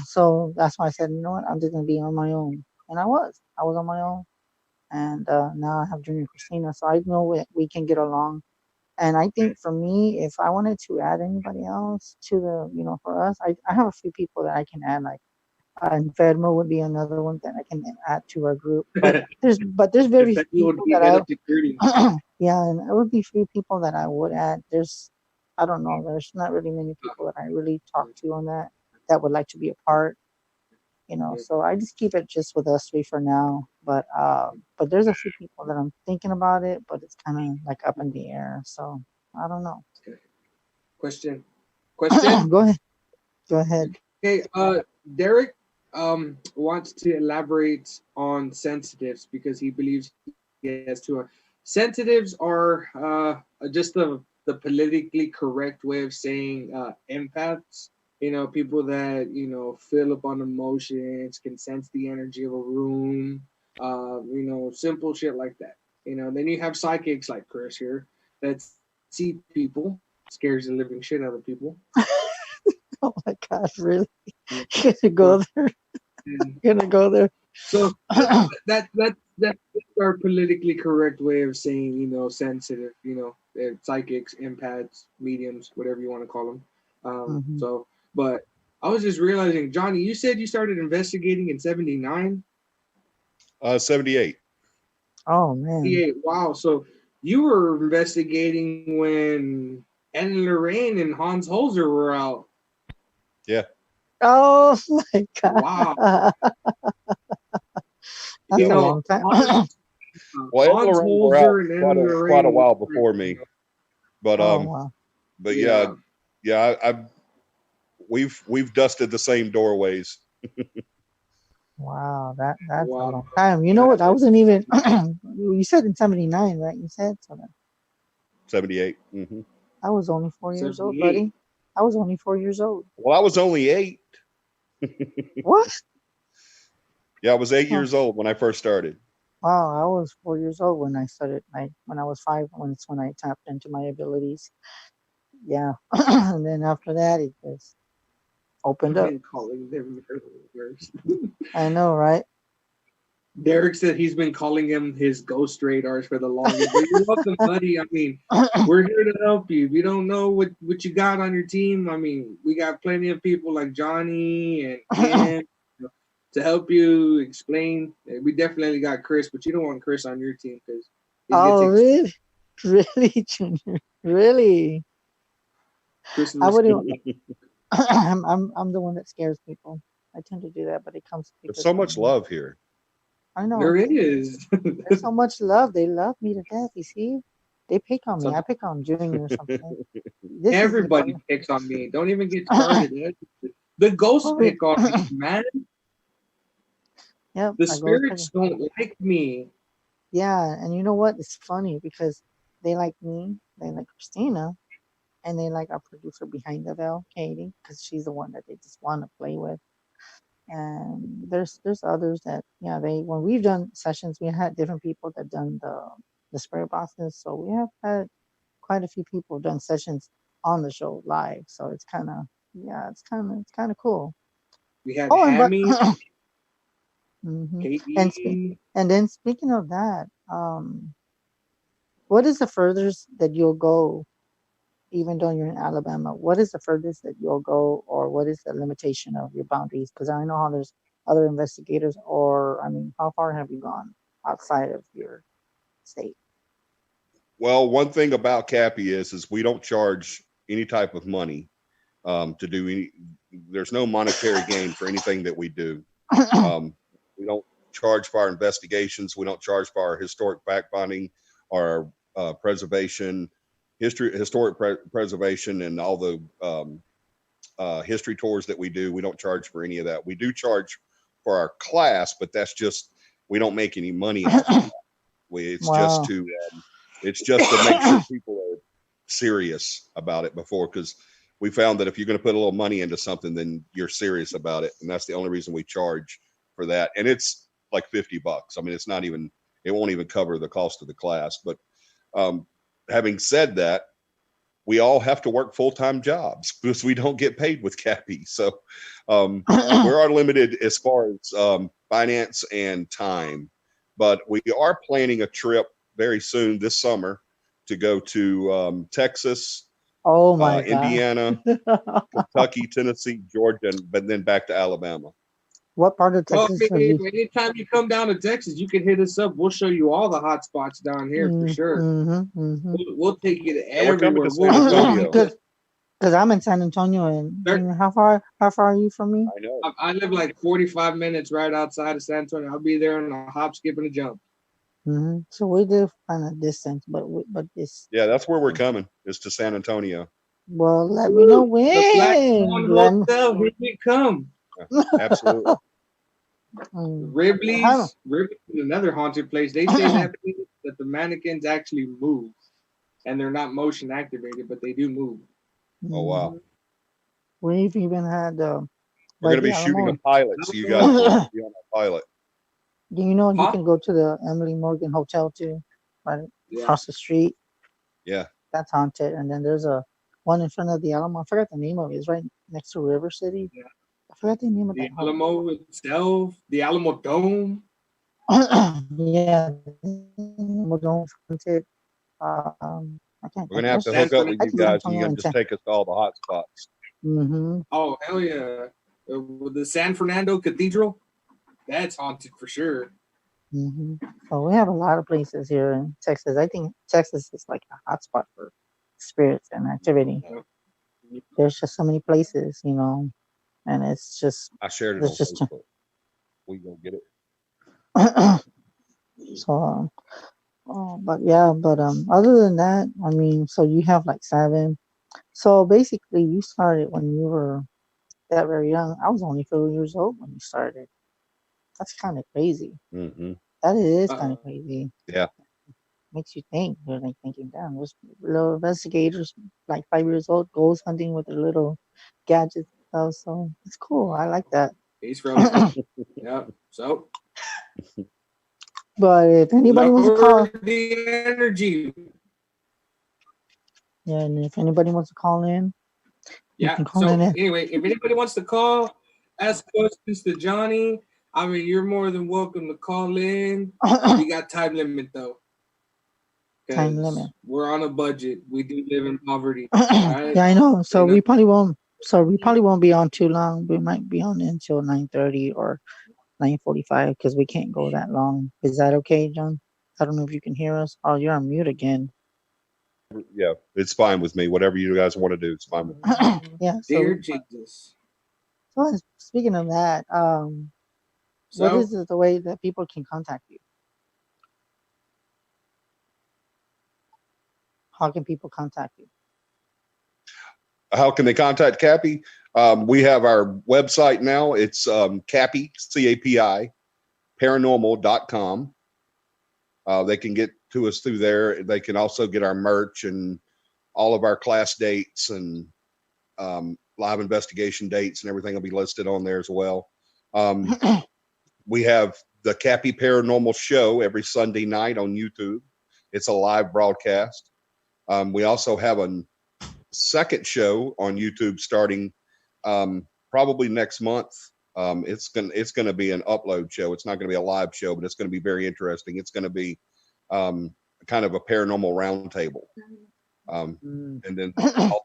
[SPEAKER 1] so that's why I said, you know what, I'm just gonna be on my own. And I was on my own, and now I have Junior Christina, so I know we can get along. And I think for me, if I wanted to add anybody else to for us, I have a few people that I can add, like Enfermo would be another one that I can add to our group. But there's very few people that yeah, and it would be few people that I would add. I don't know, there's not really many people that I really talk to on that would like to be a part. you know.
[SPEAKER 2] Yeah.
[SPEAKER 1] So I just keep it just with us three for now. But there's a few people that I'm thinking about it, but it's kind of like up in the air. So I don't know.
[SPEAKER 2] Okay. Question. Question.
[SPEAKER 1] Go ahead. Go ahead.
[SPEAKER 2] Okay. Derek wants to elaborate on sensitives because he believes he has two. Sensitives are just the politically correct way of saying empaths. People that feel up on emotions, can sense the energy of a room. Simple shit like that. Then you have psychics like Chris here that see people, scares the living shit out of people.
[SPEAKER 1] Oh my gosh, really?
[SPEAKER 2] Yeah.
[SPEAKER 1] You're gonna
[SPEAKER 2] So,
[SPEAKER 1] go there?
[SPEAKER 2] and
[SPEAKER 1] You're gonna go there?
[SPEAKER 2] so that's our politically correct way of saying sensitive. Psychics, empaths, mediums, whatever you want to call them.
[SPEAKER 1] Hmm.
[SPEAKER 2] But I was just realizing, Johnny, you said you started investigating in '79.
[SPEAKER 9] 78.
[SPEAKER 1] Oh man.
[SPEAKER 2] 88. Wow. So you were investigating when Ed and Lorraine and Hans Holzer were out.
[SPEAKER 9] Yeah.
[SPEAKER 1] Oh my
[SPEAKER 2] Wow.
[SPEAKER 1] god. That's
[SPEAKER 2] You
[SPEAKER 1] a
[SPEAKER 9] Yep.
[SPEAKER 2] know,
[SPEAKER 1] long time.
[SPEAKER 2] Hans,
[SPEAKER 9] Well, Ed and
[SPEAKER 2] Hans
[SPEAKER 9] Lorraine were out
[SPEAKER 2] Holzer and Ed and
[SPEAKER 9] quite a
[SPEAKER 2] Lorraine.
[SPEAKER 9] while before me, but
[SPEAKER 1] Oh wow.
[SPEAKER 9] yeah,
[SPEAKER 2] Yeah.
[SPEAKER 9] we've dusted the same doorways.
[SPEAKER 1] Wow, that's a
[SPEAKER 2] Wow.
[SPEAKER 1] long time. You know what? I wasn't even. You said in '79, right? You said so.
[SPEAKER 9] 78. Hmm.
[SPEAKER 1] I was only 4 years old,
[SPEAKER 2] 78.
[SPEAKER 1] buddy. I was only 4 years old.
[SPEAKER 9] Well, I was only 8.
[SPEAKER 1] What?
[SPEAKER 9] Yeah, I was 8
[SPEAKER 1] Huh.
[SPEAKER 9] years old when I first started.
[SPEAKER 1] Wow, I was 4 years old when I started. When I was five, when I tapped into my abilities. Yeah, and then after that, it just opened
[SPEAKER 2] I've
[SPEAKER 1] up.
[SPEAKER 2] been calling them murderers.
[SPEAKER 1] I know, right?
[SPEAKER 2] Derek said he's been calling him his ghost radars for the longest. But you're welcome, buddy. I mean, we're here to help you. If you don't know what you got on your team, I mean, we got plenty of people like Johnny and Kim to help you explain. We definitely got Chris, but you don't want Chris on your team because he's gonna
[SPEAKER 1] Oh,
[SPEAKER 2] take
[SPEAKER 1] really? Really, Junior? Really?
[SPEAKER 2] Chris is
[SPEAKER 1] I
[SPEAKER 2] a
[SPEAKER 1] wouldn't.
[SPEAKER 2] scoop.
[SPEAKER 1] I'm the one that scares people. I tend to do that, but it comes to
[SPEAKER 9] There's
[SPEAKER 1] people
[SPEAKER 9] so
[SPEAKER 1] that
[SPEAKER 9] much love here.
[SPEAKER 1] I know.
[SPEAKER 2] There is.
[SPEAKER 1] There's so much love. They love me to death. You see, they pick on me. I
[SPEAKER 2] Sometimes
[SPEAKER 1] pick on Junior or something. This is,
[SPEAKER 2] everybody picks on me. Don't even get started. The ghosts
[SPEAKER 1] oh,
[SPEAKER 2] pick on me, man.
[SPEAKER 1] yep.
[SPEAKER 2] The
[SPEAKER 1] I go.
[SPEAKER 2] spirits don't like me.
[SPEAKER 1] Yeah, and you know what? It's funny because they like me, they like Christina, and they like our producer behind the veil, Katie, because she's the one that they just want to play with. And there's others that they when we've done sessions, we had different people that done the spirit boxes, so we have had quite a few people done sessions on the show live. So it's kind of it's kind of cool.
[SPEAKER 2] We had
[SPEAKER 1] Oh, and but
[SPEAKER 2] Hammy,
[SPEAKER 1] hmm and
[SPEAKER 2] Katie.
[SPEAKER 1] and then speaking of that, what is the furthest that you'll go, even though you're in Alabama? What is the furthest that you'll go, or what is the limitation of your boundaries? Because I know how there's other investigators, or I mean, how far have you gone outside of your state?
[SPEAKER 9] Well, one thing about Cappy is we don't charge any type of money to do any. There's no monetary gain for anything that we do. We don't charge for our investigations. We don't charge for our historic fact finding, our preservation, historic preservation, and all the history tours that we do. We don't charge for any of that. We do charge for our class, but that's just we don't make any money off of that. It's
[SPEAKER 1] Wow.
[SPEAKER 9] it's just to make sure people are serious about it before, because we found that if you're going to put a little money into something, then you're serious about it, and that's the only reason we charge for that. And it's like $50. I mean, it won't even cover the cost of the class. But having said that, we all have to work full-time jobs because we don't get paid with Cappy. So we're unlimited as far as finance and time. But we are planning a trip very soon this summer to go to Texas,
[SPEAKER 1] Oh my
[SPEAKER 9] Indiana,
[SPEAKER 1] god.
[SPEAKER 9] Kentucky, Tennessee, Georgia, but then back to Alabama.
[SPEAKER 1] What part of
[SPEAKER 2] Well,
[SPEAKER 1] Texas
[SPEAKER 2] I
[SPEAKER 1] have
[SPEAKER 2] mean,
[SPEAKER 1] you?
[SPEAKER 2] anytime you come down to Texas, you can hit us up. We'll show you all the hot spots down here for sure.
[SPEAKER 1] Mm-hmm, mm-hmm.
[SPEAKER 2] We'll take you to
[SPEAKER 9] Yeah, we're coming
[SPEAKER 2] everywhere.
[SPEAKER 9] to San Antonio.
[SPEAKER 1] Because Because I'm in San Antonio, and
[SPEAKER 2] They're-
[SPEAKER 1] how far are you from me?
[SPEAKER 9] I know.
[SPEAKER 2] I live like 45 minutes right outside of San Antonio. I'll be there in a hop, skip, and a jump.
[SPEAKER 1] So we live kind of distance, but this.
[SPEAKER 9] Yeah, that's where we're coming. Is to San Antonio.
[SPEAKER 1] Well, let me know
[SPEAKER 2] The Black
[SPEAKER 1] when.
[SPEAKER 2] Swan Hotel, here we come.
[SPEAKER 9] Absolutely.
[SPEAKER 1] Mm, how-
[SPEAKER 2] Ripley's is another haunted place. They say that the mannequins actually move, and they're not motion activated, but they do move.
[SPEAKER 9] Oh wow.
[SPEAKER 1] We've even had
[SPEAKER 9] We're
[SPEAKER 1] by
[SPEAKER 9] going to
[SPEAKER 1] the
[SPEAKER 9] be shooting a
[SPEAKER 1] Alamo.
[SPEAKER 9] pilot, so you guys will be on a pilot.
[SPEAKER 1] You know, you
[SPEAKER 2] Huh?
[SPEAKER 1] can go to the Emily Morgan Hotel too, right
[SPEAKER 2] Yeah.
[SPEAKER 1] across the street.
[SPEAKER 9] Yeah.
[SPEAKER 1] That's haunted. And then there's a one in front of the Alamo. I forgot the name of it. It's right next to River City.
[SPEAKER 2] Yeah.
[SPEAKER 1] I forgot the name of
[SPEAKER 2] The
[SPEAKER 1] that
[SPEAKER 2] Alamo itself, the Alamo Dome.
[SPEAKER 1] yeah, the Dome's haunted. I can't.
[SPEAKER 9] We're going to have to
[SPEAKER 1] There's
[SPEAKER 2] San
[SPEAKER 9] hook up
[SPEAKER 1] I
[SPEAKER 9] with
[SPEAKER 2] Fernando.
[SPEAKER 9] you
[SPEAKER 1] think San
[SPEAKER 9] guys, and
[SPEAKER 1] Antonio
[SPEAKER 9] you can
[SPEAKER 1] and
[SPEAKER 9] just take us to all the hot spots.
[SPEAKER 1] Mm-hmm.
[SPEAKER 2] Oh hell yeah! With the San Fernando Cathedral, that's haunted for sure.
[SPEAKER 1] Mm-hmm. So we have a lot of places here in Texas. I think Texas is like a hotspot for spirits and activity. There's just so many places, and it's just
[SPEAKER 9] I shared it on
[SPEAKER 1] there's just
[SPEAKER 9] Facebook. We gonna get it.
[SPEAKER 1] so. But yeah, other than that, I mean, so you have like 7. So basically, you started when you were that very young. I was only 4 years old when you started. That's kind of crazy.
[SPEAKER 9] Mm-hmm.
[SPEAKER 1] That is kind
[SPEAKER 2] Uh,
[SPEAKER 1] of crazy.
[SPEAKER 9] Yeah.
[SPEAKER 1] Makes you think. You're like thinking, damn, those little investigators, like 5 years old, goes hunting with their little gadgets and stuff. So it's cool. I like that.
[SPEAKER 2] He's frozen. Yeah. So
[SPEAKER 1] But if anybody wants to
[SPEAKER 2] lower
[SPEAKER 1] call,
[SPEAKER 2] the energy.
[SPEAKER 1] yeah, and if anybody wants to call in, you
[SPEAKER 2] Yeah.
[SPEAKER 1] can call
[SPEAKER 2] So
[SPEAKER 1] in.
[SPEAKER 2] anyway, if anybody wants to call, ask questions to Johnny. I mean, you're more than welcome to call in. We got time limit though.
[SPEAKER 1] Time
[SPEAKER 2] 'Cause
[SPEAKER 1] limit.
[SPEAKER 2] we're on a budget. We do live in poverty. All right.
[SPEAKER 1] Yeah, I know. So
[SPEAKER 2] You know.
[SPEAKER 1] we probably won't. So we probably won't be on too long. We might be on until 9:30 or 9:45 because we can't go that long. Is that okay, John? I don't know if you can hear us. Oh, you're on mute again.
[SPEAKER 9] Yeah, it's fine with me. Whatever you guys want to do, it's fine with me.
[SPEAKER 1] Yeah.
[SPEAKER 2] Dear Jesus.
[SPEAKER 1] So speaking of that, what
[SPEAKER 2] So
[SPEAKER 1] is the way that people can contact you? How can people contact you?
[SPEAKER 9] How can they contact Cappy? We have our website now. It's Cappy, CAPI, paranormal.com. They can get to us through there. They can also get our merch and all of our class dates and live investigation dates and everything will be listed on there as well. We have the Cappy Paranormal Show every Sunday night on YouTube. It's a live broadcast. We also have a second show on YouTube starting probably next month. It's gonna be an upload show. It's not gonna be a live show, but it's gonna be very interesting. It's gonna be kind of a paranormal roundtable. And then also,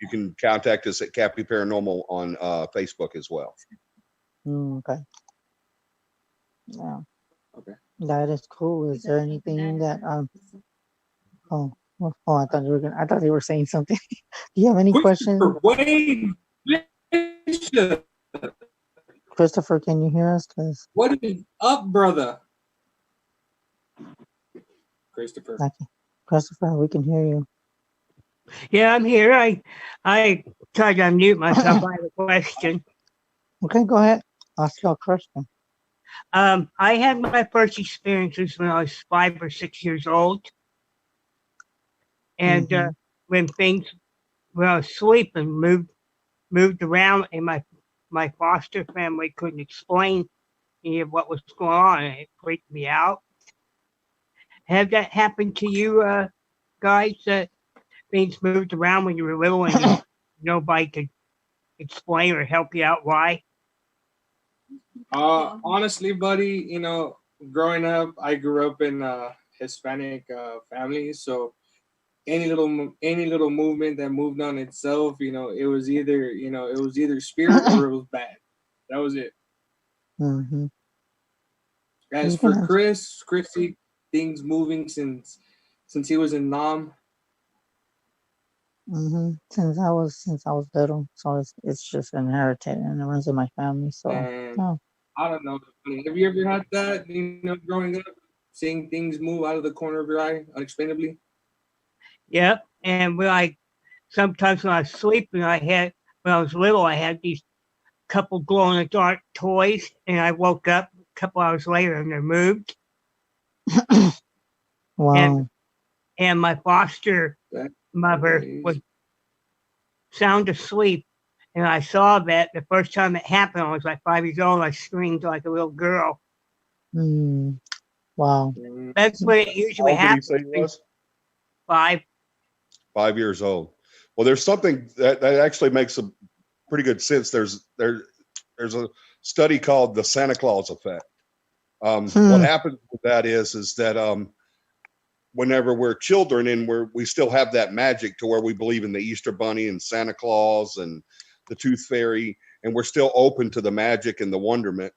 [SPEAKER 9] you can contact us at Cappy Paranormal on Facebook as well.
[SPEAKER 1] Okay. Yeah.
[SPEAKER 2] Okay.
[SPEAKER 1] That is cool. Is there anything that I thought I thought you were saying something. Do you have any questions?
[SPEAKER 2] Wade Bishop,
[SPEAKER 1] Christopher, can you hear us? Cause
[SPEAKER 2] what is up, brother? Christopher.
[SPEAKER 1] Christopher, we can hear you.
[SPEAKER 10] Yeah, I'm here. I tried to unmute myself. I have a question.
[SPEAKER 1] Okay, go ahead. Ask your question.
[SPEAKER 10] I had my first experiences when I was 5 or 6 years old, and when I was sleeping, moved around, and my foster family couldn't explain any of what was going on, and it freaked me out. Have that happened to you, guys? That things moved around when you were little and nobody could explain or help you out why?
[SPEAKER 2] Honestly, buddy, growing up, I grew up in a Hispanic family, so any little movement that moved on itself, it was either spirit or it was bad. That was it.
[SPEAKER 1] Mm-hmm.
[SPEAKER 2] As for Chrissy, things moving since he was in Nam.
[SPEAKER 1] Since I was little, so it's just inherited and it runs in my family. So
[SPEAKER 2] And
[SPEAKER 1] no.
[SPEAKER 2] I don't know. I mean, have you ever had that? You know, growing up, seeing things move out of the corner of your eye unexplainably.
[SPEAKER 10] Yep. And sometimes when I was sleeping, when I was little, I had these couple glow in the dark toys, and I woke up a couple hours later and they moved. And
[SPEAKER 1] Wow.
[SPEAKER 10] and my foster
[SPEAKER 2] Back in the
[SPEAKER 10] mother was
[SPEAKER 2] days.
[SPEAKER 10] sound asleep. And I saw that the first time it happened, I was like 5 years old. I screamed like a little girl.
[SPEAKER 1] Mm, wow.
[SPEAKER 2] Mm,
[SPEAKER 10] That's when it
[SPEAKER 9] How
[SPEAKER 10] usually
[SPEAKER 9] old did he
[SPEAKER 10] happens.
[SPEAKER 9] say he was?
[SPEAKER 10] 5.
[SPEAKER 9] 5 years old. Well, there's something that actually makes a pretty good sense. There's a study called the Santa Claus effect. What
[SPEAKER 1] Hmm.
[SPEAKER 9] happens with that is that whenever we're children and we still have that magic to where we believe in the Easter Bunny and Santa Claus and the Tooth Fairy, and we're still open to the magic and the wonderment,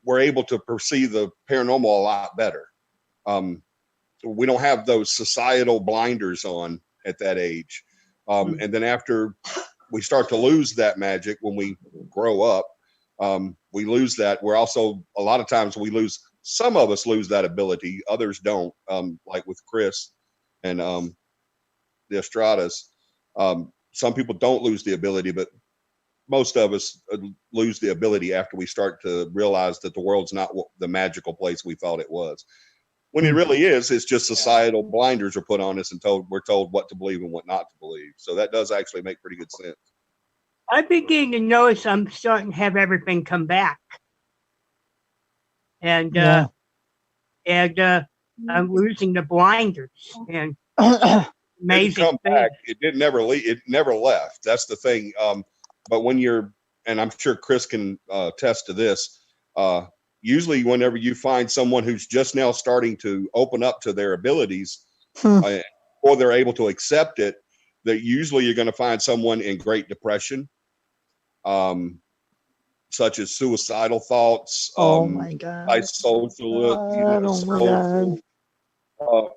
[SPEAKER 9] we're able to perceive the paranormal a lot better. Um, we don't have those societal blinders on at that age. And then after we start to lose that magic when we grow up, we lose that. We're also, a lot of times some of us lose that ability, others don't, like with Chris and the Estradas. Some people don't lose the ability, but most of us lose the ability after we start to realize that the world's not the magical place we thought it was. When it really is, it's just societal blinders are put on us and we're told what to believe and what not to believe. So that does actually make pretty good sense.
[SPEAKER 10] I'm beginning to notice I'm starting to have everything come back. And
[SPEAKER 1] Yeah.
[SPEAKER 10] I'm losing the blinders. And
[SPEAKER 9] It didn't
[SPEAKER 10] amazing
[SPEAKER 9] come
[SPEAKER 10] thing.
[SPEAKER 9] back. It didn't never leave. It never left. That's the thing. But when and I'm sure Chris can attest to this. Usually, whenever you find someone who's just now starting to open up to their abilities, or they're able to accept it, that usually you're going to find someone in Great Depression, such as suicidal thoughts,
[SPEAKER 1] Oh my God.
[SPEAKER 9] social,
[SPEAKER 1] Oh my God.
[SPEAKER 9] uh,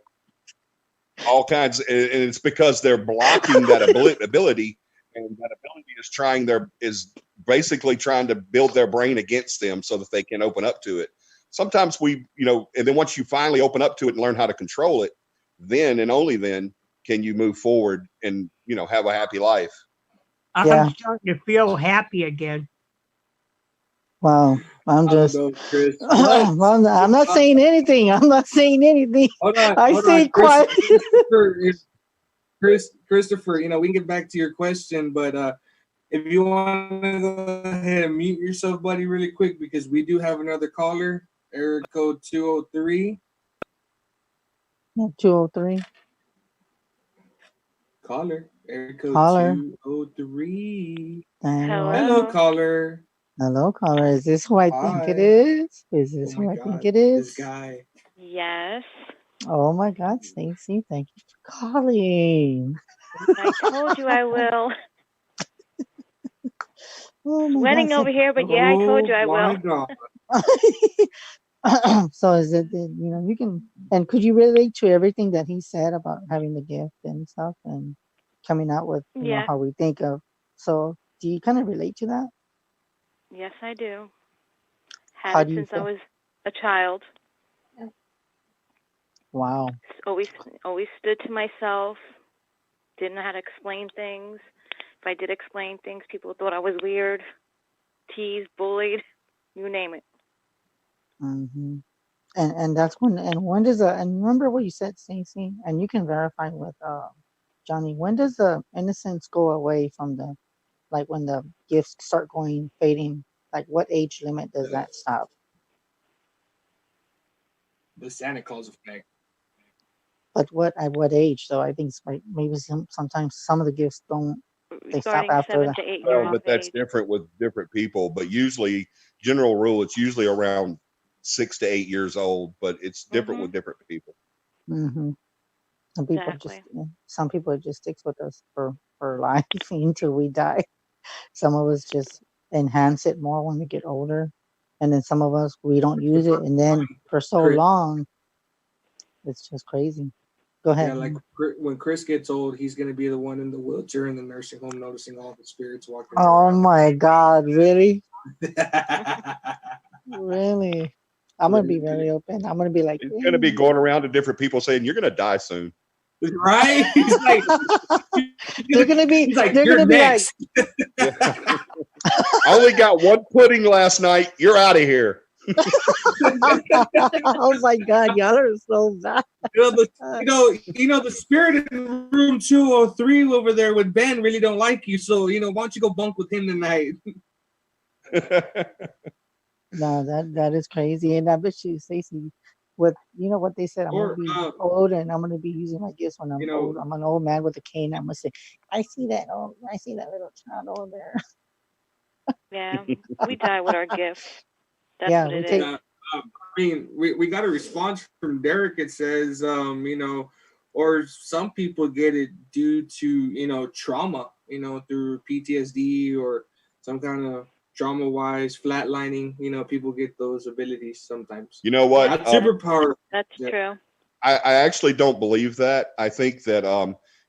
[SPEAKER 9] all kinds, and it's because they're blocking that ability, and that ability is basically trying to build their brain against them so that they can open up to it. Sometimes and then once you finally open up to it and learn how to control it, then and only then can you move forward and have a happy life.
[SPEAKER 10] I'm starting to feel happy again.
[SPEAKER 1] Wow. I'm
[SPEAKER 2] I don't
[SPEAKER 1] just.
[SPEAKER 2] know, Chris. What?
[SPEAKER 1] I'm not saying anything. I'm not saying anything.
[SPEAKER 2] Hold on,
[SPEAKER 1] I
[SPEAKER 2] hold on,
[SPEAKER 1] stayed quiet.
[SPEAKER 2] Christopher, we can get back to your question, but if you want to go ahead and mute yourself, buddy, really quick, because we do have another caller, area code 203.
[SPEAKER 1] 203.
[SPEAKER 2] Caller, area code
[SPEAKER 1] Caller.
[SPEAKER 2] 203.
[SPEAKER 1] Hello.
[SPEAKER 2] Hello, caller.
[SPEAKER 1] Hello, caller. Is this who I think it
[SPEAKER 2] Hi.
[SPEAKER 1] is? Is
[SPEAKER 2] Oh
[SPEAKER 1] this
[SPEAKER 2] my
[SPEAKER 1] who I think
[SPEAKER 2] God,
[SPEAKER 1] it
[SPEAKER 2] this
[SPEAKER 1] is?
[SPEAKER 2] guy.
[SPEAKER 11] Yes.
[SPEAKER 1] Oh my God, Stacy, thank you for calling.
[SPEAKER 11] I told you I will.
[SPEAKER 1] Oh my
[SPEAKER 11] Sweating
[SPEAKER 1] God.
[SPEAKER 11] over here, but yeah, I told
[SPEAKER 2] Oh
[SPEAKER 11] you I
[SPEAKER 2] my
[SPEAKER 11] will.
[SPEAKER 2] God.
[SPEAKER 1] So is it that you can, and could you relate to everything that he said about having the gift and stuff and coming out with
[SPEAKER 11] Yeah.
[SPEAKER 1] how we think of? So do you kind of relate to that?
[SPEAKER 11] Yes, I do. Had
[SPEAKER 1] How
[SPEAKER 11] it
[SPEAKER 1] do you
[SPEAKER 11] since I
[SPEAKER 1] feel?
[SPEAKER 11] was a child.
[SPEAKER 1] Wow.
[SPEAKER 11] Always stood to myself. Didn't know how to explain things. If I did explain things, people thought I was weird, teased, bullied, you name it.
[SPEAKER 1] Mm-hmm. And that's when does and remember what you said, Stacey, and you can verify with Johnny. When does the innocence go away from the, like when the gifts start going fading? Like what age limit does that stop?
[SPEAKER 2] The Santa Claus effect.
[SPEAKER 1] But at what age though? I think it's like maybe sometimes some of the gifts don't, they stop
[SPEAKER 11] Starting
[SPEAKER 1] after
[SPEAKER 11] 7
[SPEAKER 1] the.
[SPEAKER 11] to 8
[SPEAKER 9] Well,
[SPEAKER 11] years of
[SPEAKER 9] but that's
[SPEAKER 11] age.
[SPEAKER 9] different with different people. But usually, general rule, it's usually around 6 to 8 years old. But it's different with different people.
[SPEAKER 1] Mm-hmm. Some people
[SPEAKER 11] Exactly.
[SPEAKER 1] some people it just sticks with us for life until we die. Some of us just enhance it more when we get older, and then some of us we don't use it, and then for so
[SPEAKER 2] Chris,
[SPEAKER 1] long, it's just crazy. Go ahead.
[SPEAKER 2] Yeah, like when Chris gets old, he's gonna be the one in the wheelchair in the nursing home, noticing all the spirits walking
[SPEAKER 1] Oh
[SPEAKER 2] around.
[SPEAKER 1] my God, really? Really? I'm gonna be very open. I'm gonna be like,
[SPEAKER 9] He's going to be going around to different people saying, "You're going to die soon."
[SPEAKER 2] Right? He's like,
[SPEAKER 1] they're gonna be,
[SPEAKER 2] he's like,
[SPEAKER 1] they're
[SPEAKER 2] "You're
[SPEAKER 1] gonna be
[SPEAKER 2] next."
[SPEAKER 9] I only got one pudding last night. You're out of here.
[SPEAKER 1] oh my God, y'all are so bad.
[SPEAKER 2] You know, the spirit in room 203 over there with Ben really don't like you. So, why don't you go bunk with him tonight?
[SPEAKER 1] No, that is crazy. And I bet you, Stacey, what they said, I'm
[SPEAKER 2] Or,
[SPEAKER 1] gonna be old and I'm gonna be using my gifts when I'm old. I'm an old man with a cane. I'm gonna say, I see that little child over there.
[SPEAKER 11] Yeah, we die with our gifts. That's
[SPEAKER 1] Yeah,
[SPEAKER 11] what
[SPEAKER 1] we
[SPEAKER 11] it
[SPEAKER 1] take-
[SPEAKER 11] is.
[SPEAKER 2] I mean, we got a response from Derek. It says, or some people get it due to, trauma, through PTSD or some kind of trauma-wise flatlining. People get those abilities sometimes.
[SPEAKER 9] You know what?
[SPEAKER 2] Not superpower.
[SPEAKER 11] That's true.
[SPEAKER 9] I actually don't believe that. I think that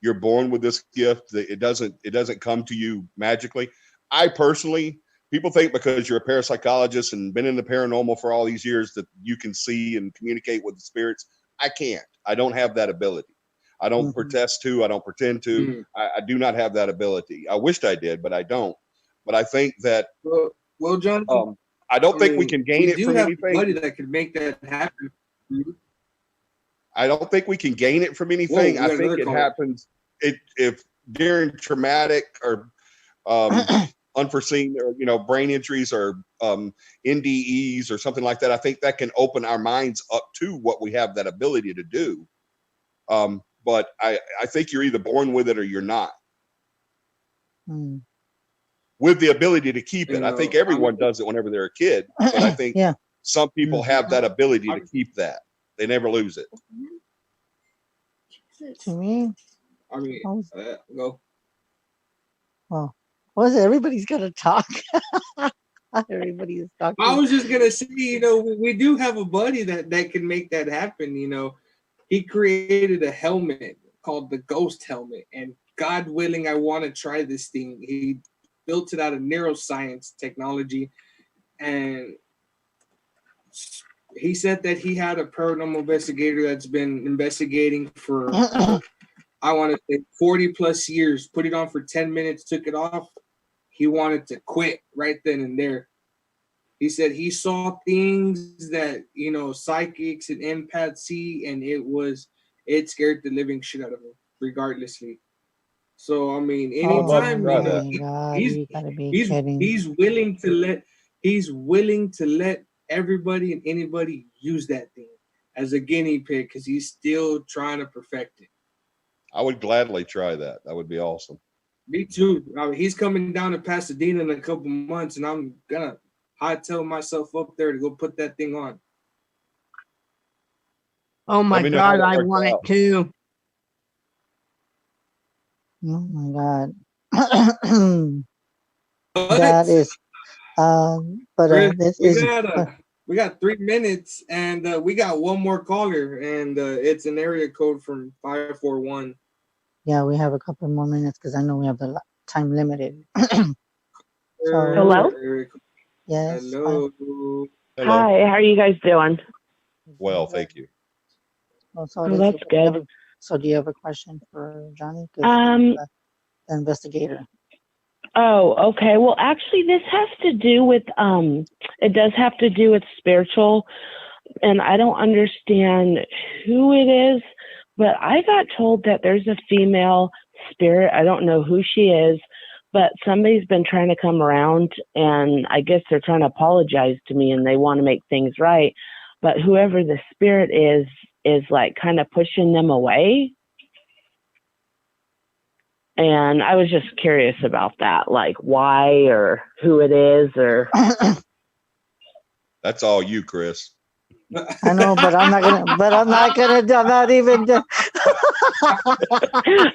[SPEAKER 9] you're born with this gift. That it doesn't come to you magically. I personally, people think because you're a parapsychologist and been in the paranormal for all these years that you can see and communicate with the spirits. I can't. I don't have that ability. I don't protest to. I don't pretend to. I do not have that ability. I wished I did, but I don't. But I think that.
[SPEAKER 2] Well, John.
[SPEAKER 9] I don't think we can gain it from anything.
[SPEAKER 2] Somebody that could make that happen.
[SPEAKER 9] I don't think we can gain it from anything. I think it happens if during traumatic or unforeseen or brain injuries or NDEs or something like that. I think that can open our minds up to what we have that ability to do. But I think you're either born with it or you're not. With the ability to keep it. I think everyone does it whenever they're a kid, but I think some people have that ability to keep that. They never lose it.
[SPEAKER 1] To me,
[SPEAKER 2] I mean, go.
[SPEAKER 1] Well, was it? Everybody's gonna talk. Everybody is talking.
[SPEAKER 2] I was just gonna say, we do have a buddy that can make that happen. He created a helmet called the Ghost Helmet, and God willing, I want to try this thing. He built it out of neuroscience technology, and he said that he had a paranormal investigator that's been investigating for I want to say 40 plus years, put it on for 10 minutes, took it off. He wanted to quit right then and there. He said he saw things that, psychics and empaths see, and it scared the living shit out of him, regardlessly. So, I mean, anytime he's willing to let everybody and anybody use that thing as a guinea pig because he's still trying to perfect it.
[SPEAKER 9] I would gladly try that. That would be awesome.
[SPEAKER 2] Me too. I mean, he's coming down to Pasadena in a couple months, and I'm gonna hightail myself up there to go put that thing on.
[SPEAKER 10] Oh my God, I want it too.
[SPEAKER 1] Oh my God. That is but this is
[SPEAKER 2] we got 3 minutes and we got one more caller and it's an area code from 541.
[SPEAKER 1] Yeah, we have a couple more minutes because I know we have the time limited.
[SPEAKER 12] Hello?
[SPEAKER 1] Yes.
[SPEAKER 2] Hello.
[SPEAKER 12] Hi, how are you guys doing?
[SPEAKER 9] Well, thank you.
[SPEAKER 12] That's good.
[SPEAKER 1] So do you have a question for Johnny?
[SPEAKER 12] The
[SPEAKER 1] investigator.
[SPEAKER 12] Oh, okay. Well, actually, this has to do with, it does have to do with spiritual, and I don't understand who it is, but I got told that there's a female spirit. I don't know who she is, but somebody's been trying to come around, and I guess they're trying to apologize to me, and they want to make things right. But whoever the spirit is like kind of pushing them away. And I was just curious about that, like why or who it is or.
[SPEAKER 9] That's all you, Chris.
[SPEAKER 1] I know, but I'm not even.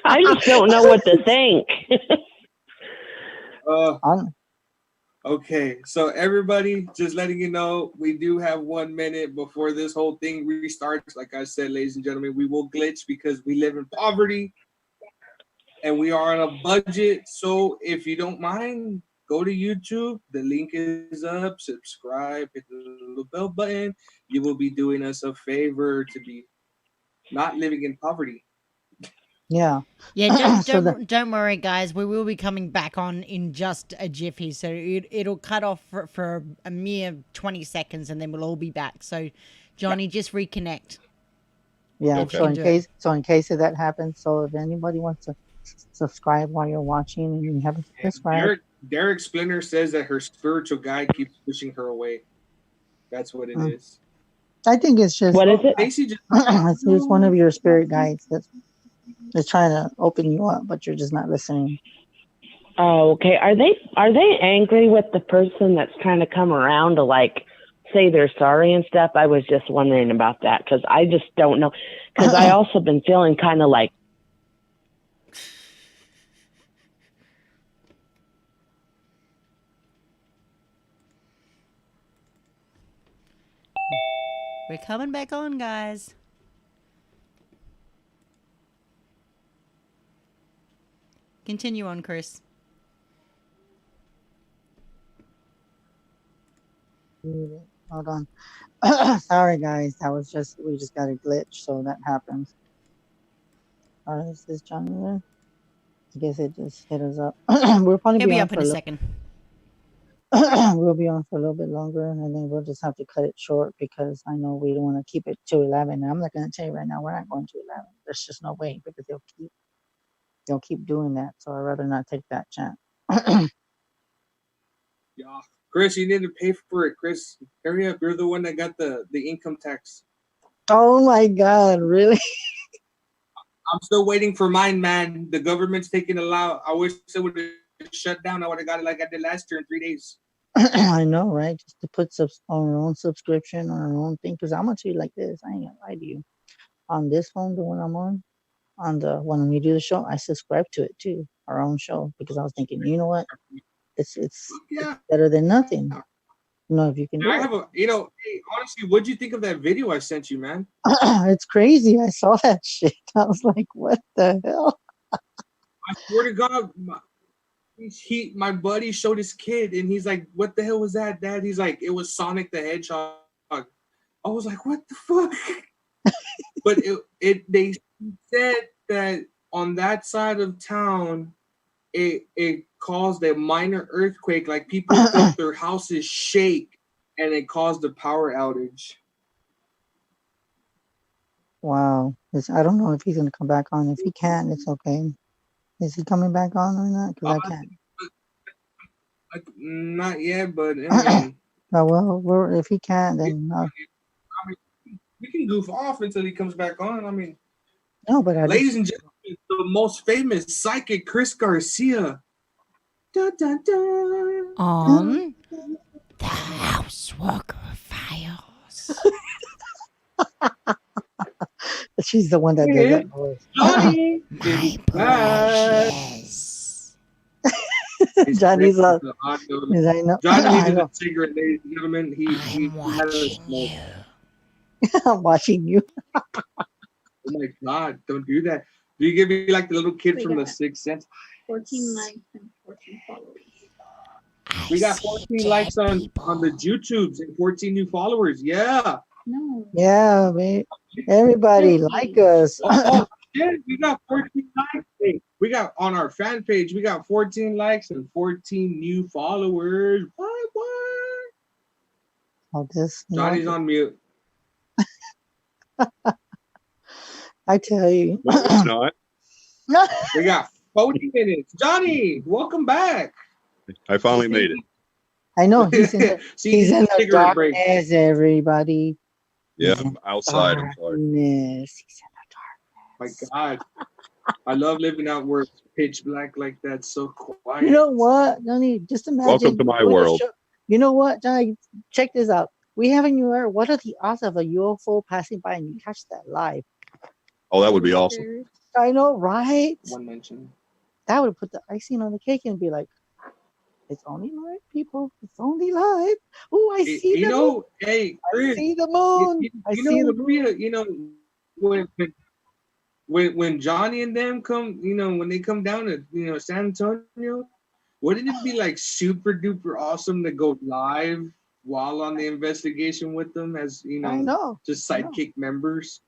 [SPEAKER 12] I just don't know what to think.
[SPEAKER 2] Okay, so everybody, just letting you know, we do have 1 minute before this whole thing restarts. Like I said, ladies and gentlemen, we will glitch because we live in poverty and we are on a budget. So if you don't mind, go to YouTube. The link is up. Subscribe, hit the little bell button. You will be doing us a favor to be not living in poverty.
[SPEAKER 1] Yeah.
[SPEAKER 8] Yeah, don't
[SPEAKER 1] So the
[SPEAKER 8] don't don't worry, guys. We will be coming back on in just a jiffy, so it'll cut off for a mere 20 seconds, and then we'll all be back. So, Johnny, just reconnect.
[SPEAKER 1] yeah.
[SPEAKER 8] If you
[SPEAKER 9] Okay.
[SPEAKER 8] can do it.
[SPEAKER 1] In case of that happens, so if anybody wants to subscribe while you're watching and you haven't subscribed,
[SPEAKER 2] Derek Splinter says that her spiritual guide keeps pushing her away. That's what it
[SPEAKER 1] Mm.
[SPEAKER 2] is.
[SPEAKER 1] I think it's just
[SPEAKER 12] What is it?
[SPEAKER 2] Stacy just
[SPEAKER 1] it's one of your spirit guides that's trying to open you up, but you're just not listening.
[SPEAKER 12] Oh, okay. Are they angry with the person that's trying to come around to like say they're sorry and stuff? I was just wondering about that because I just don't know. Because I also been feeling kind of like.
[SPEAKER 8] We're coming back on, guys. Continue on, Chris.
[SPEAKER 1] Hold on. Sorry, guys. We just got a glitch, so that happens. All right, is this Johnny there? I guess it just hit us up. We'll probably
[SPEAKER 8] He'll
[SPEAKER 1] be
[SPEAKER 8] be
[SPEAKER 1] on
[SPEAKER 8] up
[SPEAKER 1] for
[SPEAKER 8] in a second.
[SPEAKER 1] we'll be on for a little bit longer, and then we'll just have to cut it short because I know we don't want to keep it to 11. I'm not going to tell you right now we're not going to 11. There's just no way because they'll keep doing that. So I'd rather not take that chance.
[SPEAKER 2] yeah. Chris, you need to pay for it. Chris, hurry up. You're the one that got the income tax.
[SPEAKER 1] Oh my God, really?
[SPEAKER 2] I'm still waiting for mine, man. The government's taking a lot. I wish it would have shut down. I would have got it like I did last year in 3 days.
[SPEAKER 1] I know, right? Just to put on our own subscription on our own thing. Because I'm gonna tell you like this. I ain't gonna lie to you. On this phone, the one I'm on the when we do the show, I subscribe to it too, our own show, because I was thinking, you know what? It's better than nothing. You know, if you can do
[SPEAKER 2] I
[SPEAKER 1] it.
[SPEAKER 2] have hey, honestly, what'd you think of that video I sent you, man?
[SPEAKER 1] It's crazy. I saw that shit. I was like, what the hell?
[SPEAKER 2] I swear to God, my buddy showed his kid, and he's like, "What the hell was that, Dad?" He's like, "It was Sonic the Hedgehog." I was like, "What the fuck?" But they said that on that side of town, it caused a minor earthquake. Like people felt their houses shake, and it caused a power outage.
[SPEAKER 1] Wow. I don't know if he's gonna come back on. If he can, it's okay. Is he coming back on or not? Because I can't.
[SPEAKER 2] Not yet, but I mean,
[SPEAKER 1] well, if he can't, then
[SPEAKER 2] I mean, we can goof off until he comes back on. I mean,
[SPEAKER 1] no. But
[SPEAKER 2] ladies and gentlemen, the most famous psychic Chris Garcia. Dun, dun, dun.
[SPEAKER 8] On the Houseworker Files.
[SPEAKER 1] She's the one that does that voice.
[SPEAKER 2] Johnny,
[SPEAKER 8] my precious.
[SPEAKER 1] Johnny's
[SPEAKER 2] I
[SPEAKER 1] know.
[SPEAKER 2] Johnny
[SPEAKER 1] I
[SPEAKER 2] needed
[SPEAKER 1] know.
[SPEAKER 2] a cigarette, ladies and gentlemen. He had a smoke.
[SPEAKER 1] I'm watching you.
[SPEAKER 2] Oh my God! Don't do that. Do you give me like the little kid from The Sixth Sense?
[SPEAKER 13] 14 likes and 14 followers.
[SPEAKER 2] We got 14 likes on the YouTubes and 14 new followers. Yeah.
[SPEAKER 13] No.
[SPEAKER 1] Yeah, man. Everybody like us.
[SPEAKER 2] Oh shit! We got 14 likes. Hey, we got on our fan page. We got 14 likes and 14 new followers. What?
[SPEAKER 1] All this.
[SPEAKER 2] Johnny's on mute.
[SPEAKER 1] I tell you.
[SPEAKER 9] No, it's not.
[SPEAKER 2] We got 40 minutes. Johnny, welcome back.
[SPEAKER 9] I finally made it.
[SPEAKER 1] I know he's in the, he's in the
[SPEAKER 2] cigarette break.
[SPEAKER 1] darkness, everybody.
[SPEAKER 9] Yeah, I'm outside. I'm sorry.
[SPEAKER 1] Darkness. He's in
[SPEAKER 2] My God. I love living out where it's pitch black like that. So quiet.
[SPEAKER 1] You know what, Johnny? Just imagine.
[SPEAKER 9] Welcome to my world.
[SPEAKER 1] You know what, Johnny? Check this out. We have in your what are the odds of a UFO passing by and you catch that live?
[SPEAKER 9] Oh, that would be awesome.
[SPEAKER 1] I know, right?
[SPEAKER 2] One mention.
[SPEAKER 1] That would put the icing on the cake and be like, It's only live, people. It's only live. Oh, I see
[SPEAKER 2] You
[SPEAKER 1] the moon.
[SPEAKER 2] know, hey,
[SPEAKER 1] I
[SPEAKER 2] Chris,
[SPEAKER 1] see the moon. I
[SPEAKER 2] you know
[SPEAKER 1] see
[SPEAKER 2] what
[SPEAKER 1] the
[SPEAKER 2] would be
[SPEAKER 1] moon.
[SPEAKER 2] when Johnny and them come, when they come down to San Antonio, wouldn't it be like super duper awesome to go live while on the investigation with them as
[SPEAKER 1] I know.
[SPEAKER 2] just
[SPEAKER 1] I know.
[SPEAKER 2] sidekick members?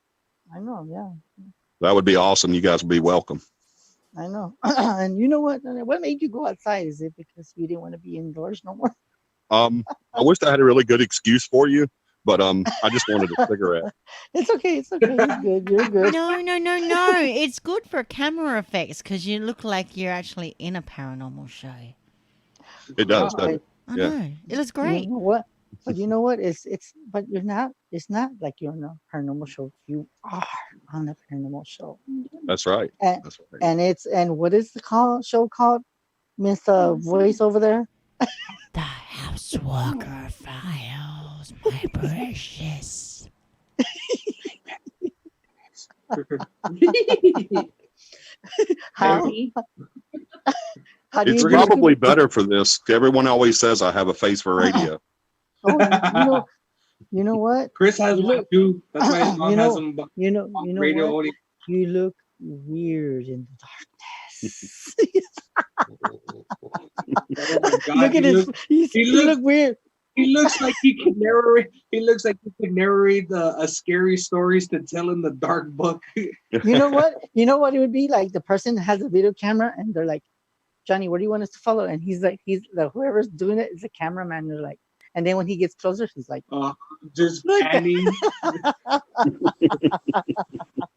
[SPEAKER 1] I know. Yeah.
[SPEAKER 9] That would be awesome. You guys would be welcome.
[SPEAKER 1] I know. And you know what? What made you go outside? Is it because you didn't want to be indoors no more?
[SPEAKER 9] I wish I had a really good excuse for you, but I just wanted a cigarette.
[SPEAKER 1] It's okay. It's okay. It's good. You're good.
[SPEAKER 8] No, no, no, no. It's good for camera effects because you look like you're actually in a paranormal show.
[SPEAKER 9] It does,
[SPEAKER 1] No,
[SPEAKER 9] doesn't it?
[SPEAKER 8] I
[SPEAKER 9] Yeah.
[SPEAKER 8] know. It looks
[SPEAKER 1] you
[SPEAKER 8] great.
[SPEAKER 1] know what? But you know what? It's but you're not. It's not like you're on a paranormal show. You are on a paranormal show.
[SPEAKER 9] That's right.
[SPEAKER 1] And
[SPEAKER 9] That's right.
[SPEAKER 1] and what is the show called? Miss Voice over there.
[SPEAKER 8] The Housewalker Files, my precious.
[SPEAKER 1] How
[SPEAKER 13] Dirty.
[SPEAKER 1] how do
[SPEAKER 9] It's
[SPEAKER 1] you
[SPEAKER 2] We're gonna-
[SPEAKER 9] probably better for this. Everyone always says I have a face for radio.
[SPEAKER 1] Oh, you know what?
[SPEAKER 2] Chris has
[SPEAKER 1] You
[SPEAKER 2] one
[SPEAKER 1] look-
[SPEAKER 2] too. That's why his mom
[SPEAKER 1] You
[SPEAKER 2] has
[SPEAKER 1] know,
[SPEAKER 2] him
[SPEAKER 1] you know
[SPEAKER 2] on radio
[SPEAKER 1] what?
[SPEAKER 2] only.
[SPEAKER 1] You look weird in the darkness.
[SPEAKER 2] Oh my God,
[SPEAKER 1] Look at his. You
[SPEAKER 2] looks-
[SPEAKER 1] look weird.
[SPEAKER 2] He looks like he could narrate. He looks like he could narrate a scary stories to tell in the dark book.
[SPEAKER 1] You know what? You know what it would be like. The person has a video camera, and they're like, "Johnny, what do you want us to follow?" And he's like, whoever's doing it is a cameraman. They're like, and then when he gets closer, he's like,
[SPEAKER 2] Just
[SPEAKER 1] Look.
[SPEAKER 2] panning.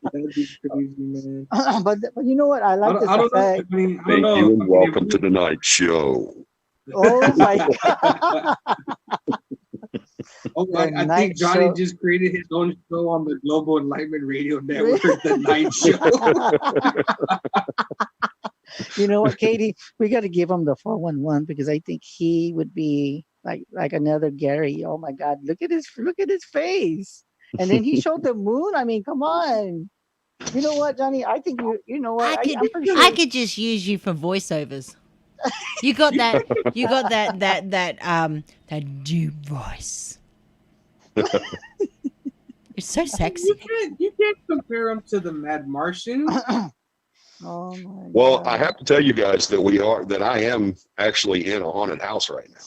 [SPEAKER 2] That'd be crazy, man.
[SPEAKER 1] but you know what? I like this
[SPEAKER 2] I don't know. I
[SPEAKER 1] effect.
[SPEAKER 2] mean, I
[SPEAKER 9] Thank
[SPEAKER 2] don't know.
[SPEAKER 9] you
[SPEAKER 2] I
[SPEAKER 9] and
[SPEAKER 2] mean,
[SPEAKER 9] welcome to the night show.
[SPEAKER 1] Oh my god!
[SPEAKER 2] Oh,
[SPEAKER 1] The
[SPEAKER 2] I
[SPEAKER 1] night
[SPEAKER 2] think Johnny
[SPEAKER 1] show.
[SPEAKER 2] just created his own show on the Global Enlightenment Radio Network, the night show.
[SPEAKER 1] You know what, Katie? We got to give him the 411 because I think he would be like another Gary. Oh my God! Look at his face. And then he showed the moon. I mean, come on. You know what, Johnny? I think you know what? I'm pretty sure.
[SPEAKER 8] I could just use you for voiceovers. You got that. You got that deep voice. It's so sexy.
[SPEAKER 2] You can't compare him to the Mad Martian.
[SPEAKER 1] Oh my
[SPEAKER 9] Well,
[SPEAKER 1] God.
[SPEAKER 9] I have to tell you guys that I am actually in a haunted house right now.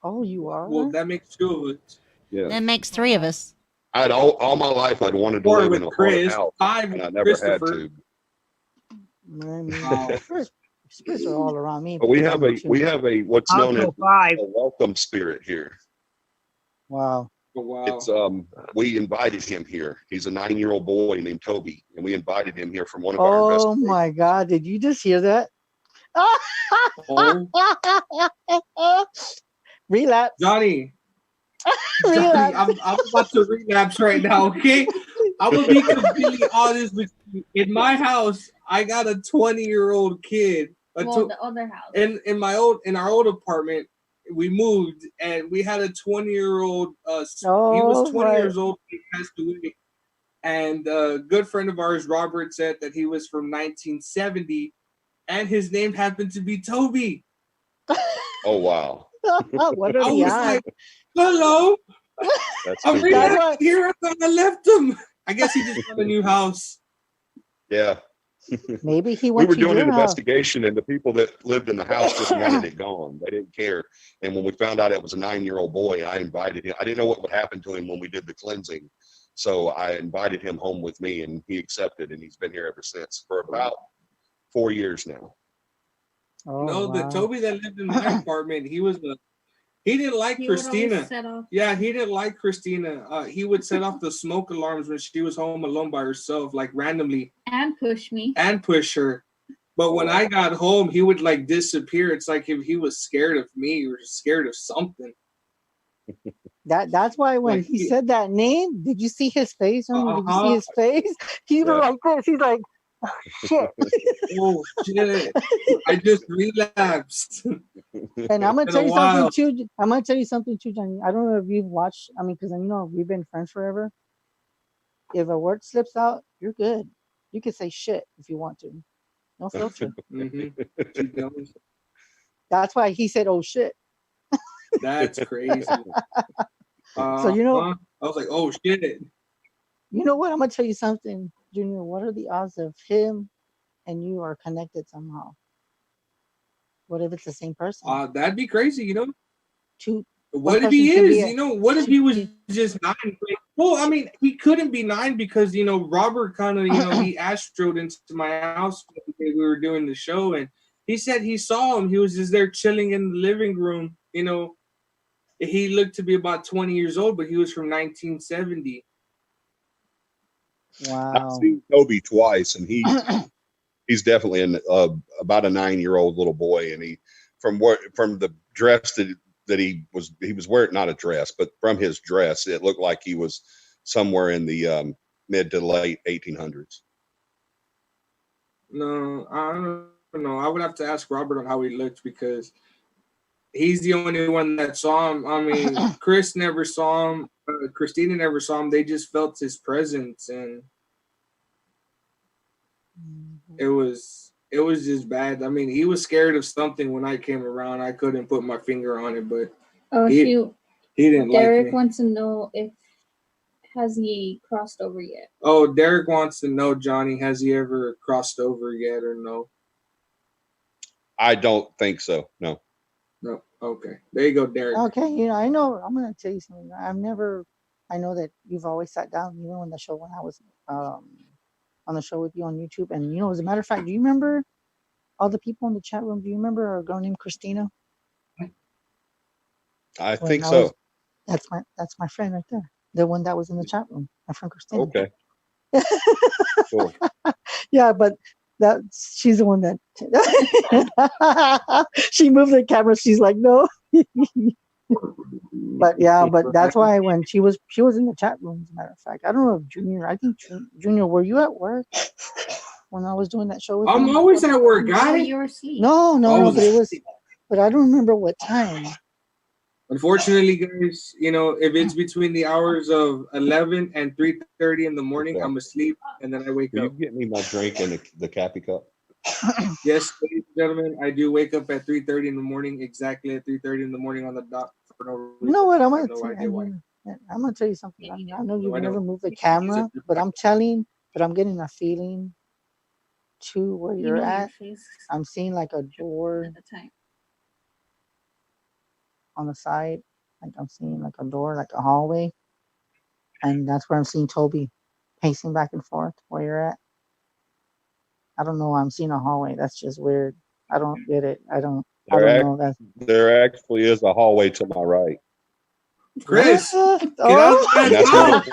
[SPEAKER 1] Oh, you are.
[SPEAKER 2] Well, that makes two of us.
[SPEAKER 9] Yeah.
[SPEAKER 8] That makes three of us.
[SPEAKER 9] I had all my life I'd wanted to
[SPEAKER 2] Four
[SPEAKER 9] live
[SPEAKER 2] with
[SPEAKER 9] in a haunted
[SPEAKER 2] Chris,
[SPEAKER 9] house,
[SPEAKER 2] five
[SPEAKER 9] and I
[SPEAKER 2] with
[SPEAKER 9] never had
[SPEAKER 2] Christopher.
[SPEAKER 9] to.
[SPEAKER 1] I mean,
[SPEAKER 2] Wow.
[SPEAKER 1] spirits are all around me.
[SPEAKER 9] But we
[SPEAKER 1] because
[SPEAKER 9] have
[SPEAKER 1] I'm
[SPEAKER 9] a
[SPEAKER 1] too.
[SPEAKER 9] we have a what's
[SPEAKER 10] I'll
[SPEAKER 9] known as
[SPEAKER 10] go 5.
[SPEAKER 9] a welcome spirit here.
[SPEAKER 1] Wow.
[SPEAKER 2] Oh, wow.
[SPEAKER 9] It's we invited him here. He's a 9-year-old boy named Toby, and we invited him here from one of our
[SPEAKER 1] Oh
[SPEAKER 9] investigations.
[SPEAKER 1] my God! Did you just hear that?
[SPEAKER 2] Oh,
[SPEAKER 1] Relapse.
[SPEAKER 2] Johnny.
[SPEAKER 1] Relapse.
[SPEAKER 2] I'm about to relapse right now, okay? I will be completely honest with you. In my house, I got a 20-year-old kid.
[SPEAKER 13] Well, the other house.
[SPEAKER 2] In our old apartment, we moved and we had a 20-year-old. He was 20 years old. He passed away. And a good friend of ours, Robert, said that he was from 1970, and his name happened to be Toby.
[SPEAKER 9] Oh wow,
[SPEAKER 1] What are
[SPEAKER 2] I
[SPEAKER 1] the
[SPEAKER 2] was
[SPEAKER 1] odds?
[SPEAKER 2] like, "Hello,
[SPEAKER 9] that's
[SPEAKER 2] I'm
[SPEAKER 9] too
[SPEAKER 2] really
[SPEAKER 1] That's
[SPEAKER 9] bad.
[SPEAKER 1] why-
[SPEAKER 2] here. I thought I left him. I guess he just got a new house."
[SPEAKER 9] Yeah,
[SPEAKER 1] Maybe he
[SPEAKER 9] we
[SPEAKER 1] went
[SPEAKER 9] were
[SPEAKER 1] to
[SPEAKER 9] doing
[SPEAKER 1] your
[SPEAKER 9] an
[SPEAKER 1] house.
[SPEAKER 9] investigation, and the people that lived in the house just wanted it gone. They didn't care. And when we found out it was a 9-year-old boy, I invited him. I didn't know what would happen to him when we did the cleansing, so I invited him home with me, and he accepted, and he's been here ever since for about 4 years now.
[SPEAKER 1] Oh,
[SPEAKER 2] No, the
[SPEAKER 1] wow.
[SPEAKER 2] Toby that lived in my apartment, he didn't like
[SPEAKER 13] He would always
[SPEAKER 2] Christina.
[SPEAKER 13] set off.
[SPEAKER 2] Yeah, he didn't like Christina. He would set off the smoke alarms when she was home alone by herself, like randomly,
[SPEAKER 13] And push me.
[SPEAKER 2] and push her. But when I got home, he would like disappear. It's like if he was scared of me or scared of something.
[SPEAKER 1] That's why when
[SPEAKER 2] Like
[SPEAKER 1] he
[SPEAKER 2] he-
[SPEAKER 1] said that name, did you see his face? Johnny? Did you see his face? He was
[SPEAKER 9] Yeah.
[SPEAKER 1] like this. He's like, oh, shit.
[SPEAKER 2] Oh shit! I just relapsed.
[SPEAKER 1] And I'm gonna
[SPEAKER 2] Been
[SPEAKER 1] tell
[SPEAKER 2] a
[SPEAKER 1] you
[SPEAKER 2] while.
[SPEAKER 1] something too. I'm gonna tell you something too, Johnny. I don't know if you've watched. I mean, because we've been friends forever. If a word slips out, you're good. You can say shit if you want to. No filter.
[SPEAKER 2] Mhm. She knows.
[SPEAKER 1] That's why he said, "Oh shit."
[SPEAKER 2] That's crazy.
[SPEAKER 1] So
[SPEAKER 2] I was like, oh shit.
[SPEAKER 1] you know what? I'm gonna tell you something, Junior. What are the odds of him and you are connected somehow? What if it's the same person?
[SPEAKER 2] That'd be crazy, you know.
[SPEAKER 1] Two, one
[SPEAKER 2] What if
[SPEAKER 1] person
[SPEAKER 2] he
[SPEAKER 1] can be
[SPEAKER 2] is?
[SPEAKER 1] a
[SPEAKER 2] You know, what if
[SPEAKER 1] two.
[SPEAKER 2] he was just 9? Well, I mean, he couldn't be 9 because Robert kind of he astroed into my house when we were doing the show, and he said he saw him. He was just there chilling in the living room. He looked to be about 20 years old, but he was from 1970.
[SPEAKER 9] I've
[SPEAKER 1] Wow.
[SPEAKER 9] seen Toby twice, and he's definitely about a 9-year-old little boy, and from the dress that he was wearing, not a dress, but from his dress, it looked like he was somewhere in the mid to late 1800s.
[SPEAKER 2] No, I don't know. I would have to ask Robert on how he looked because he's the only one that saw him. I mean, Chris never saw him. Christina never saw him. They just felt his presence, and it was just bad. I mean, he was scared of something when I came around. I couldn't put my finger on it, but he didn't
[SPEAKER 13] Derek
[SPEAKER 2] like me.
[SPEAKER 13] wants to know if has he crossed over yet.
[SPEAKER 2] Oh, Derek wants to know, Johnny, has he ever crossed over yet or no?
[SPEAKER 9] I don't think so. No.
[SPEAKER 2] No. Okay. There you go, Derek.
[SPEAKER 1] Okay, I know. I'm gonna tell you something. I know that you've always sat down, even when I was on the show with you on YouTube, and as a matter of fact, do you remember all the people in the chat room? Do you remember a girl named Christina?
[SPEAKER 9] I think so.
[SPEAKER 1] That's my friend right there, the one that was in the chat room. My friend Christina.
[SPEAKER 9] Okay. Cool.
[SPEAKER 1] Yeah, but she's the one that she moved the camera. She's like, no. But that's why when she was in the chat room, as a matter of fact, I don't know if Junior. I think Junior, were you at work when I was doing that show with you?
[SPEAKER 2] I'm always at work,
[SPEAKER 13] Oh,
[SPEAKER 2] guys.
[SPEAKER 13] you were asleep.
[SPEAKER 1] No, but I don't remember what time.
[SPEAKER 2] Unfortunately, guys, if it's between the hours of 11 and 3:30 in the morning, I'm asleep, and then I wake
[SPEAKER 9] Will
[SPEAKER 2] up.
[SPEAKER 9] you get me my drink in the Cappy cup?
[SPEAKER 2] Yes, ladies and gentlemen, I do wake up at 3:30 in the morning, exactly at 3:30 in the morning on the dot for no reason.
[SPEAKER 1] You know what? I'm
[SPEAKER 2] I have
[SPEAKER 1] gonna
[SPEAKER 2] no idea why.
[SPEAKER 1] tell you something. I know you've
[SPEAKER 2] I
[SPEAKER 1] never
[SPEAKER 2] don't.
[SPEAKER 1] moved the camera, but I'm getting a feeling to where
[SPEAKER 13] You
[SPEAKER 1] you're
[SPEAKER 13] know your
[SPEAKER 1] at.
[SPEAKER 13] face
[SPEAKER 1] I'm seeing like a door
[SPEAKER 13] at the time.
[SPEAKER 1] on the side. Like I'm seeing like a door, like a hallway. And that's where I'm seeing Toby pacing back and forth where you're at. I don't know. I'm seeing a hallway. That's just weird. I don't get it. I don't know.
[SPEAKER 9] There actually is a hallway to my right.
[SPEAKER 2] Chris,
[SPEAKER 1] What?
[SPEAKER 2] get out of
[SPEAKER 9] And
[SPEAKER 2] the
[SPEAKER 9] that's one of
[SPEAKER 2] house.
[SPEAKER 9] the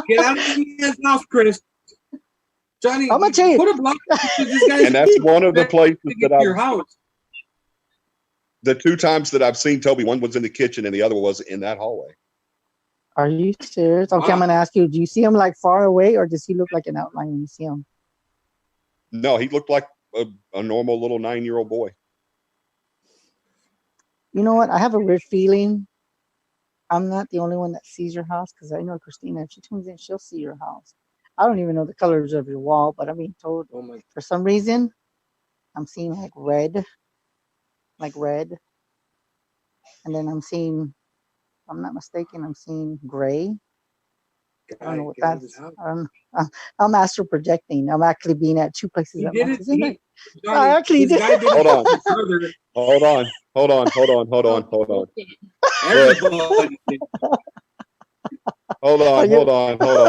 [SPEAKER 2] Get out of the man's house, Chris. Johnny,
[SPEAKER 1] I'm gonna tell you.
[SPEAKER 2] put a block. This guy's
[SPEAKER 9] and that's one of the places
[SPEAKER 2] to get
[SPEAKER 9] that
[SPEAKER 2] to your house.
[SPEAKER 9] The 2 times that I've seen Toby, one was in the kitchen and the other was in that hallway.
[SPEAKER 1] Are you serious? Okay, I'm gonna ask you. Do you see him like far away, or does he look like an outline when you see him?
[SPEAKER 9] No, he looked like a normal little 9-year-old boy.
[SPEAKER 1] You know what? I have a weird feeling. I'm not the only one that sees your house because I know Christina. If she tunes in, she'll see your house. I don't even know the colors of your wall, but I'm being told for some reason I'm seeing like red, and then I'm seeing. If I'm not mistaken, I'm seeing gray. I don't know what that's. I'm astral projecting. I'm actually being at 2 places at once. Isn't it? I actually did.
[SPEAKER 9] Hold on. Hold on.
[SPEAKER 2] Everybody.
[SPEAKER 9] Hold on.
[SPEAKER 1] Are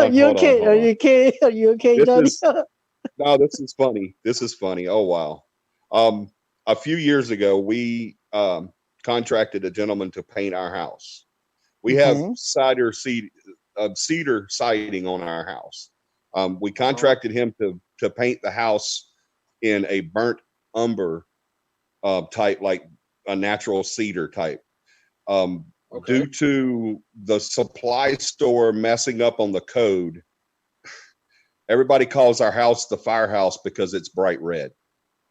[SPEAKER 1] you okay? Are you okay, Johnny?
[SPEAKER 9] No, this is funny. Oh, wow. A few years ago, we contracted a gentleman to paint our house. We have cedar siding on our house. We contracted him to paint the house in a burnt umber type, like a natural cedar type. Due to the supply store messing up on the code, everybody calls our house the firehouse because it's bright red.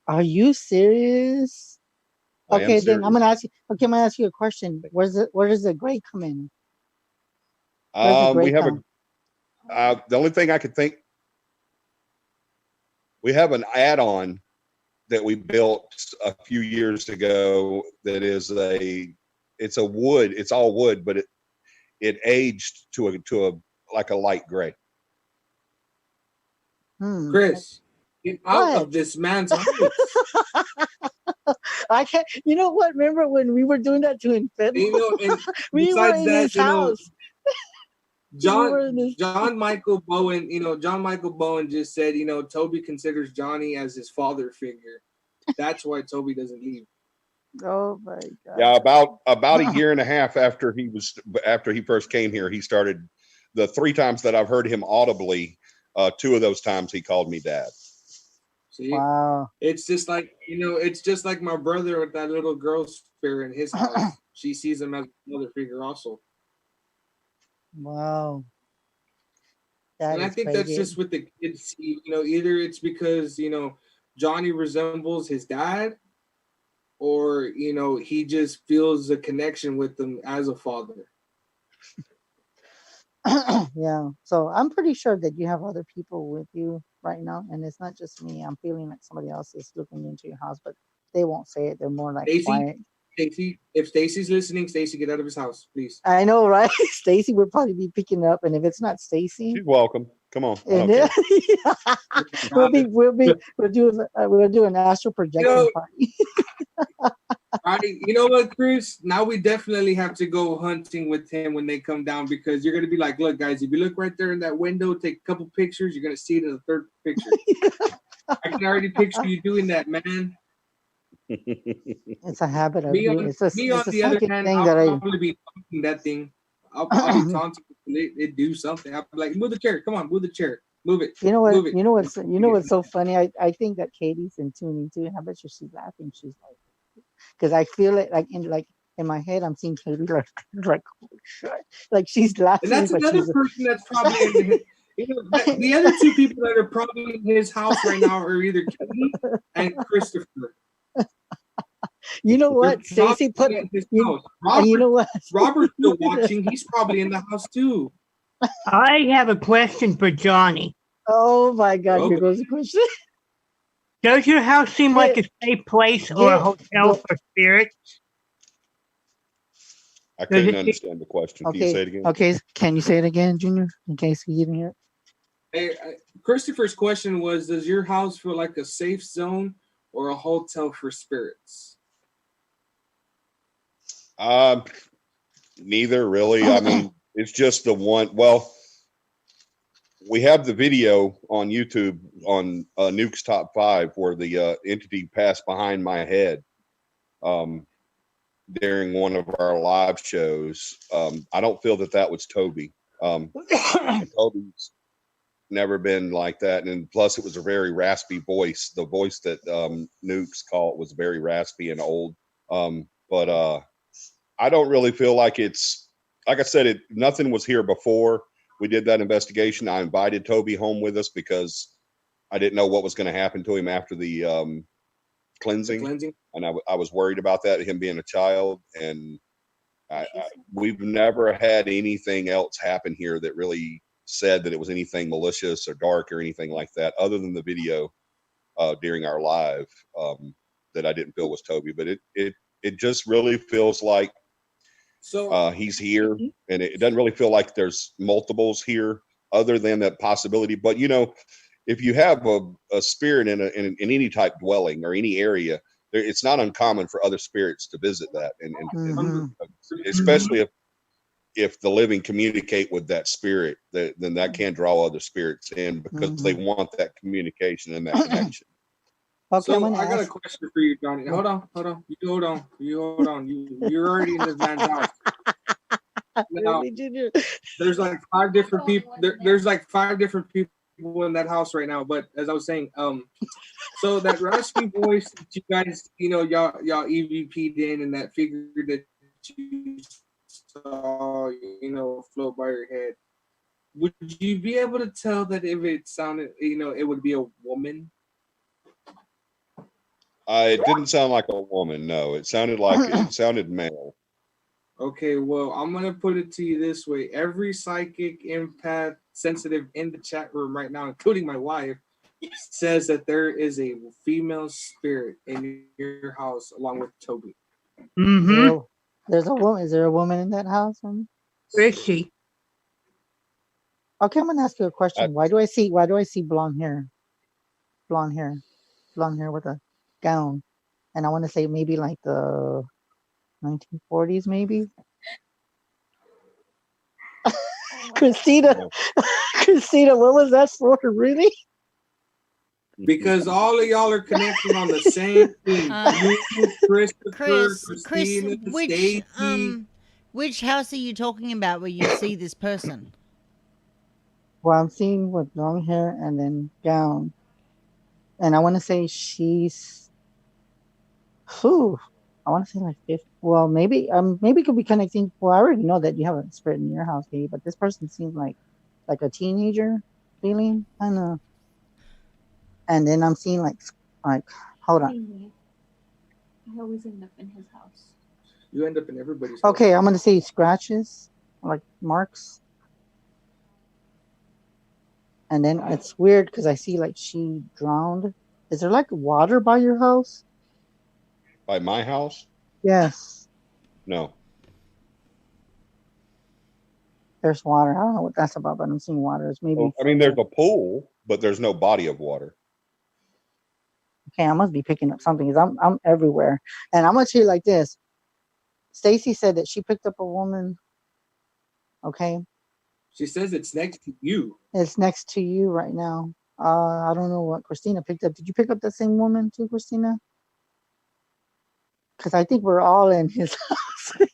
[SPEAKER 1] Are you serious? Okay, then I'm gonna ask you. Okay, I'm gonna ask you a question. Where does the gray come in?
[SPEAKER 9] We have the only thing I could think, we have an add-on that we built a few years ago that is it's a wood, it's all wood, but it aged to a like a light gray.
[SPEAKER 2] Chris, get out
[SPEAKER 1] What?
[SPEAKER 2] of this man's house.
[SPEAKER 1] I can't. You know what? Remember when we were doing that to Infidel?
[SPEAKER 2] You know, and
[SPEAKER 1] We were
[SPEAKER 2] besides
[SPEAKER 1] in
[SPEAKER 2] that,
[SPEAKER 1] his house.
[SPEAKER 2] John Michael Bowen, John Michael Bowen just said, Toby considers Johnny as his father figure. That's why Toby doesn't leave.
[SPEAKER 1] Oh my God.
[SPEAKER 9] Yeah, about a year and a half after he first came here, he started the 3 times that I've heard him audibly. 2 of those times he called me dad.
[SPEAKER 2] See?
[SPEAKER 1] Wow.
[SPEAKER 2] It's just like, it's just like my brother with that little girl spirit in his house. She sees him as a mother figure also.
[SPEAKER 1] Wow. That
[SPEAKER 2] And I
[SPEAKER 1] is
[SPEAKER 2] think that's
[SPEAKER 1] crazy.
[SPEAKER 2] just with the kids, either it's because, Johnny resembles his dad, or, he just feels a connection with them as a father.
[SPEAKER 1] Yeah. So I'm pretty sure that you have other people with you right now, and it's not just me. I'm feeling like somebody else is looking into your house, but they won't say it. They're more like quiet.
[SPEAKER 2] Stacy, if Stacy's listening, Stacy, get out of his house, please.
[SPEAKER 1] I know, right? Stacy would probably be picking up, and if it's not Stacy,
[SPEAKER 9] She's welcome. Come on. I
[SPEAKER 1] and
[SPEAKER 9] don't care.
[SPEAKER 1] we'll do an astral projection party.
[SPEAKER 2] You know what, Chris? Now we definitely have to go hunting with him when they come down, because you're gonna be like, look, guys, if you look right there in that window, take a couple pictures, you're gonna see it in the 3rd picture. I can already picture you doing that, man.
[SPEAKER 1] It's a habit of
[SPEAKER 2] Me
[SPEAKER 1] doing.
[SPEAKER 2] on
[SPEAKER 1] It's a
[SPEAKER 2] the other
[SPEAKER 1] psychic
[SPEAKER 2] hand,
[SPEAKER 1] thing
[SPEAKER 2] I'll
[SPEAKER 1] that I.
[SPEAKER 2] probably be taunting that thing. I'll be taunting it do something. I'll be like, move the chair. Come on, move the chair. Move it.
[SPEAKER 1] You know what?
[SPEAKER 2] Move it.
[SPEAKER 1] You know what's so funny? I think that Katie's in tuning too. I bet you she's laughing. She's like, because I feel it like in my head. I'm seeing Katie like holy shit. Like she's laughing.
[SPEAKER 2] And that's
[SPEAKER 1] but
[SPEAKER 2] another
[SPEAKER 1] she's
[SPEAKER 2] person that's probably in the other 2 people that are probably in his house right now are either Katie and Christopher.
[SPEAKER 1] You know what? Stacy put
[SPEAKER 2] his
[SPEAKER 1] you,
[SPEAKER 2] house.
[SPEAKER 1] and you know what?
[SPEAKER 2] Robert's still watching. He's probably in the house too.
[SPEAKER 10] I have a question for Johnny.
[SPEAKER 1] Oh my God! Here goes the question.
[SPEAKER 10] Does your house seem like a safe place or a hotel for spirits?
[SPEAKER 9] I couldn't understand the question. Can you say it again?
[SPEAKER 1] Okay. Can you say it again, Junior? In case you didn't hear it.
[SPEAKER 2] Hey, Christopher's question was: does your house feel like a safe zone or a hotel for spirits?
[SPEAKER 9] Neither really. I mean, it's just the one. Well, we have the video on YouTube on Nuke's Top 5 where the entity passed behind my head during one of our live shows. I don't feel that was Toby. Toby's never been like that, and plus it was a very raspy voice. The voice that Nuke's called was very raspy and old. But I don't really feel like it's, like I said, nothing was here before we did that investigation. I invited Toby home with us because I didn't know what was going to happen to him after the cleansing. And I was worried about that, him being a child. And we've never had anything else happen here that really said that it was anything malicious or dark or anything like that, other than the video during our live that I didn't feel was Toby. But it just really feels like he's here, and it doesn't really feel like there's multiples here other than that possibility. But if you have a spirit in any type dwelling or any area, it's not uncommon for other spirits to visit that, and especially if the living communicate with that spirit, then that can draw other spirits in because they want that communication and that connection.
[SPEAKER 1] Okay,
[SPEAKER 2] so I got a question for you, Johnny. Hold on. You hold on. You're already in this man's house. Now, there's like 5 different people. There's like 5 different people in that house right now. But as I was saying, so that raspy voice that you guys, y'all EVP'd in, and that figure that you saw, float by your head. Would you be able to tell that if it sounded, it would be a woman?
[SPEAKER 9] It didn't sound like a woman. No, it sounded male.
[SPEAKER 2] Okay, well, I'm gonna put it to you this way: every psychic, empath, sensitive in the chat room right now, including my wife, says that there is a female spirit in your house along with Toby.
[SPEAKER 10] Mm-hmm.
[SPEAKER 1] There's a woman. Is there a woman in that house?
[SPEAKER 10] Where is she?
[SPEAKER 1] Okay, I'm gonna ask you a
[SPEAKER 9] I,
[SPEAKER 1] question. Why do I see blonde hair? Blonde hair. Blonde hair with a gown. And I want to say maybe like the 1940s, maybe. Christina,
[SPEAKER 9] no.
[SPEAKER 1] Christina, what was that for? Really?
[SPEAKER 2] Because all of y'all are connected on the same thing. You, Christopher,
[SPEAKER 8] Chris,
[SPEAKER 2] Christina, Stacy.
[SPEAKER 8] which house are you talking about where you see this person?
[SPEAKER 1] Well, I'm seeing with long hair and then gown, and I want to say she's, whew, I want to say like 50. Well, maybe it could be connecting. Well, I already know that you have a spirit in your house, maybe, but this person seems like a teenager feeling, kind of. And then I'm seeing like, hold on.
[SPEAKER 13] Anyway, I always end up in his house.
[SPEAKER 2] You end up in everybody's house.
[SPEAKER 1] Okay, I'm gonna say scratches, like marks. And then it's weird because I see like she drowned. Is there like water by your house?
[SPEAKER 9] By my house?
[SPEAKER 1] Yes,
[SPEAKER 9] No.
[SPEAKER 1] there's water. I don't know what that's about, but I'm seeing water. It's maybe
[SPEAKER 9] Well, I mean, there's a pool, but there's no body of water.
[SPEAKER 1] okay. I must be picking up something because I'm everywhere. And I'm gonna tell you like this. Stacy said that she picked up a woman. Okay,
[SPEAKER 2] She says it's next to you.
[SPEAKER 1] it's next to you right now. I don't know what Christina picked up. Did you pick up the same woman too, Christina? Because I think we're all in his house.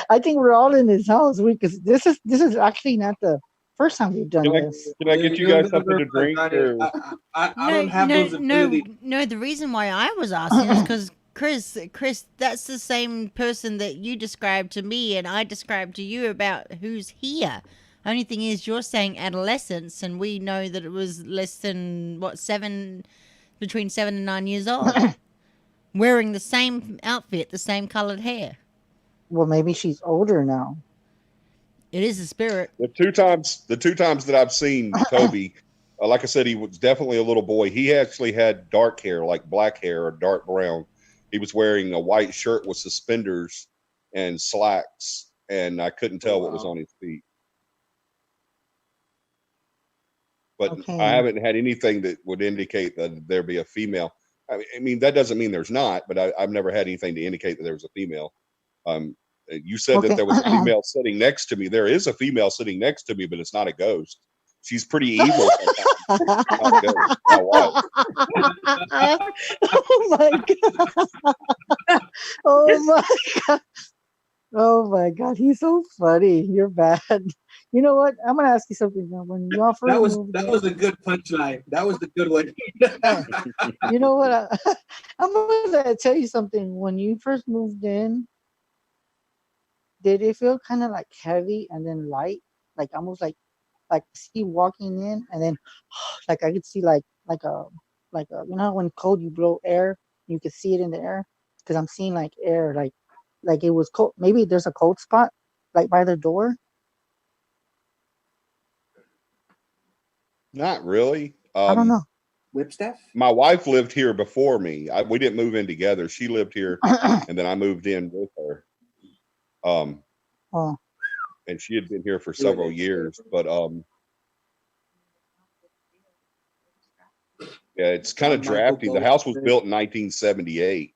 [SPEAKER 1] I think we're all in his house. Because this is actually not the first time we've done this.
[SPEAKER 9] Can I get you guys something to drink? Or...
[SPEAKER 2] I don't have those abilities.
[SPEAKER 8] No. The reason why I was asking is because Chris, that's the same person that you described to me and I described to you about who's here. Only thing is, you're saying adolescence, and we know that it was less than between 7 and 9 years old, wearing the same outfit, the same colored hair.
[SPEAKER 1] Well, maybe she's older now.
[SPEAKER 8] It is a spirit.
[SPEAKER 9] The two times that I've seen Toby, like I said, he was definitely a little boy. He actually had dark hair, like black hair or dark brown. He was wearing a white shirt with suspenders and slacks, and I couldn't tell what was on his feet. But
[SPEAKER 1] Okay.
[SPEAKER 9] I haven't had anything that would indicate that there be a female. I mean, that doesn't mean there's not, but I've never had anything to indicate that there was a female. You said that there was a female sitting next to me. There is a female sitting next to me, but it's not a ghost. She's pretty evil. Not a ghost. My wife.
[SPEAKER 1] Oh my god! Oh my god! Oh my god! He's so funny. You're bad. You know what? I'm gonna ask you something now. When y'all first
[SPEAKER 2] That was a good punchline. That was the good one.
[SPEAKER 1] you know what? I'm gonna tell you something. When you first moved in, did it feel kind of like heavy and then light, like almost like see walking in and then like I could see like a when cold you blow air, you could see it in the air because I'm seeing like air like it was cold. Maybe there's a cold spot like by the door.
[SPEAKER 9] Not really.
[SPEAKER 1] I don't know.
[SPEAKER 2] Whipstaff?
[SPEAKER 9] My wife lived here before me. We didn't move in together. She lived here, and then I moved in with her.
[SPEAKER 1] Oh,
[SPEAKER 9] And she had been here for several years, but yeah, it's kind of drafty. The house was built in 1978,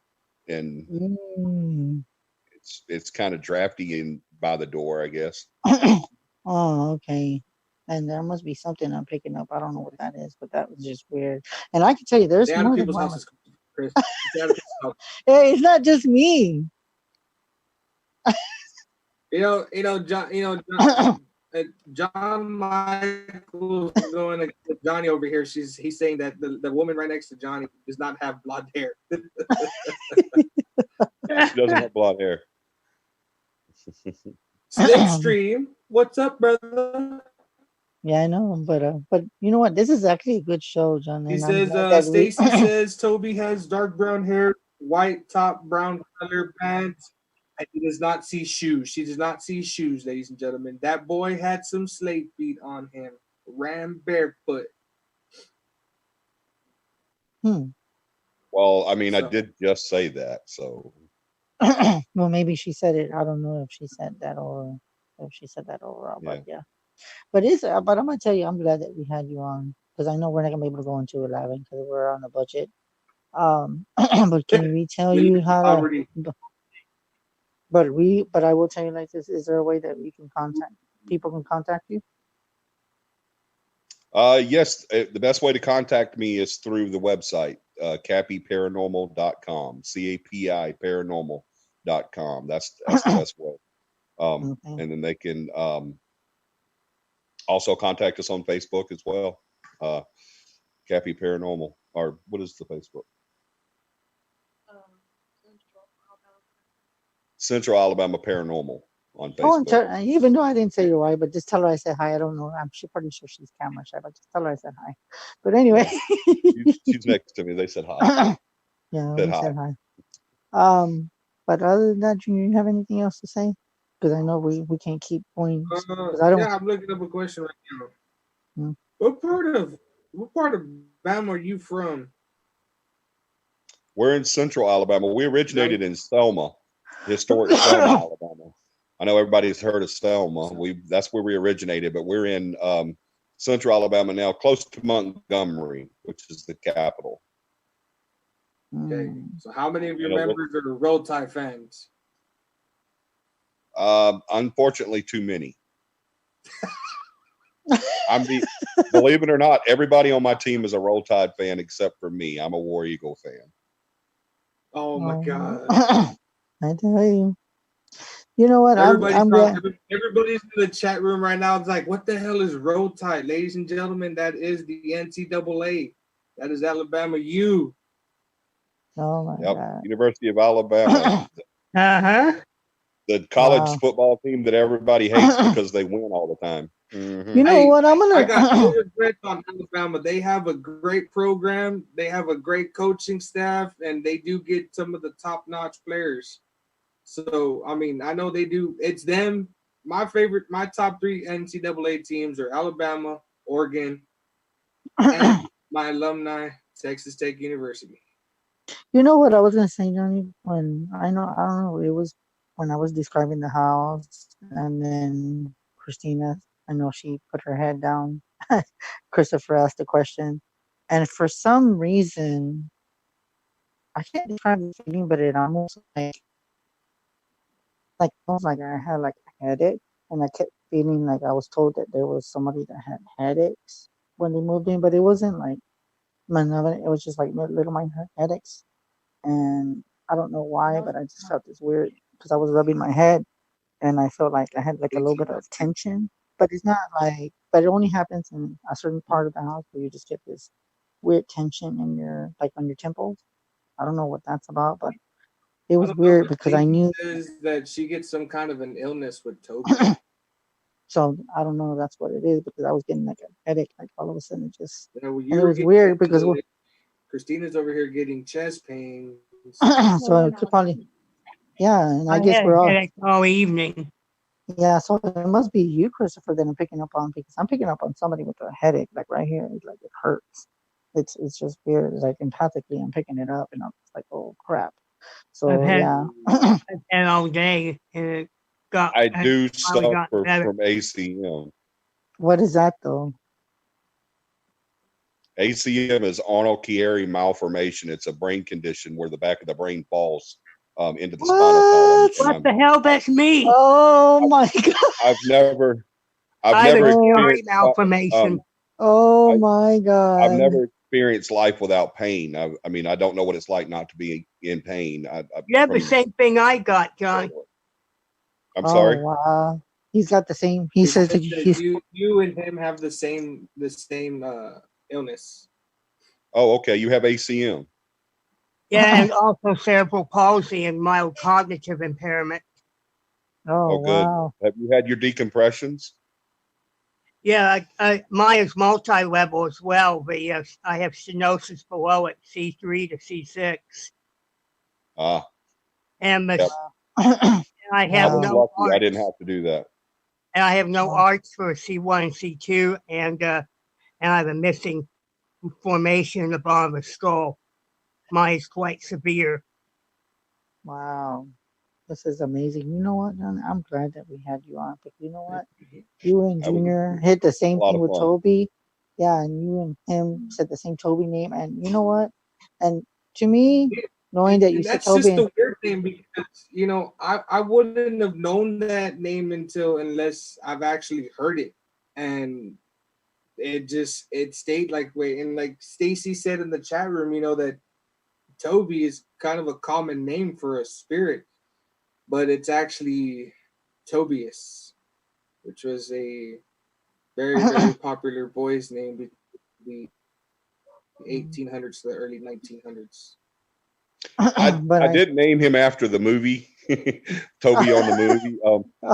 [SPEAKER 9] and it's kind of drafty in by the door, I guess.
[SPEAKER 1] oh, okay. And there must be something I'm picking up. I don't know what that is, but that was just weird. And I can tell you, there's
[SPEAKER 2] Stay out
[SPEAKER 1] more
[SPEAKER 2] of
[SPEAKER 1] than
[SPEAKER 2] people's
[SPEAKER 1] one.
[SPEAKER 2] houses, Chris. Stay out of people's houses.
[SPEAKER 1] Hey, it's not just me.
[SPEAKER 2] John Michael's going against Johnny over here. He's saying that the woman right next to Johnny does not have blonde hair.
[SPEAKER 9] She doesn't have blonde hair.
[SPEAKER 2] Slipstream, what's up, brother?
[SPEAKER 1] Yeah, I know, but you know what? This is actually a good show, John.
[SPEAKER 2] He
[SPEAKER 1] and I'm
[SPEAKER 2] says,
[SPEAKER 1] glad that we-
[SPEAKER 2] Stacy says Toby has dark brown hair, white top, brown color pants, and he does not see shoes. She does not see shoes, ladies and gentlemen. That boy had some slave feet on him. Ran barefoot.
[SPEAKER 1] Hmm.
[SPEAKER 9] Well, I mean, I
[SPEAKER 2] So
[SPEAKER 9] did just say that, so
[SPEAKER 1] Well, maybe she said it. I don't know if she said that or if she said that overall, but
[SPEAKER 9] yeah.
[SPEAKER 1] yeah. But I'm gonna tell you, I'm glad that we had you on because I know we're not gonna be able to go into 11 because we're on a budget. But can we tell
[SPEAKER 2] we
[SPEAKER 1] you how to?
[SPEAKER 2] already
[SPEAKER 1] But I will tell you like this: is there a way that we can contact people can contact you?
[SPEAKER 9] Yes, the best way to contact me is through the website, cappyparanormal.com, CAPI paranormal.com. That's the best way.
[SPEAKER 1] Okay.
[SPEAKER 9] And then they can also contact us on Facebook as well. Uh, Cappy Paranormal, or what is the Facebook? Central Alabama Paranormal on
[SPEAKER 1] Oh, and
[SPEAKER 9] Facebook.
[SPEAKER 1] even though I didn't say you're right, but just tell her I said hi. I don't know. pretty sure she's camera shy, but just tell her I said hi. But anyway,
[SPEAKER 9] Yeah, she's next to me. They said hi.
[SPEAKER 1] yeah,
[SPEAKER 9] Said
[SPEAKER 1] we
[SPEAKER 9] hi.
[SPEAKER 1] said hi. Um, but other than that, Junior, you have anything else to say? Because I know we can't keep going. Because I don't.
[SPEAKER 2] yeah, I'm looking up a question right now.
[SPEAKER 1] Hmm.
[SPEAKER 2] What part of Bama are you from?
[SPEAKER 9] We're in Central Alabama. We
[SPEAKER 2] That
[SPEAKER 9] originated in Selma, historic Selma, Alabama. I know everybody's heard of Selma. That's where we originated, but we're in Central Alabama now, close to Montgomery, which is the capital.
[SPEAKER 2] okay.
[SPEAKER 1] Hmm.
[SPEAKER 2] So how many of your
[SPEAKER 9] You know what?
[SPEAKER 2] members are Roll Tide fans?
[SPEAKER 9] Unfortunately, too many. Believe it or not, everybody on my team is a Roll Tide fan except for me. I'm a War Eagle fan.
[SPEAKER 2] Oh my God!
[SPEAKER 1] I tell you. You know what?
[SPEAKER 2] Everybody's
[SPEAKER 1] I'm glad.
[SPEAKER 2] everybody's in the chat room right now. It's like, what the hell is Roll Tide, ladies and gentlemen? That is the NCAA. That is Alabama U.
[SPEAKER 1] Oh my
[SPEAKER 9] Yep,
[SPEAKER 1] God.
[SPEAKER 9] University of Alabama,
[SPEAKER 10] Uh-huh.
[SPEAKER 9] the college
[SPEAKER 1] Wow.
[SPEAKER 9] football team that everybody hates because they win all the time.
[SPEAKER 1] You know
[SPEAKER 2] Hey,
[SPEAKER 1] what? I'm
[SPEAKER 2] I got no
[SPEAKER 1] gonna.
[SPEAKER 2] regrets on Alabama. They have a great program. They have a great coaching staff, and they do get some of the top-notch players. So, I mean, I know they do. It's them. My top three NCAA teams are Alabama, Oregon, and my alumni, Texas Tech University.
[SPEAKER 1] You know what I was gonna say, Johnny? I don't know, it was when I was describing the house, and then Christina, I know she put her head down. Christopher asked a question, and for some reason, I can't describe the feeling, but it almost almost like I had like a headache, and I kept feeling like I was told that there was somebody that had headaches when they moved in, but it wasn't like it was just like little minor headaches. And I don't know why, but I just felt this weird because I was rubbing my head and I felt like I had like a little bit of tension, but it's not like, but it only happens in a certain part of the house where you just get this weird tension in your, like on your temples. I don't know what that's about, but it
[SPEAKER 2] I
[SPEAKER 1] was
[SPEAKER 2] don't know,
[SPEAKER 1] weird
[SPEAKER 2] but
[SPEAKER 1] because I
[SPEAKER 2] Stacy
[SPEAKER 1] knew,
[SPEAKER 2] says that she gets some kind of an illness with Toby.
[SPEAKER 1] so I don't know that's what it is because I was getting like a headache, like all of a sudden it just,
[SPEAKER 2] You know, when
[SPEAKER 1] and
[SPEAKER 2] you
[SPEAKER 1] it
[SPEAKER 2] were
[SPEAKER 1] was
[SPEAKER 2] getting
[SPEAKER 1] weird because,
[SPEAKER 2] headache, Christina's over here getting chest pains.
[SPEAKER 1] so it could probably, yeah, and I
[SPEAKER 10] I
[SPEAKER 1] guess
[SPEAKER 10] had
[SPEAKER 1] we're
[SPEAKER 10] a
[SPEAKER 1] all,
[SPEAKER 10] headache all evening.
[SPEAKER 1] yeah, so it must be you, Christopher, that I'm picking up on because I'm picking up on somebody with a headache, like right here, like it hurts. It's just weird. It's like empathically, I'm picking it up, and I'm just like, oh crap.
[SPEAKER 10] I've
[SPEAKER 1] So
[SPEAKER 10] had
[SPEAKER 1] yeah,
[SPEAKER 10] I've had all day, and it
[SPEAKER 9] I
[SPEAKER 10] has
[SPEAKER 9] do
[SPEAKER 10] finally gotten
[SPEAKER 9] suffer
[SPEAKER 10] better.
[SPEAKER 9] from ACM.
[SPEAKER 1] what is that though?
[SPEAKER 9] ACM is Arnold-Chiari malformation. It's a brain condition where the back of the brain falls into the spinal column.
[SPEAKER 1] What?
[SPEAKER 9] And
[SPEAKER 10] What the hell? That's me.
[SPEAKER 1] Oh my god!
[SPEAKER 9] I've never, I've
[SPEAKER 10] I have a
[SPEAKER 9] never
[SPEAKER 1] Oh,
[SPEAKER 10] Chiari
[SPEAKER 9] experienced,
[SPEAKER 10] malformation.
[SPEAKER 1] oh
[SPEAKER 9] I,
[SPEAKER 1] my
[SPEAKER 9] I've
[SPEAKER 1] god!
[SPEAKER 9] never experienced life without pain. I mean, I don't know what it's like not to be in pain.
[SPEAKER 10] You have the
[SPEAKER 9] From,
[SPEAKER 10] same thing I got, John.
[SPEAKER 9] I'm
[SPEAKER 1] Oh
[SPEAKER 9] sorry.
[SPEAKER 1] wow! He's got the same. He
[SPEAKER 2] He
[SPEAKER 1] says that
[SPEAKER 2] says that
[SPEAKER 1] he's.
[SPEAKER 2] you and him have the same illness.
[SPEAKER 9] Oh, okay. You have ACM.
[SPEAKER 10] Yeah, and also cerebral palsy and mild cognitive impairment.
[SPEAKER 1] Oh
[SPEAKER 9] Oh, good.
[SPEAKER 1] wow!
[SPEAKER 9] Have you had your decompressions?
[SPEAKER 10] Yeah, mine is multi-level as well. But yes, I have stenosis below it, C3 to C6,
[SPEAKER 9] Ah,
[SPEAKER 10] and
[SPEAKER 9] yep.
[SPEAKER 10] I
[SPEAKER 9] I
[SPEAKER 10] have
[SPEAKER 9] was
[SPEAKER 1] Wow!
[SPEAKER 10] no
[SPEAKER 9] lucky. I didn't
[SPEAKER 10] arts,
[SPEAKER 9] have to do that.
[SPEAKER 10] and I have no
[SPEAKER 1] Wow!
[SPEAKER 10] arts for C1 and C2, and I have a missing formation in the bottom of the skull. Mine is quite severe.
[SPEAKER 1] Wow. This is amazing. You know what, John? I'm glad that we had you on. But you know what? You and
[SPEAKER 9] That was
[SPEAKER 1] Junior hit the
[SPEAKER 9] a
[SPEAKER 1] same
[SPEAKER 9] lot
[SPEAKER 1] thing
[SPEAKER 9] of
[SPEAKER 1] with
[SPEAKER 9] fun.
[SPEAKER 1] Toby. Yeah, and you and him said the same Toby name. And you know what? And to me, knowing that you
[SPEAKER 2] And
[SPEAKER 1] said
[SPEAKER 2] that's just
[SPEAKER 1] Toby,
[SPEAKER 2] the weird thing because I wouldn't have known that name unless I've actually heard it, and it stayed like way. And like Stacy said in the chat room, that Toby is kind of a common name for a spirit, but it's actually Tobias, which was a very popular boy's name between the 1800s to the early 1900s.
[SPEAKER 1] but
[SPEAKER 9] I did name him after the movie, Toby on the movie.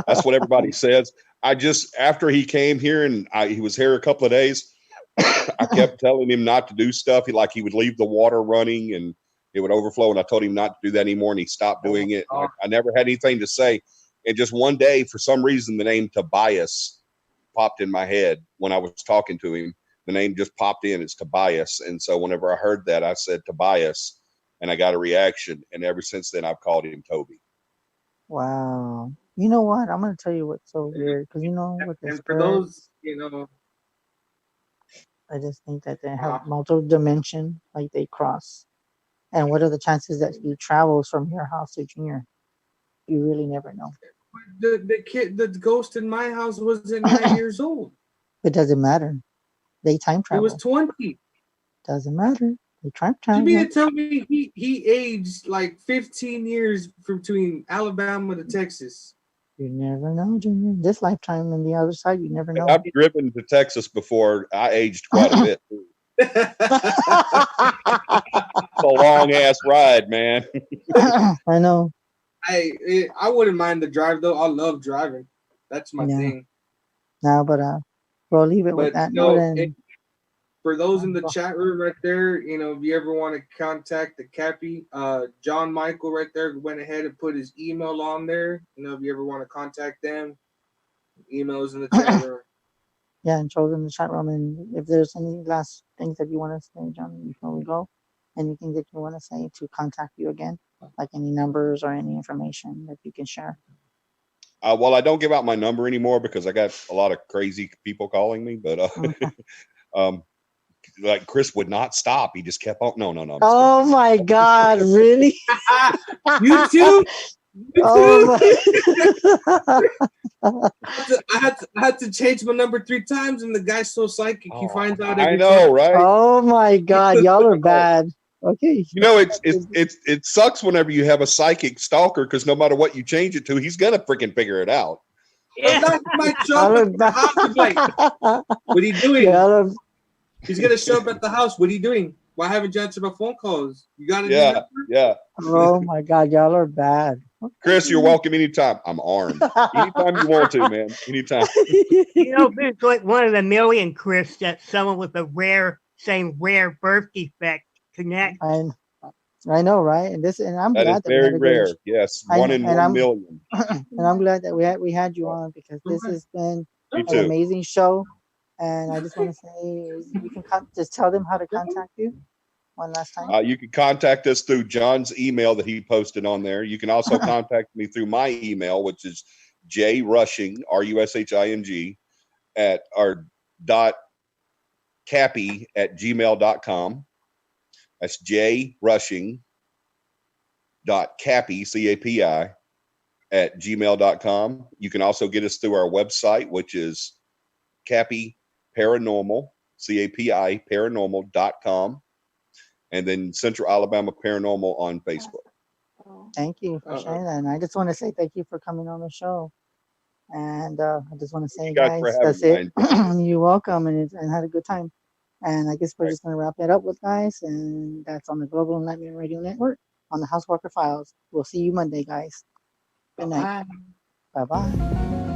[SPEAKER 9] That's what everybody says. I just, after he came here and he was here a couple of days, I kept telling him not to do stuff. He would leave the water running and it would overflow. And I told him not to do that anymore. And he stopped doing it. I never had anything to say. And just one day, for some reason, the name Tobias popped in my head when I was talking to him. The name just popped in. It's Tobias. And so whenever I heard that, I said Tobias. And I got a reaction, and ever since then, I've called him Toby.
[SPEAKER 1] wow. You know what? I'm gonna tell you what's so weird because with the
[SPEAKER 2] And for those,
[SPEAKER 1] spirits, I just think that they have multiple dimension, like they cross. And what are the chances that he travels from your house to Junior? You really never know.
[SPEAKER 2] the ghost in my house wasn't 9 years old.
[SPEAKER 1] It doesn't matter. They time
[SPEAKER 2] It was
[SPEAKER 1] travel.
[SPEAKER 2] 20.
[SPEAKER 1] Doesn't matter. They time
[SPEAKER 2] You mean
[SPEAKER 1] travel.
[SPEAKER 2] to tell me he aged like 15 years between Alabama to Texas?
[SPEAKER 1] You never know, Junior. This lifetime and the other side, you never know.
[SPEAKER 9] I've driven to Texas before. I aged quite a bit. It's a long ass ride, man.
[SPEAKER 1] I know.
[SPEAKER 2] I wouldn't mind the drive though. I love driving. That's my thing.
[SPEAKER 1] No, but we'll leave it with
[SPEAKER 2] But
[SPEAKER 1] that note. And
[SPEAKER 2] for those in the chat room right there, if you ever want to contact the Cappy, John Michael right there went ahead and put his email on there. If you ever want to contact them, emails in the chat room.
[SPEAKER 1] yeah, and show them in the chat room. And if there's any last things that you want to say, John, before we go, anything that you want to say to contact you again, like any numbers or any information that you can share.
[SPEAKER 9] Well, I don't give out my number anymore because I got a lot of crazy people calling me. But like Chris would not stop. He just kept on. No.
[SPEAKER 1] Oh my God! Really?
[SPEAKER 2] You too?
[SPEAKER 1] Oh
[SPEAKER 2] I had to change my number 3 times, and the guy's so psychic. He finds out.
[SPEAKER 9] I know, right?
[SPEAKER 1] Oh my God! Y'all are bad. Okay.
[SPEAKER 9] It sucks whenever you have a psychic stalker because no matter what you change it to, he's gonna freaking figure it out.
[SPEAKER 2] Yeah. Might show up at the house, like, what are you doing? He's gonna show up at the house. What are you doing? Why haven't you answered my phone calls? You got it.
[SPEAKER 9] Yeah.
[SPEAKER 1] Oh my God, y'all are bad.
[SPEAKER 9] Chris, you're welcome anytime. I'm armed. Anytime you want to, man. Anytime.
[SPEAKER 10] It's like one of the million, Chris, that someone with a rare birth defect connect.
[SPEAKER 1] I know, right? And I'm
[SPEAKER 9] that
[SPEAKER 1] glad
[SPEAKER 9] is
[SPEAKER 1] that
[SPEAKER 9] very rare. Yes, 1 in 1 million.
[SPEAKER 1] And I'm glad that we had you on because this has been an amazing show. And I just want to say you can just tell them how to contact you one last time.
[SPEAKER 9] You can contact us through John's email that he posted on there. You can also contact me through my email, which is jrushing, RUSHING, at our .cappy@gmail.com. That's jrushing.cappy, CAPI, at gmail.com. You can also get us through our website, which is Cappy Paranormal, CAPI, paranormal.com. And then Central Alabama Paranormal on Facebook.
[SPEAKER 1] Thank you for sharing that. And I just want to say thank you for coming on the show. And I just want to say, guys, that's it. You're welcome and had a good time. And I guess we're just going to wrap it up with guys. And that's on the Global Nightmare Radio Network on the Housewalker Files. We'll see you Monday, guys. Good night. Bye-bye.